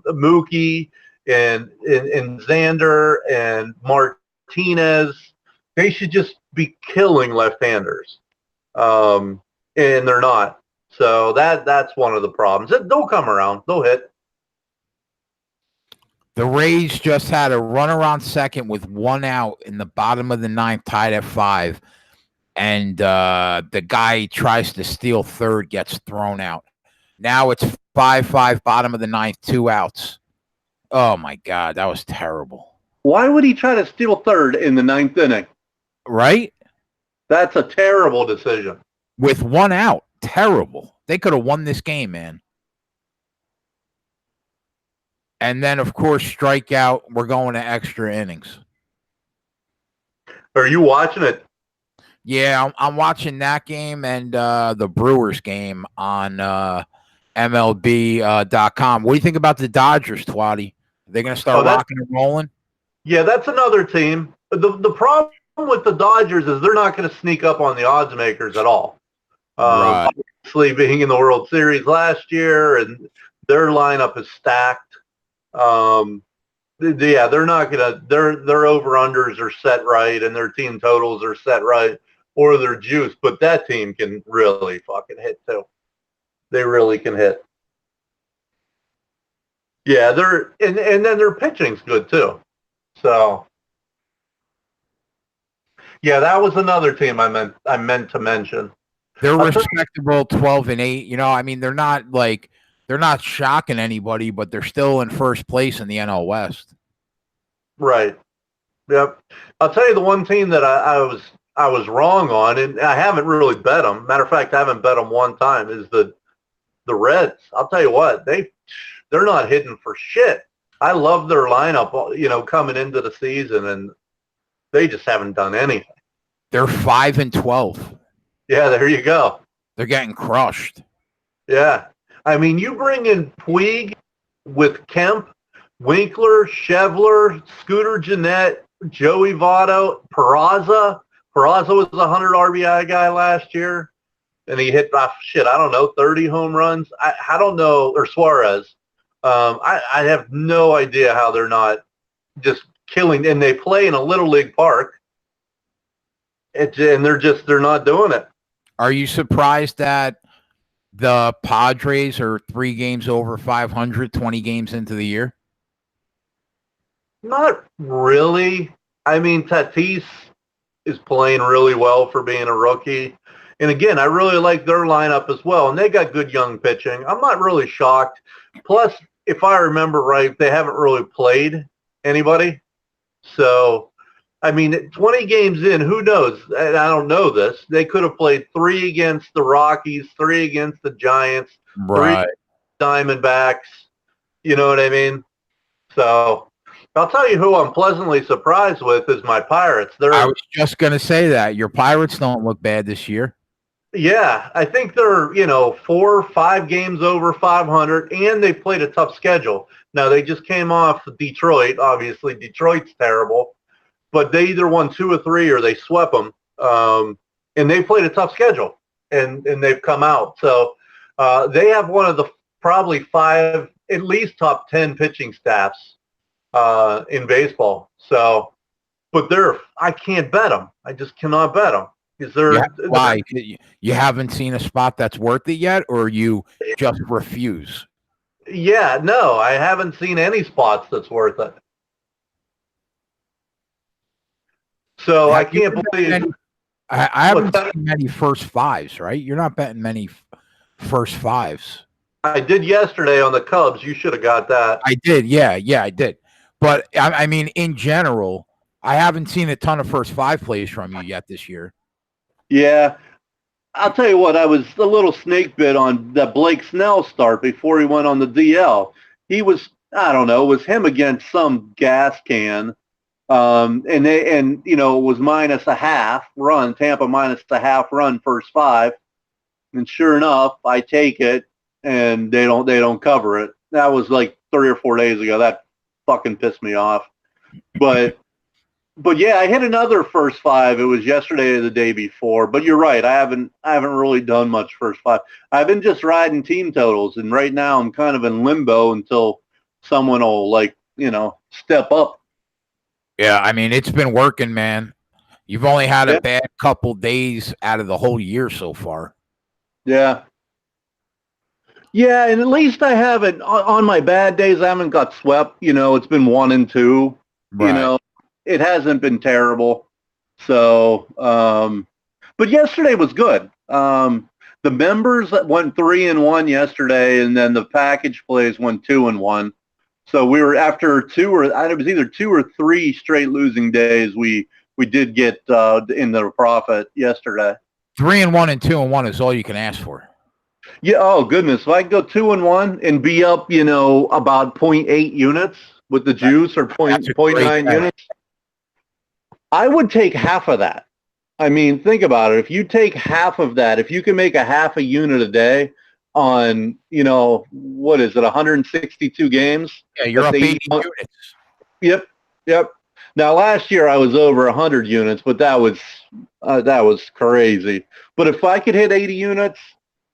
Mookie and Xander and Martinez. They should just be killing left-handers, and they're not. So that's one of the problems. They'll come around. They'll hit. The Rays just had a runner on second with 1 out in the bottom of the 9th, tied at 5. And the guy tries to steal third, gets thrown out. Now it's 5-5, bottom of the 9th, 2 outs. Oh, my God, that was terrible. Why would he try to steal third in the 9th inning? Right? That's a terrible decision. With 1 out. Terrible. They could have won this game, man. And then, of course, strikeout. We're going to extra innings. Are you watching it? Yeah, I'm watching that game and the Brewers game on MLB.com. What do you think about the Dodgers, Twatty? Are they going to start rocking and rolling? Yeah, that's another team. The problem with the Dodgers is they're not going to sneak up on the odds makers at all. Right. Obviously, being in the World Series last year, and their lineup is stacked. Yeah, they're not gonna. Their over unders are set right, and their team totals are set right. or their juice, but that team can really fucking hit too. They really can hit. Yeah, and then their pitching's good too. So yeah, that was another team I meant to mention. They're respectable 12-8. You know, I mean, they're not shocking anybody, but they're still in first place in the NL West. Right. Yep. I'll tell you the one team that I was wrong on, and I haven't really bet them. Matter of fact, I haven't bet them one time. Is the Reds? I'll tell you what, they're not hitting for shit. I love their lineup, you know, coming into the season, and they just haven't done anything. They're 5-12. Yeah, there you go. They're getting crushed. Yeah. I mean, you bring in Puig with Kemp, Winkler, Schevler, Scooter Gennett, Joey Votto, Peraza. Peraza was a 100 RBI guy last year, and he hit, I don't know, 30 home runs. I don't know, or Suarez. I have no idea how they're not just killing, and they play in a little league park, and they're not doing it. Are you surprised that the Padres are 3 games over 500, 20 games into the year? Not really. I mean, Tatis is playing really well for being a rookie. And again, I really like their lineup as well. And they got good young pitching. I'm not really shocked. Plus, if I remember right, they haven't really played anybody. So, I mean, 20 games in, who knows? And I don't know this. They could have played 3 against the Rockies, 3 against the Giants, right. 3 Diamondbacks. You know what I mean? So, I'll tell you who I'm pleasantly surprised with is my Pirates. I was just going to say that. Your Pirates don't look bad this year. Yeah, I think they're, 4 or 5 games over 500, and they played a tough schedule. Now, they just came off Detroit. Obviously, Detroit's terrible. But they either won 2 or 3 or they swept them. And they played a tough schedule, and they've come out. So they have one of the probably 5, at least top 10 pitching staffs in baseball. So, but I can't bet them. I just cannot bet them. Why? You haven't seen a spot that's worth it yet, or you just refuse? Yeah, no, I haven't seen any spots that's worth it. So I can't believe. I haven't seen many first fives, right? You're not betting many first fives. I did yesterday on the Cubs. You should have got that. I did. Yeah, I did. But I mean, in general, I haven't seen a ton of first 5 plays from you yet this year. Yeah. I'll tell you what, I was a little snake bit on that Blake Snell start before he went on the DL. He was, I don't know, it was him against some gas can. And it was minus a half run, Tampa minus a half run first 5. And sure enough, I take it and they don't cover it. That was like 3 or 4 days ago. That fucking pissed me off. But yeah, I hit another first 5. It was yesterday or the day before. But you're right. I haven't really done much first 5. I've been just riding team totals, and right now I'm kind of in limbo until someone will step up. Yeah, I mean, it's been working, man. You've only had a bad couple days out of the whole year so far. Yeah. Yeah, and at least I haven't, on my bad days, I haven't got swept. It's been 1 and 2. Right. It hasn't been terrible. So, but yesterday was good. The members went 3-1 yesterday, and then the package plays went 2-1. So we were after it was either 2 or 3 straight losing days. We did get in the profit yesterday. 3-1 and 2-1 is all you can ask for. Yeah. Oh goodness. If I can go 2-1 and be up, about 0.8 units with the juice or 0.9 units, I would take half of that. I mean, think about it. If you take half of that, if you can make a half a unit a day on, what is it, 162 games? Yeah, you're up 80 units. Yep. Now, last year I was over 100 units, but that was crazy. But if I could hit 80 units,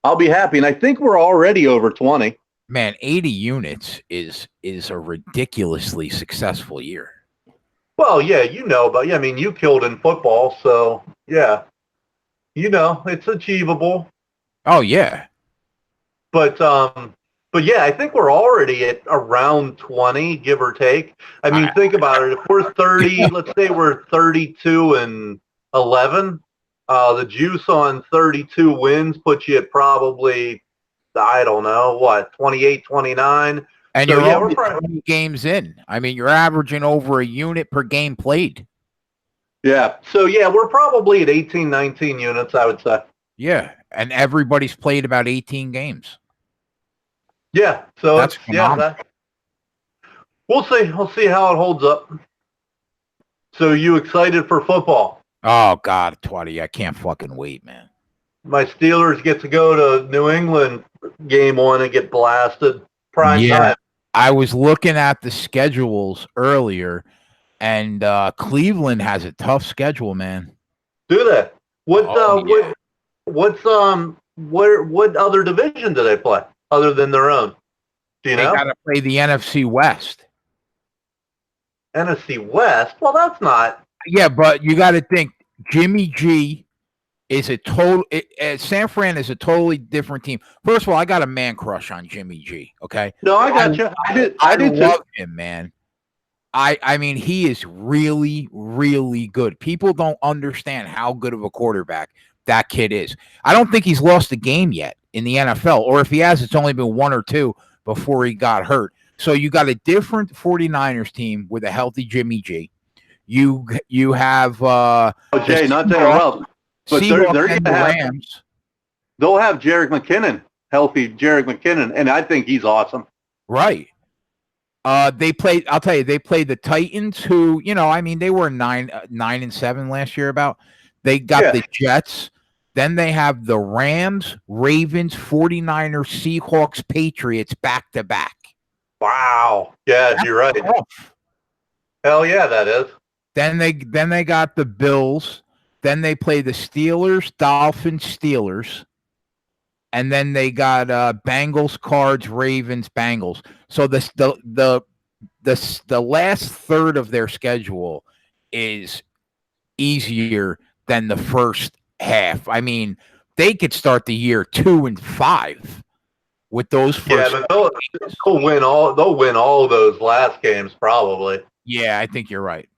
I'll be happy. And I think we're already over 20. Man, 80 units is a ridiculously successful year. Well, yeah, but I mean, you killed in football, so yeah. it's achievable. Oh yeah. But yeah, I think we're already at around 20, give or take. I mean, think about it. If we're 30, let's say we're 32-11. The juice on 32 wins puts you at probably, I don't know, what, 28, 29. And So, you're yeah, only we're probably 20 games in. I mean, you're averaging over a unit per game played. Yeah. So, yeah, we're probably at 18, 19 units, I would say. Yeah. And everybody's played about 18 games. Yeah. So, That's phenomenal. We'll see. We'll see how it holds up. So, you excited for football? Oh, God, Twatty, I can't fucking wait, man. My Steelers get to go to New England game 1 and get blasted. Prime time. I was looking at the schedules earlier, and Cleveland has a tough schedule, man. Do they? What other division do they play other than their own? Do you know? They got to play the NFC West. NFC West? Well, that's not. Yeah, but you got to think Jimmy G is a total. San Fran is a totally different team. First of all, I got a man crush on Jimmy G. Okay. No, I got you. I love him, man. I mean, he is really, really good. People don't understand how good of a quarterback that kid is. I don't think he's lost a game yet in the NFL, or if he has, it's only been 1 or 2 before he got hurt. So you got a different 49ers team with a healthy Jimmy G. You have Jay, not to interrupt, but they're going to have Rams. They'll have Jerick McKinnon, healthy Jerick McKinnon, and I think he's awesome. Right. They played. I'll tell you, they played the Titans, who I mean, they were 9-7 last year. They got the Jets. Then they have the Rams, Ravens, 49ers, Seahawks, Patriots back to back. Wow. Yeah, you're right. Tough. Hell yeah, that is. Then they got the Bills. Then they play the Steelers, Dolphins, Steelers. And then they got Bengals, Cards, Ravens, Bengals. So the last third of their schedule is easier than the first half. I mean, they could start the year 2-5 with those first. Yeah, but they'll win all those last games probably. Yeah, I think you're right.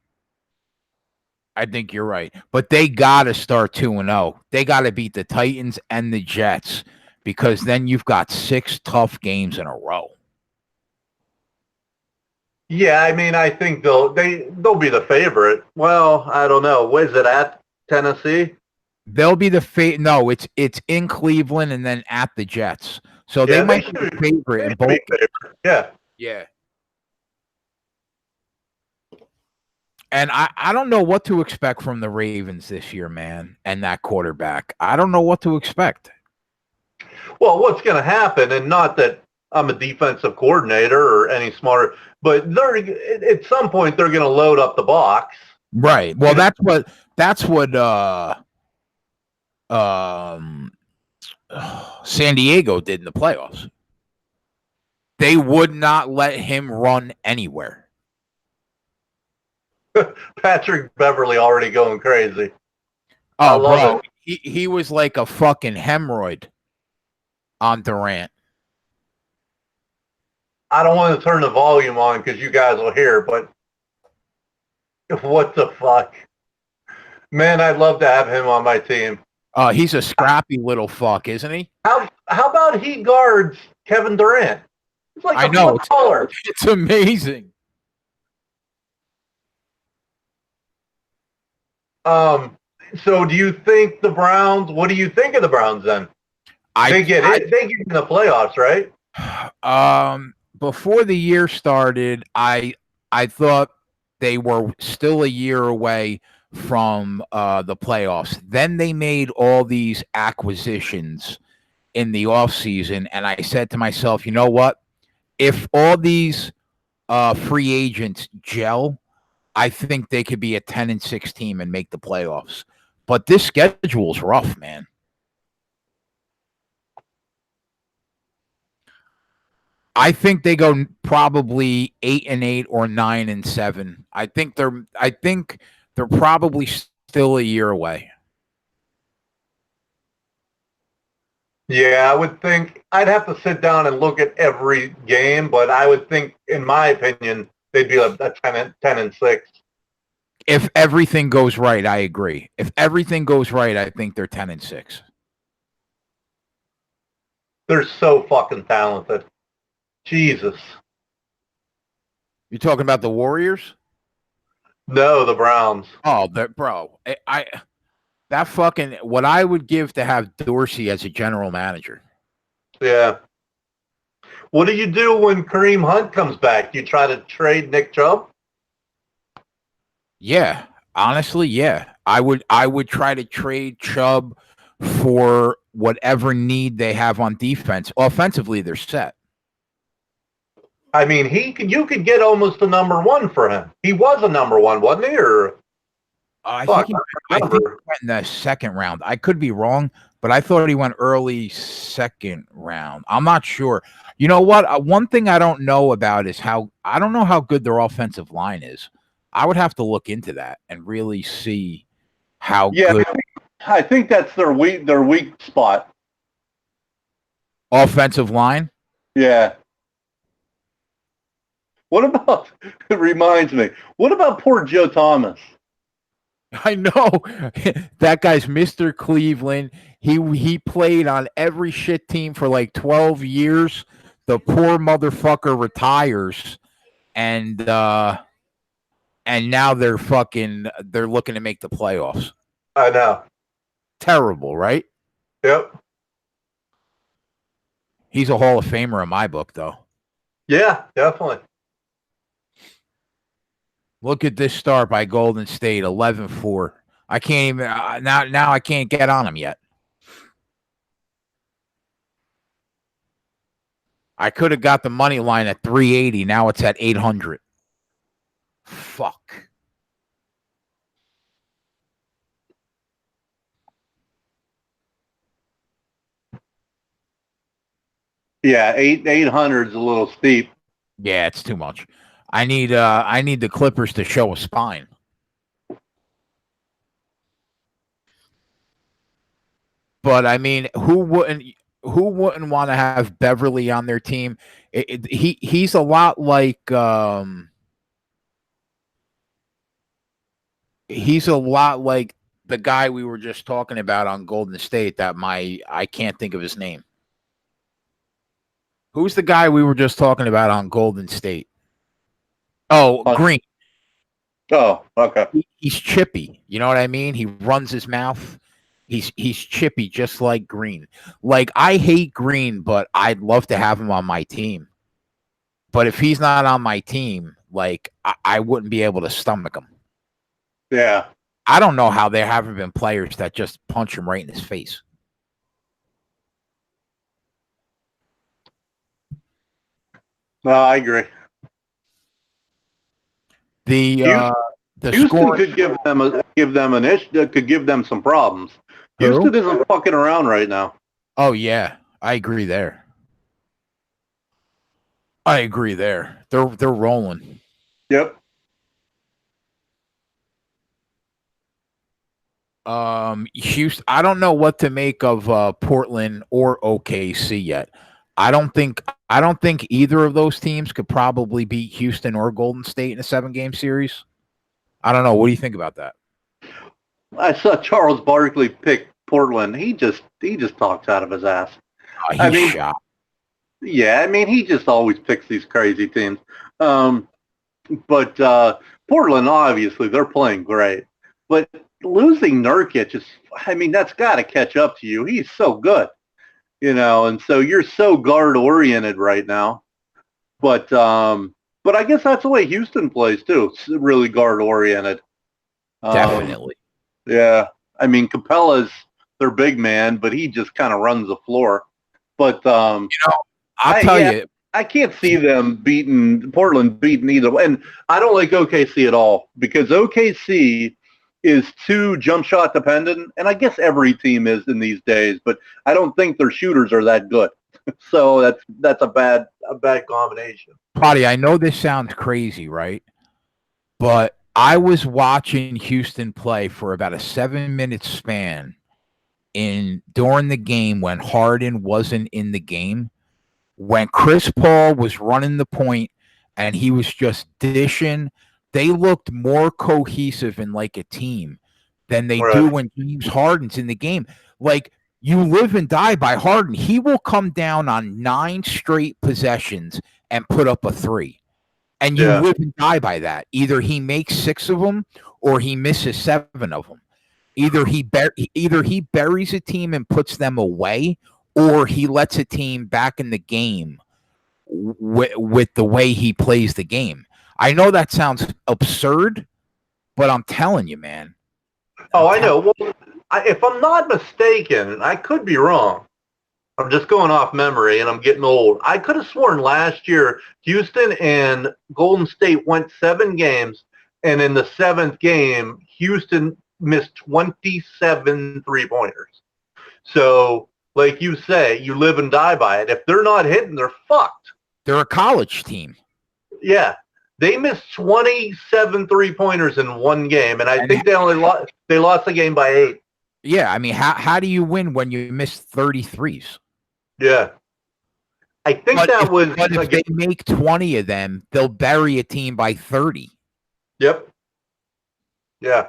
But they got to start 2-0. They got to beat the Titans and the Jets, because then you've got 6 tough games in a row. Yeah, I mean, I think they'll be the favorite. Well, I don't know. Is it at Tennessee? They'll be the favorite. No, it's in Cleveland and then at the Jets. So they might be the favorite in both. Yeah. Yeah. And I don't know what to expect from the Ravens this year, man, and that quarterback. I don't know what to expect. Well, what's going to happen, and not that I'm a defensive coordinator or any smarter, but at some point they're going to load up the box. Right. Well, that's what San Diego did in the playoffs. They would not let him run anywhere. Patrick Beverly already going crazy. Oh, bro. He was like a fucking hemorrhoid on Durant. I don't want to turn the volume on because you guys will hear, but what the fuck? Man, I'd love to have him on my team. He's a scrappy little fuck, isn't he? How about he guards Kevin Durant? It's like I know. taller. It's amazing. So do you think the Browns, what do you think of the Browns then? They get in the playoffs, right? Before the year started, I thought they were still a year away from the playoffs. Then they made all these acquisitions in the offseason, and I said to myself, you know what? If all these free agents gel, I think they could be a 10-6 team and make the playoffs. But this schedule's rough, man. I think they go probably 8-8 or 9-7. I think they're probably still a year away. Yeah, I would think I'd have to sit down and look at every game, but I would think, in my opinion, they'd be a 10-6. If everything goes right, I agree. If everything goes right, I think they're 10-6. They're so fucking talented. Jesus. You're talking about the Warriors? No, the Browns. Oh, bro. That fucking what I would give to have Dorsey as a general manager. Yeah. What do you do when Kareem Hunt comes back? Do you try to trade Nick Chubb? Yeah, honestly, yeah. I would try to trade Chubb for whatever need they have on defense. Offensively, they're set. I mean, you could get almost a number one for him. He was a number one, wasn't he? Or I think he went in the second round. I could be wrong, but I thought he went early second round. I'm not sure. You know what? One thing I don't know about is I don't know how good their offensive line is. I would have to look into that and really see how good. I think that's their weak spot. Offensive line? Yeah. What about, it reminds me, what about poor Joe Thomas? I know. That guy's Mr. Cleveland. He played on every shit team for like 12 years. The poor motherfucker retires, and now they're looking to make the playoffs. I know. Terrible, right? Yep. He's a Hall of Famer in my book, though. Yeah, definitely. Look at this start by Golden State, 11-4. I can't even now I can't get on him yet. I could have got the money line at 380. Now it's at 800. Fuck. Yeah, 800 is a little steep. Yeah, it's too much. I need the Clippers to show a spine. But I mean, who wouldn't want to have Beverly on their team? He's a lot like the guy we were just talking about on Golden State. I can't think of his name. Who's the guy we were just talking about on Golden State? Oh, Green. Oh, okay. He's chippy. You know what I mean? He runs his mouth. He's chippy, just like Green. Like, I hate Green, but I'd love to have him on my team. But if he's not on my team, like, I wouldn't be able to stomach him. Yeah. I don't know how there haven't been players that just punch him right in his face. No, I agree. The Houston score could give them some problems. Who? Houston isn't fucking around right now. Oh yeah, I agree there. They're rolling. Yep. Houston. I don't know what to make of Portland or OKC yet. I don't think either of those teams could probably beat Houston or Golden State in a 7-game series. I don't know. What do you think about that? I saw Charles Barkley pick Portland. He just talks out of his ass. He's shot. Yeah, I mean, he just always picks these crazy teams. But Portland, obviously, they're playing great. But losing Nurkic that's got to catch up to you. He's so good, and so you're so guard oriented right now. But I guess that's the way Houston plays too. It's really guard oriented. Definitely. Yeah, I mean, Capella's their big man, but he just kind of runs the floor. But I'll tell you, I can't see Portland beating either way. And I don't like OKC at all because OKC is too jump shot dependent, and I guess every team is in these days. But I don't think their shooters are that good. So that's a bad combination. Potty, I know this sounds crazy, right? But I was watching Houston play for about a 7-minute span during the game when Harden wasn't in the game, when Chris Paul was running the point and he was just dishing, they looked more cohesive and like a team than they do when James Harden's in the game. Like, you live and die by Harden. He will come down on 9 straight possessions and put up a 3. And you live and die by that. Either he makes 6 of them or he misses 7 of them. Either he buries a team and puts them away, or he lets a team back in the game with the way he plays the game. I know that sounds absurd, but I'm telling you, man. Oh, I know. Well, if I'm not mistaken, I could be wrong. I'm just going off memory, and I'm getting old. I could have sworn last year Houston and Golden State went 7 games, and in the 7th game, Houston missed 27 3-pointers. So, like you say, you live and die by it. If they're not hitting, they're fucked. They're a college team. Yeah. They missed 27 3-pointers in 1 game, and I think they lost the game by 8. Yeah, I mean, how do you win when you miss 33s? Yeah. I think But if they make 20 of them, they'll bury a team by 30. Yep. Yeah.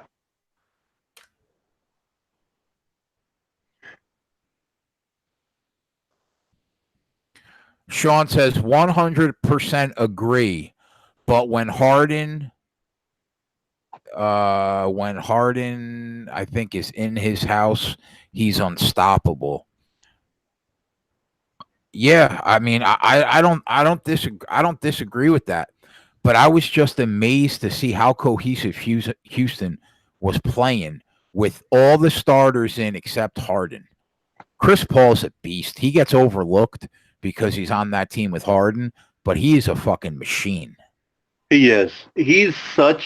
Sean says 100% agree, but when Harden, I think, is in his house, he's unstoppable. Yeah, I mean, I don't disagree with that, but I was just amazed to see how cohesive Houston was playing with all the starters in except Harden. Chris Paul's a beast. He gets overlooked because he's on that team with Harden, but he is a fucking machine. He is. He's like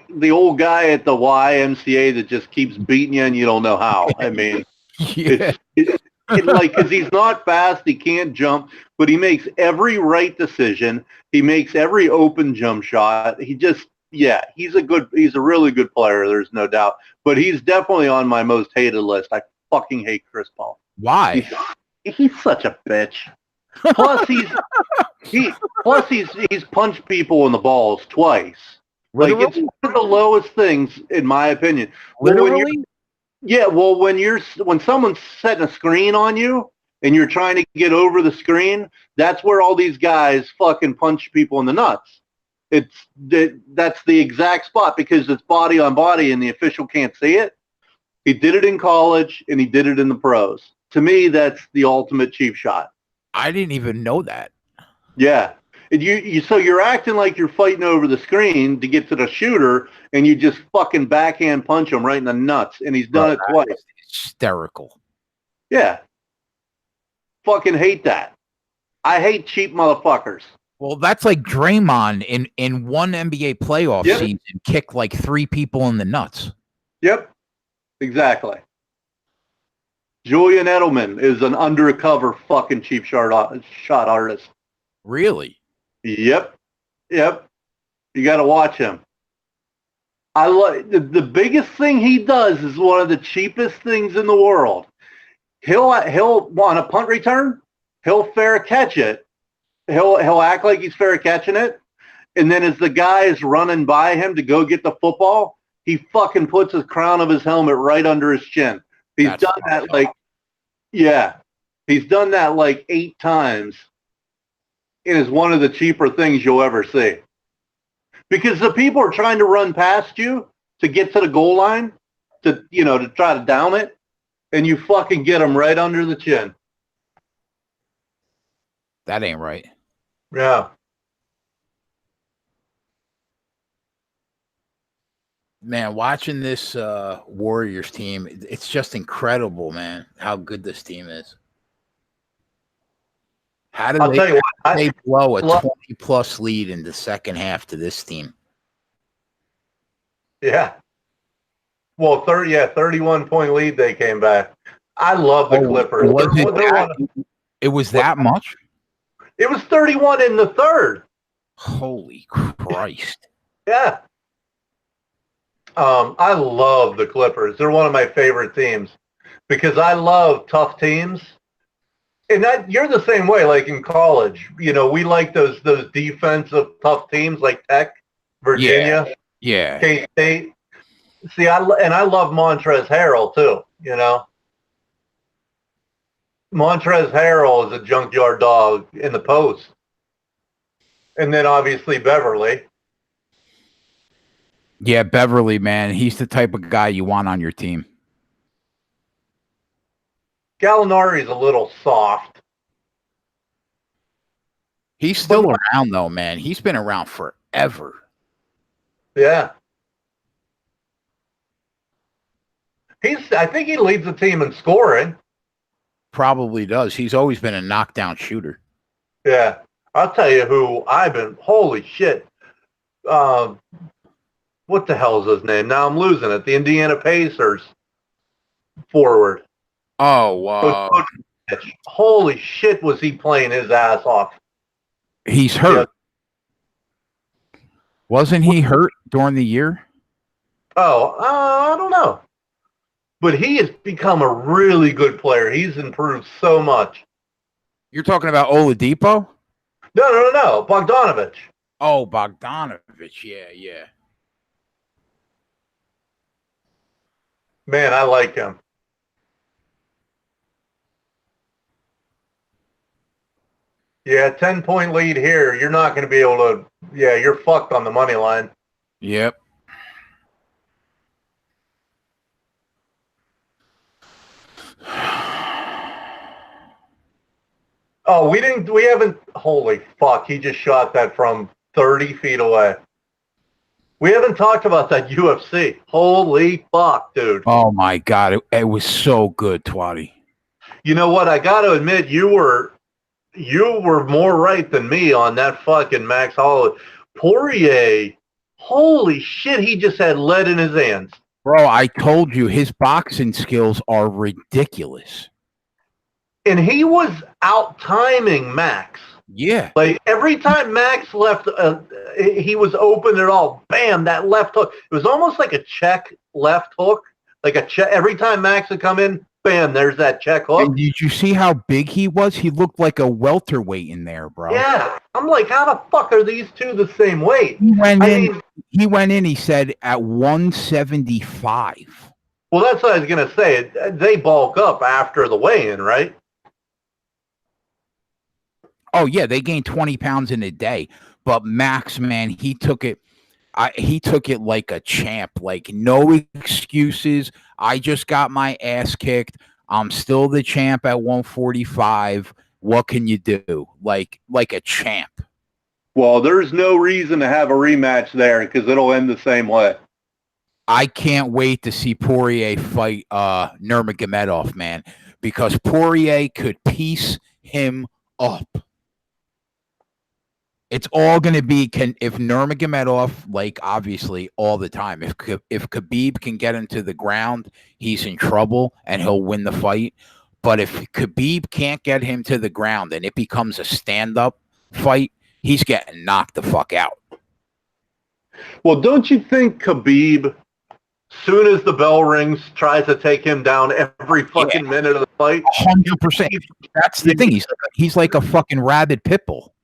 the old guy at the YMCA that just keeps beating you and you don't know how. I mean, Yeah. it's like, because he's not fast, he can't jump, but he makes every right decision. He makes every open jump shot. He's a really good player. There's no doubt, but he's definitely on my most hated list. I fucking hate Chris Paul. Why? He's such a bitch. Plus he's punched people in the balls twice. Literally? Like, it's one of the lowest things in my opinion. Literally? When someone's setting a screen on you and you're trying to get over the screen, that's where all these guys fucking punch people in the nuts. That's the exact spot because it's body on body and the official can't see it. He did it in college and he did it in the pros. To me, that's the ultimate cheap shot. I didn't even know that. Yeah. And so you're acting like you're fighting over the screen to get to the shooter, and you just fucking backhand punch him right in the nuts, and he's done it twice. Hysterical. Yeah. Fucking hate that. I hate cheap motherfuckers. Well, that's like Draymond in one NBA playoff season kicked like 3 people in the nuts. Yep. Exactly. Julian Edelman is an undercover fucking cheap shot artist. Really? Yep. You got to watch him. I like the biggest thing he does is one of the cheapest things in the world. He'll on a punt return, he'll fair catch it. He'll act like he's fair catching it, and then as the guy is running by him to go get the football, he fucking puts the crown of his helmet right under his chin. He's done that He's done that like 8 times. It is one of the cheaper things you'll ever see. Because the people are trying to run past you to get to the goal line to try to down it, and you fucking get them right under the chin. That ain't right. Yeah. Man, watching this Warriors team, it's just incredible, man, how good this team is. How did they blow a 20-plus lead in the second half to this team? Yeah. Well, 31-point lead they came back. I love the Clippers. It was that much? It was 31 in the third. Holy Christ. Yeah. I love the Clippers. They're one of my favorite teams because I love tough teams. And that you're the same way, like in college. You know, we like those defensive tough teams like Tech, Virginia, Yeah. K-State. See, I love Montrezl Harrell too. You know, Montrezl Harrell is a junkyard dog in the post, and then obviously Beverly. Yeah, Beverly, man. He's the type of guy you want on your team. Gallinari's a little soft. He's still around, though, man. He's been around forever. Yeah. I think he leads the team in scoring. Probably does. He's always been a knockdown shooter. Yeah. I'll tell you who holy shit. What the hell is his name? Now I'm losing it. The Indiana Pacers forward. Oh, holy shit, was he playing his ass off. He's hurt. Yeah. Wasn't he hurt during the year? I don't know. But he has become a really good player. He's improved so much. You're talking about Oladipo? No. Bogdanovich. Oh, Bogdanovich. Yeah. Man, I like him. Yeah, 10-point lead here. You're not going to be able to. Yeah, you're fucked on the money line. Yep. Oh, we haven't. Holy fuck! He just shot that from 30 feet away. We haven't talked about that UFC. Holy fuck, dude! Oh my god, it was so good, Twatty. You know what? I got to admit, you were more right than me on that fucking Max Holloway. Poirier, holy shit! He just had lead in his hands. Bro, I told you his boxing skills are ridiculous. And he was out-timing Max. Yeah. Like, every time Max left, he was open at all. Bam, that left hook. It was almost like a check left hook. Like a check. Every time Max would come in, bam, there's that check hook. And did you see how big he was? He looked like a welterweight in there, bro. Yeah. I'm like, how the fuck are these two the same weight? He went in, he said, at 175. Well, that's what I was going to say. They bulk up after the weigh-in, right? Oh, yeah, they gained 20 pounds in a day. But Max, man, he took it like a champ. Like, no excuses. I just got my ass kicked. I'm still the champ at 145. What can you do? Like a champ. Well, there's no reason to have a rematch there because it'll end the same way. I can't wait to see Poirier fight Nurmagomedov, man, because Poirier could piece him up. It's all going to be if Nurmagomedov, like, obviously all the time. If Khabib can get him to the ground, he's in trouble and he'll win the fight. But if Khabib can't get him to the ground and it becomes a stand-up fight, he's getting knocked the fuck out. Well, don't you think Khabib, soon as the bell rings, tries to take him down every fucking minute of the fight? 100%. That's the thing. He's like a fucking rabid pit bull.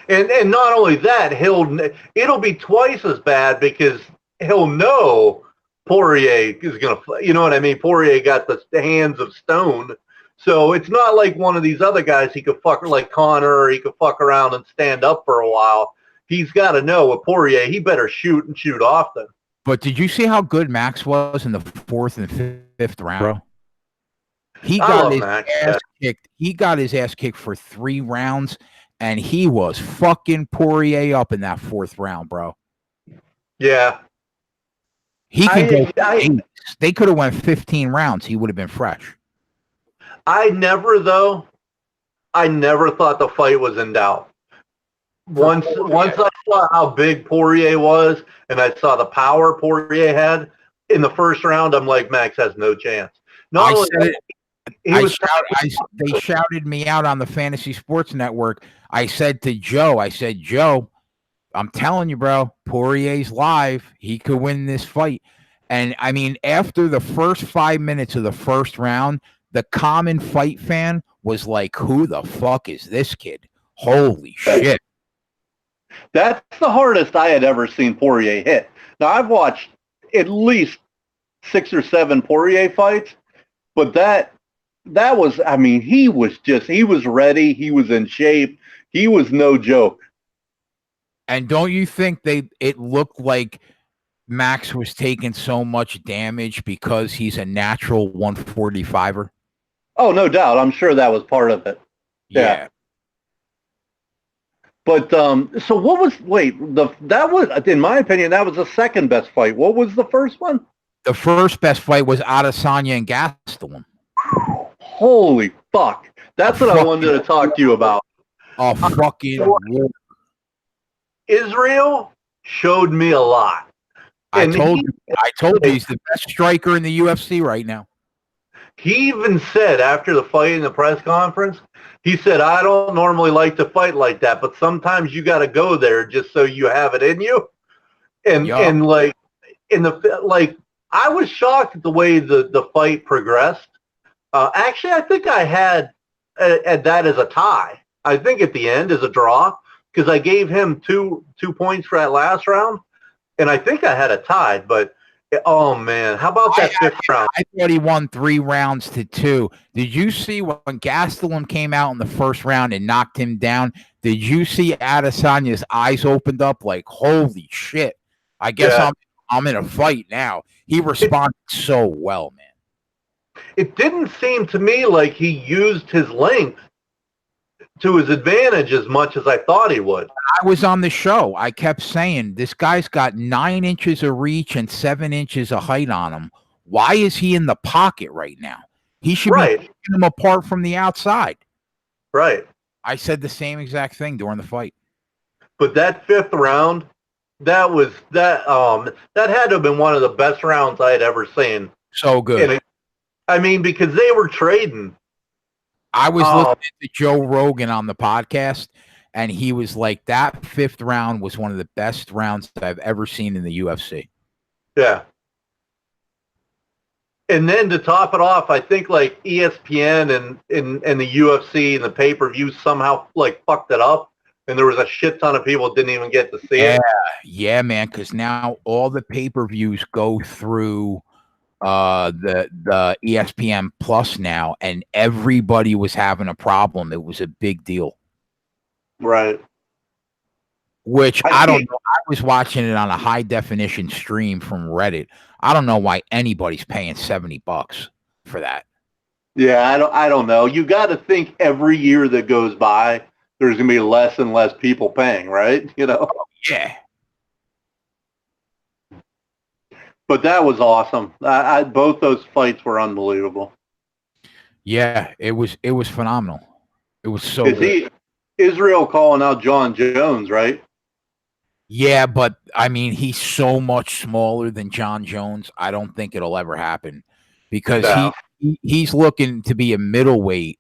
And not only that, it'll be twice as bad because he'll know Poirier is going to, you know what I mean? Poirier got the hands of stone. So it's not like one of these other guys he could fuck, like Connor, or he could fuck around and stand up for a while. He's got to know with Poirier, he better shoot and shoot often. But did you see how good Max was in the 4th and 5th round, bro? He got his ass kicked. He got his ass kicked for 3 rounds. And he was fucking Poirier up in that 4th round, bro. Yeah. He could go. They could have went 15 rounds. He would have been fresh. I never thought the fight was in doubt. Once I saw how big Poirier was, and I saw the power Poirier had in the 1st round, I'm like, Max has no chance. They shouted me out on the Fantasy Sports Network. I said to Joe, I'm telling you, bro, Poirier's live. He could win this fight. And I mean, after the first 5 minutes of the first round, the common fight fan was like, who the fuck is this kid? Holy shit. That's the hardest I had ever seen Poirier hit. Now, I've watched at least 6 or 7 Poirier fights, but that was, I mean, he was ready. He was in shape. He was no joke. And don't you think it looked like Max was taking so much damage because he's a natural 145er? Oh, no doubt. I'm sure that was part of it. Yeah. But so what was that was, in my opinion, that was the second best fight. What was the first one? The first best fight was Adesanya and Gastelum. Holy fuck. That's what I wanted to talk to you about. Oh, fucking Israel showed me a lot. I told you he's the best striker in the UFC right now. He even said after the fight in the press conference, he said, I don't normally like to fight like that, but sometimes you got to go there just so you have it in you. And like I was shocked at the way the fight progressed. Actually, I think I had at that as a tie. I think at the end as a draw because I gave him two points for that last round, and I think I had a tie. But oh man, how about that fifth round? I thought he won 3 rounds to 2. Did you see when Gastelum came out in the first round and knocked him down? Did you see Adesanya's eyes opened up like, holy shit? I guess I'm in a fight now. He responded so well, man. It didn't seem to me like he used his length to his advantage as much as I thought he would. I was on the show. I kept saying, this guy's got 9 inches of reach and 7 inches of height on him. Why is he in the pocket right now? He should be picking him apart from the outside. Right. I said the same exact thing during the fight. But that fifth round, that had to have been one of the best rounds I had ever seen. So good. I mean, because they were trading. I was listening to Joe Rogan on the podcast, and he was like, that 5th round was one of the best rounds that I've ever seen in the UFC. Yeah. And then to top it off, I think like ESPN and the UFC and the pay-per-view somehow like fucked it up. And there was a shit ton of people didn't even get to see it. Yeah, man, because now all the pay-per-views go through the ESPN Plus now, and everybody was having a problem. It was a big deal. Right. Which I don't know. I was watching it on a high definition stream from Reddit. I don't know why anybody's paying $70 for that. Yeah, I don't know. You got to think every year that goes by, there's going to be less and less people paying, right? You know? Yeah. But that was awesome. Both those fights were unbelievable. Yeah, it was phenomenal. It was so good. Israel calling out John Jones, right? Yeah, but I mean, he's so much smaller than John Jones. I don't think it'll ever happen because he's looking to be a middleweight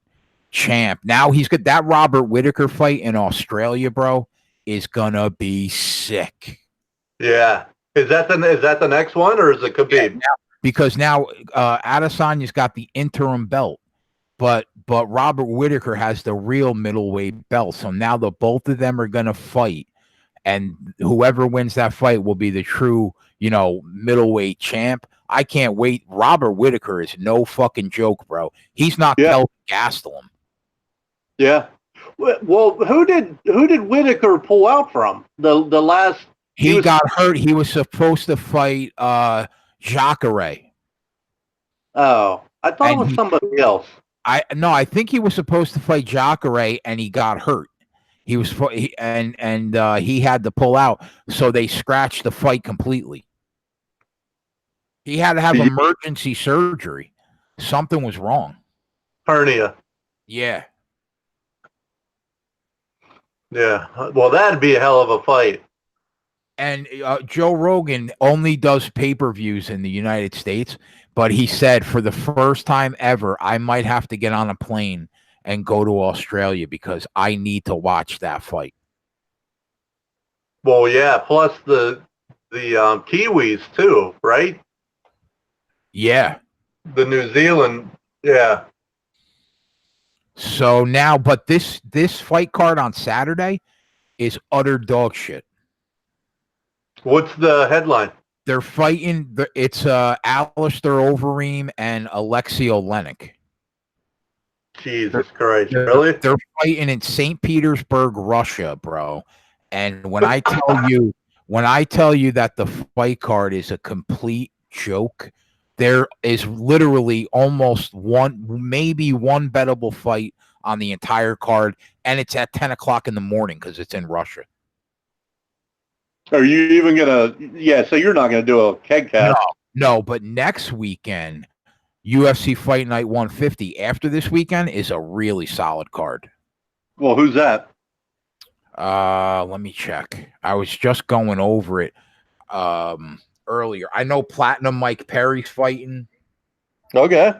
champ. Now he's got that Robert Whittaker fight in Australia, bro, is gonna be sick. Yeah. Is that the next one, or is it Khabib? Yeah, because now Adesanya's got the interim belt, but Robert Whittaker has the real middleweight belt. So now the both of them are gonna fight, and whoever wins that fight will be the true, middleweight champ. I can't wait. Robert Whittaker is no fucking joke, bro. He's not Kelvin Gastelum. Yeah. Well, who did Whittaker pull out from the last? He got hurt. He was supposed to fight Jacare. Oh, I thought it was somebody else. I think he was supposed to fight Jacare, and he got hurt. He was he had to pull out, so they scratched the fight completely. He had to have emergency surgery. Something was wrong. Hernia. Yeah. Yeah. Well, that'd be a hell of a fight. And Joe Rogan only does pay-per-views in the United States, but he said for the first time ever, I might have to get on a plane and go to Australia because I need to watch that fight. Well, yeah. Plus the Kiwis too, right? Yeah. The New Zealand, yeah. So now, but this fight card on Saturday is utter dog shit. What's the headline? They're fighting. It's Alistair Overeem and Alexei Olenek. Jesus Christ, really? They're fighting in St. Petersburg, Russia, bro. And when I tell you that the fight card is a complete joke, there is literally almost maybe one bettable fight on the entire card, and it's at 10 o'clock in the morning because it's in Russia. Are you even gonna? Yeah, so you're not gonna do a KegCast? No. But next weekend, UFC Fight Night 150 after this weekend is a really solid card. Well, who's that? Let me check. I was just going over it earlier. I know Platinum Mike Perry's fighting. Okay.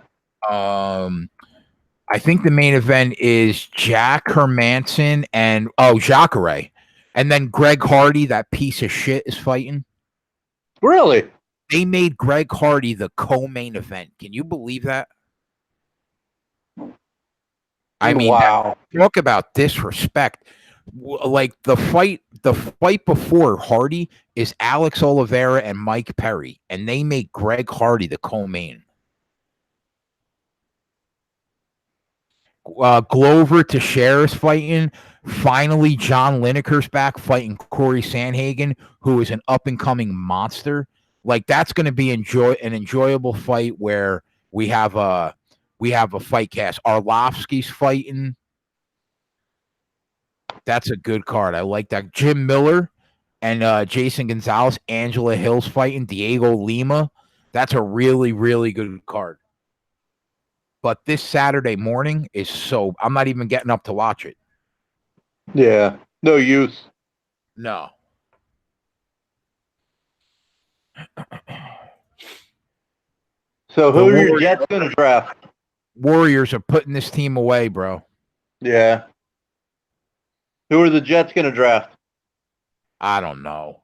I think the main event is Jack Hermanson and Jacare. And then Greg Hardy, that piece of shit, is fighting. Really? They made Greg Hardy the co-main event. Can you believe that? I mean, wow. Talk about disrespect. Like the fight before Hardy is Alex Oliveira and Mike Perry, and they make Greg Hardy the co-main. Glover Teixeira is fighting. Finally, John Lineker's back fighting Corey Sandhagen, who is an up-and-coming monster. Like, that's going to be an enjoyable fight where we have a fight cast. Arlovsky's fighting. That's a good card. I like that. Jim Miller and Jason Gonzalez. Angela Hill's fighting. Diego Lima. That's a really, really good card. But this Saturday morning I'm not even getting up to watch it. Yeah. No use. No. So who are your Jets going to draft? Warriors are putting this team away, bro. Yeah. Who are the Jets going to draft? I don't know.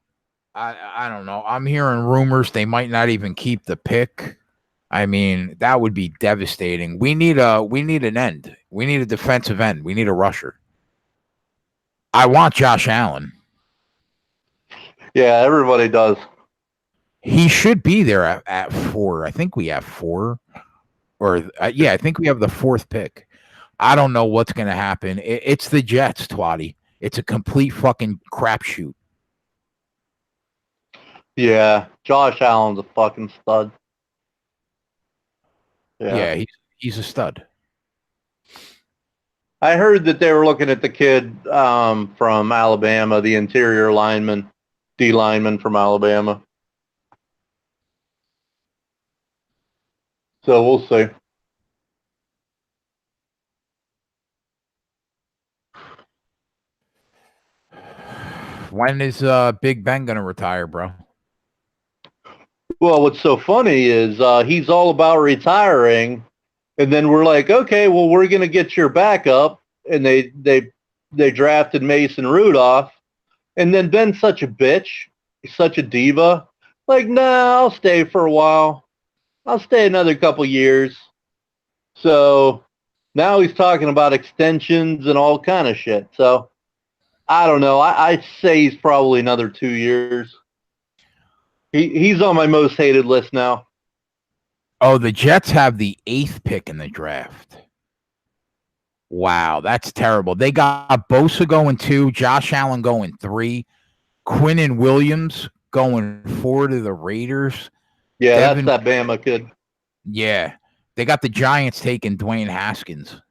I don't know. I'm hearing rumors they might not even keep the pick. I mean, that would be devastating. We need an end. We need a defensive end. We need a rusher. I want Josh Allen. Yeah, everybody does. He should be there at 4. I think we have 4. I think we have the 4th pick. I don't know what's going to happen. It's the Jets, Twatty. It's a complete fucking crapshoot. Yeah, Josh Allen's a fucking stud. Yeah, he's a stud. I heard that they were looking at the kid from Alabama, the interior lineman, D lineman from Alabama. So we'll see. When is Big Ben gonna retire, bro? Well, what's so funny is he's all about retiring, and then we're like, okay, well, we're gonna get your backup, and they drafted Mason Rudolph, and then Ben's such a bitch, he's such a diva. Like, nah, I'll stay for a while. I'll stay another couple years. So now he's talking about extensions and all kind of shit. So I don't know. I say he's probably another 2 years. He's on my most hated list now. Oh, the Jets have the 8th pick in the draft. Wow, that's terrible. They got Bosa going 2, Josh Allen going 3, Quinnen Williams going 4 to the Raiders. Yeah, that's that Bama kid. Yeah. They got the Giants taking Dwayne Haskins.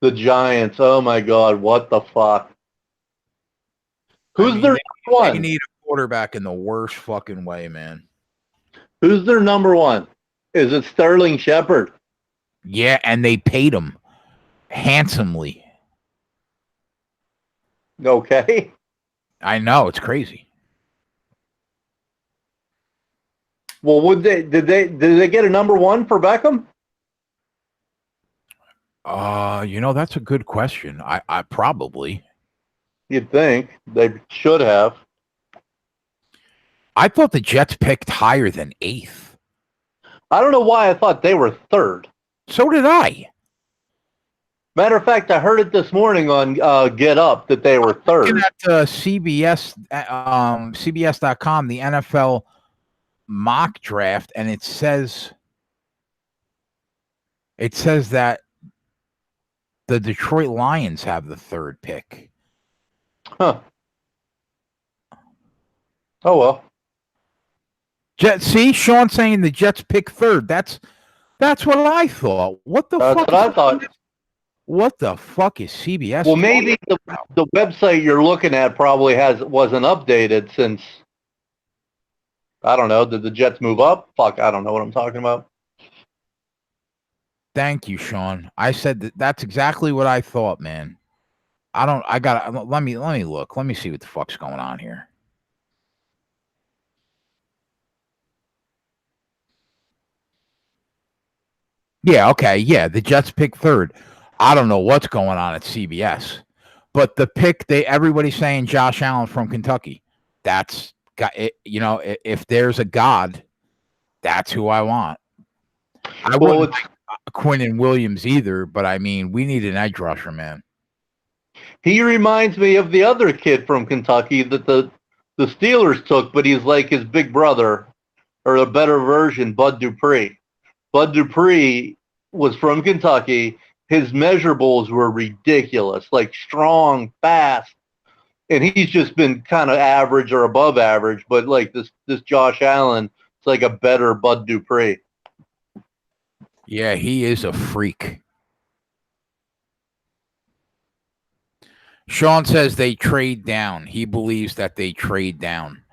The Giants. Oh my God, what the fuck? Who's their number one? They need a quarterback in the worst fucking way, man. Who's their number one? Is it Sterling Shepard? Yeah, and they paid him handsomely. Okay. I know, it's crazy. Well, did they get a number one for Beckham? That's a good question. I probably. You'd think they should have. I thought the Jets picked higher than 8th. I don't know why I thought they were 3rd. So did I. Matter of fact, I heard it this morning on Get Up that they were 3rd. Looking at CBS, CBS.com, the NFL mock draft, and it says that the Detroit Lions have the 3rd pick. Huh. Oh well. See, Sean saying the Jets pick 3rd. That's what I thought. What the That's fuck? what I thought. What the fuck is CBS? Well, maybe the website you're looking at probably wasn't updated since, I don't know, did the Jets move up? Fuck, I don't know what I'm talking about. Thank you, Sean. I said that's exactly what I thought, man. Let me look. Let me see what the fuck's going on here. Yeah, okay. Yeah, the Jets pick 3rd. I don't know what's going on at CBS. But the pick, everybody's saying Josh Allen from Kentucky. That's got it, if there's a God, that's who I want. I wouldn't like Quinnen Williams either, but I mean, we need an edge rusher, man. He reminds me of the other kid from Kentucky that the Steelers took, but he's like his big brother, or a better version, Bud Dupree. Bud Dupree was from Kentucky. His measurables were ridiculous, like strong, fast, and he's just been kind of average or above average. But like this Josh Allen, it's like a better Bud Dupree. Yeah, he is a freak. Sean says they trade down. He believes that they trade down.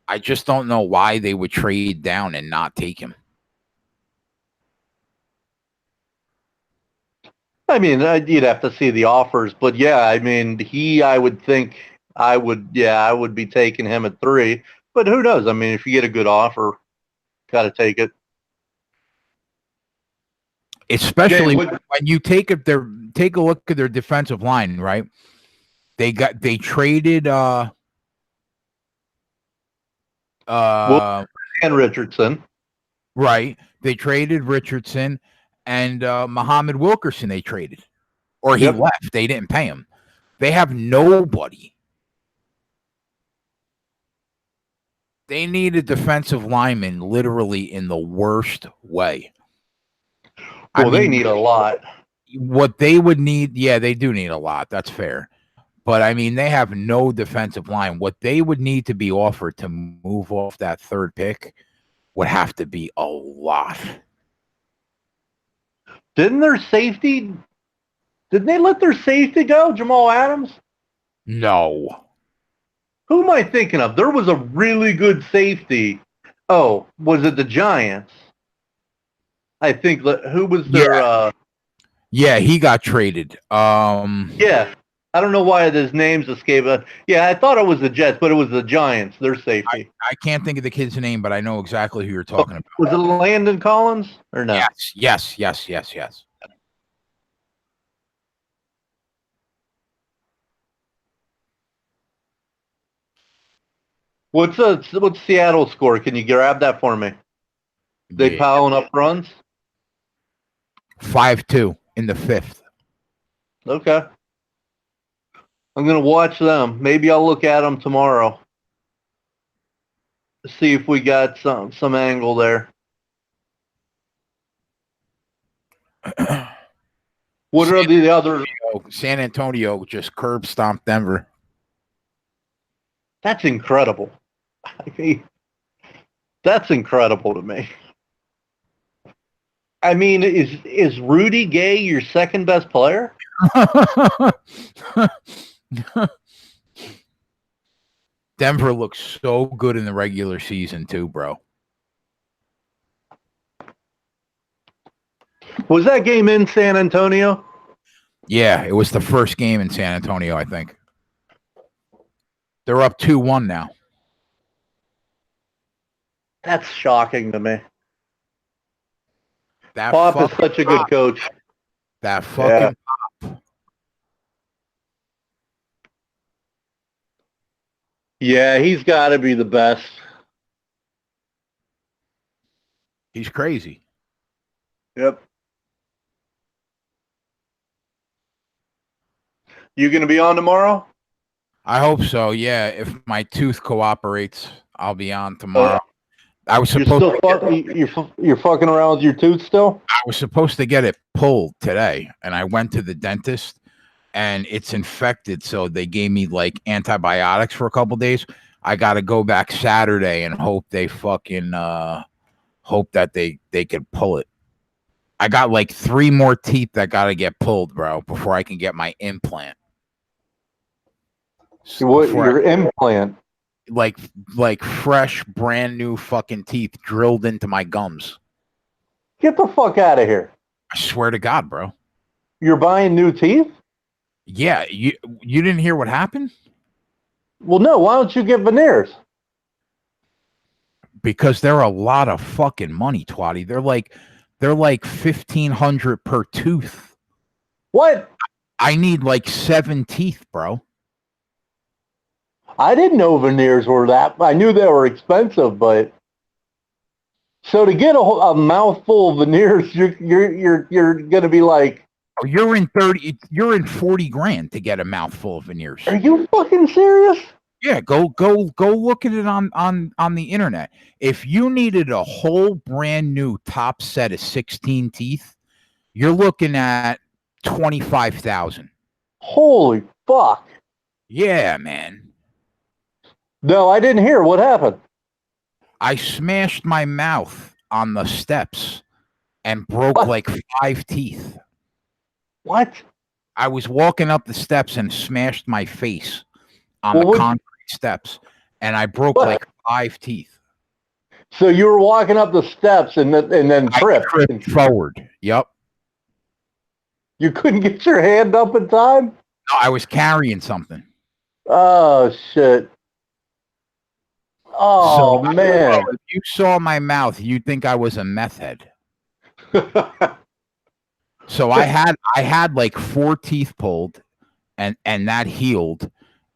I just don't know why they would trade down and not take him. I mean, you'd have to see the offers, but yeah, I mean, I would think I would be taking him at 3, but who knows? I mean, if you get a good offer, got to take it. Especially when you take a look at their defensive line, right? They traded and Richardson. Right. They traded Richardson and Muhammad Wilkerson they traded. Or he left. They didn't pay him. They have nobody. They need a defensive lineman literally in the worst way. Well, they need a lot. What they would need, yeah, they do need a lot. That's fair. But, I mean, they have no defensive line. What they would need to be offered to move off that 3rd pick would have to be a lot. Didn't they let their safety go, Jamal Adams? No. Who am I thinking of? There was a really good safety. Oh, was it the Giants? I think, who was their... Yeah, he got traded. Yeah. I don't know why his name's escaping. Yeah, I thought it was the Jets, but it was the Giants, their safety. I can't think of the kid's name, but I know exactly who you're talking about. Was it Landon Collins or no? Yes. What's Seattle's score? Can you grab that for me? They piling up runs? 5-2 in the 5th. Okay. I'm going to watch them. Maybe I'll look at them tomorrow. See if we got some angle there. What are the other? San Antonio just curb stomped Denver. That's incredible. I mean, that's incredible to me. I mean, is Rudy Gay your second best player? Denver looks so good in the regular season too, bro. Was that game in San Antonio? Yeah, it was the first game in San Antonio, I think. They're up 2-1 now. That's shocking to me. That Pop is such a good coach. That fucking Yeah, he's got to be the best. he's crazy. Yep. You going to be on tomorrow? I hope so. Yeah, if my tooth cooperates, I'll be on tomorrow. I was supposed you're fucking around with your tooth still? I was supposed to get it pulled today, and I went to the dentist, and it's infected, so they gave me like antibiotics for a couple days. I got to go back Saturday and hope they fucking hope that they could pull it. I got like 3 more teeth that got to get pulled, bro, before I can get my implant. What your implant? Like fresh, brand new fucking teeth drilled into my gums. Get the fuck out of here. I swear to God, bro. You're buying new teeth? Yeah, you didn't hear what happened? Well, no. Why don't you get veneers? Because they're a lot of fucking money, Twatty. They're like $1,500 per tooth. What? I need like 7 teeth, bro. I didn't know veneers were that. I knew they were expensive, but so to get a mouthful of veneers, you're gonna be like, oh, you're in 40 grand to get a mouthful of veneers. Are you fucking serious? Yeah, go look at it on the internet. If you needed a whole brand new top set of 16 teeth, you're looking at 25,000. Holy fuck. Yeah, man. No, I didn't hear. What happened? I smashed my mouth on the steps and broke like 5 teeth. What? I was walking up the steps and smashed my face on the concrete steps, and I broke like 5 teeth. So you were walking up the steps and then tripped forward. Yep. You couldn't get your hand up in time? No, I was carrying something. Oh shit. Oh so, man. If you saw my mouth, you'd think I was a meth head. So I had like 4 teeth pulled and that healed,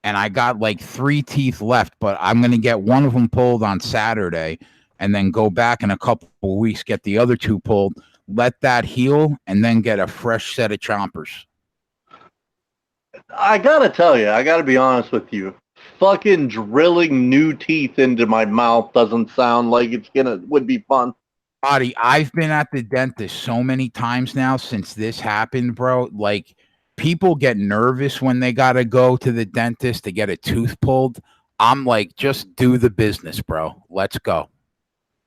and I got like 3 teeth left, but I'm going to get one of them pulled on Saturday and then go back in a couple of weeks, get the other 2 pulled, let that heal, and then get a fresh set of chompers. I got to tell you, I got to be honest with you. Fucking drilling new teeth into my mouth doesn't sound like would be fun. Buddy, I've been at the dentist so many times now since this happened, bro. Like, people get nervous when they got to go to the dentist to get a tooth pulled. I'm like, just do the business, bro. Let's go.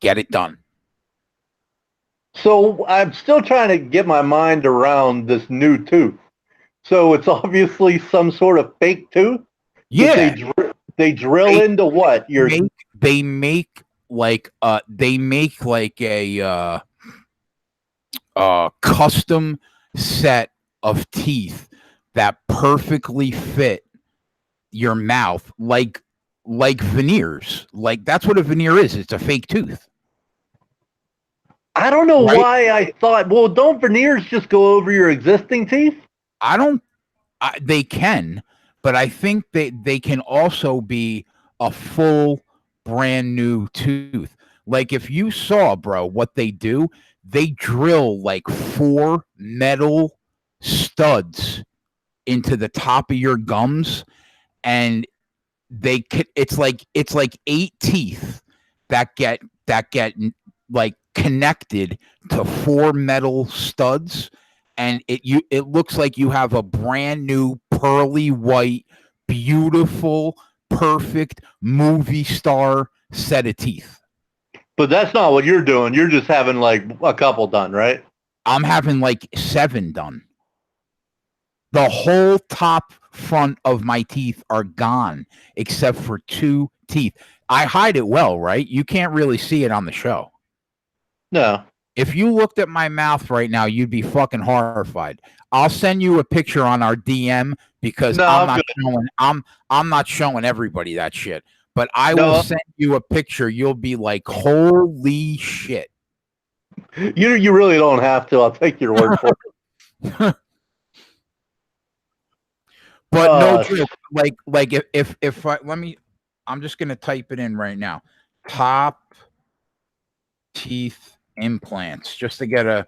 Get it done. So I'm still trying to get my mind around this new tooth. So it's obviously some sort of fake tooth? Yeah. They drill into what? They make like a custom set of teeth that perfectly fit your mouth, like veneers. Like, that's what a veneer is. It's a fake tooth. I don't know why I thought, well, don't veneers just go over your existing teeth? They can, but I think they can also be a full brand new tooth. Like, if you saw, bro, what they do, they drill like 4 metal studs into the top of your gums, and it's like 8 teeth that get like connected to 4 metal studs, and it looks like you have a brand new pearly white, beautiful, perfect movie star set of teeth. But that's not what you're doing. You're just having like a couple done, right? I'm having like 7 done. The whole top front of my teeth are gone except for 2 teeth. I hide it well, right? You can't really see it on the show. No. If you looked at my mouth right now, you'd be fucking horrified. I'll send you a picture on our DM because I'm not showing everybody that shit. But I will send you a picture. You'll be like, holy shit. You really don't have to. I'll take your word for it. But no joke. Like if I, let me, I'm just gonna type it in right now. Top teeth implants, just to get a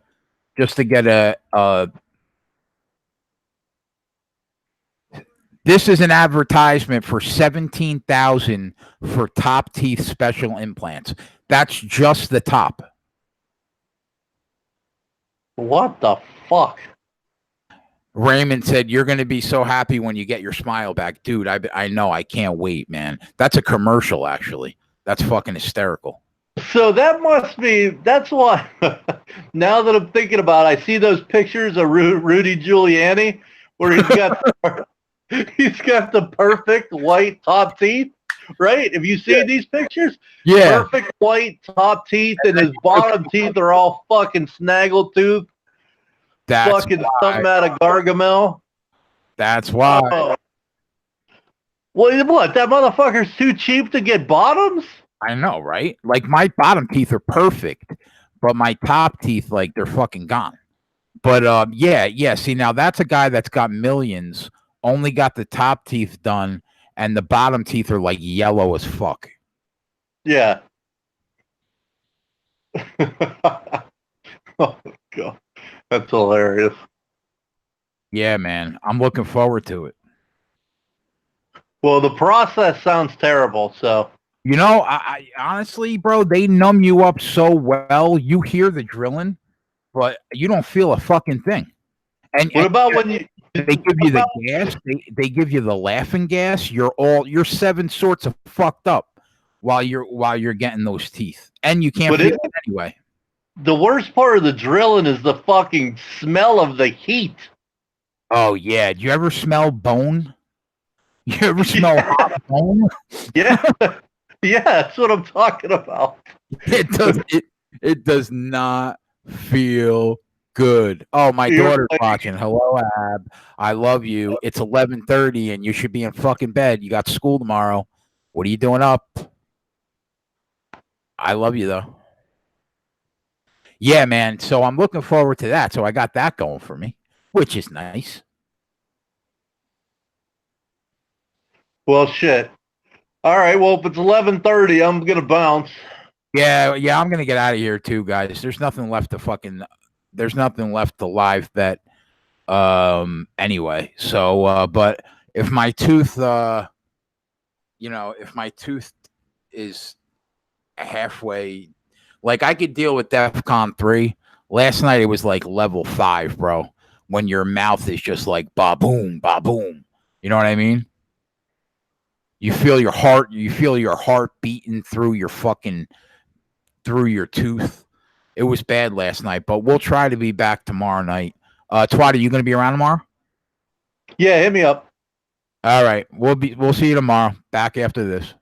this is an advertisement for 17,000 for top teeth special implants. That's just the top. What the fuck? Raymond said, "You're going to be so happy when you get your smile back." Dude, I know. I can't wait, man. That's a commercial, actually. That's fucking hysterical. So that must be, that's why, now that I'm thinking about it, I see those pictures of Rudy Giuliani where he's got the perfect white top teeth, right? Have you seen these pictures? Yeah. Perfect white top teeth, and his bottom teeth are all fucking snaggletooth. That's fucking why. something out of Gargamel. That's why. Oh. What? That motherfucker's too cheap to get bottoms? I know, right? Like, my bottom teeth are perfect, but my top teeth, like, they're fucking gone. But yeah. See, now that's a guy that's got millions, only got the top teeth done, and the bottom teeth are like yellow as fuck. Yeah. Oh god, that's hilarious. Yeah, man, I'm looking forward to it. Well, the process sounds terrible, so. You know, I honestly, bro, they numb you up so well. You hear the drilling, but you don't feel a fucking thing. And what about when you? They give you the gas. They give you the laughing gas. You're 7 sorts of fucked up while you're getting those teeth, and you can't feel it anyway. The worst part of the drilling is the fucking smell of the heat. Oh yeah, do you ever smell bone? You ever smell hot bone? Yeah, yeah, that's what I'm talking about. It does not feel good. Oh, my daughter's watching. Hello, Ab. I love you. It's 11:30 and you should be in fucking bed. You got school tomorrow. What are you doing up? I love you though. Yeah, man. So I'm looking forward to that. So I got that going for me, which is nice. Well, shit. All right. Well, if it's 11:30, I'm gonna bounce. Yeah. I'm gonna get out of here too, guys. There's nothing left to live bet. Anyway, so but if my tooth if my tooth is halfway, like, I could deal with DEFCON 3. Last night it was like level 5, bro, when your mouth is just like ba boom, ba boom. You know what I mean? You feel your heart beating through your tooth. It was bad last night, but we'll try to be back tomorrow night. Twat, are you going to be around tomorrow? Yeah, hit me up. All right. We'll see you tomorrow. Back after this.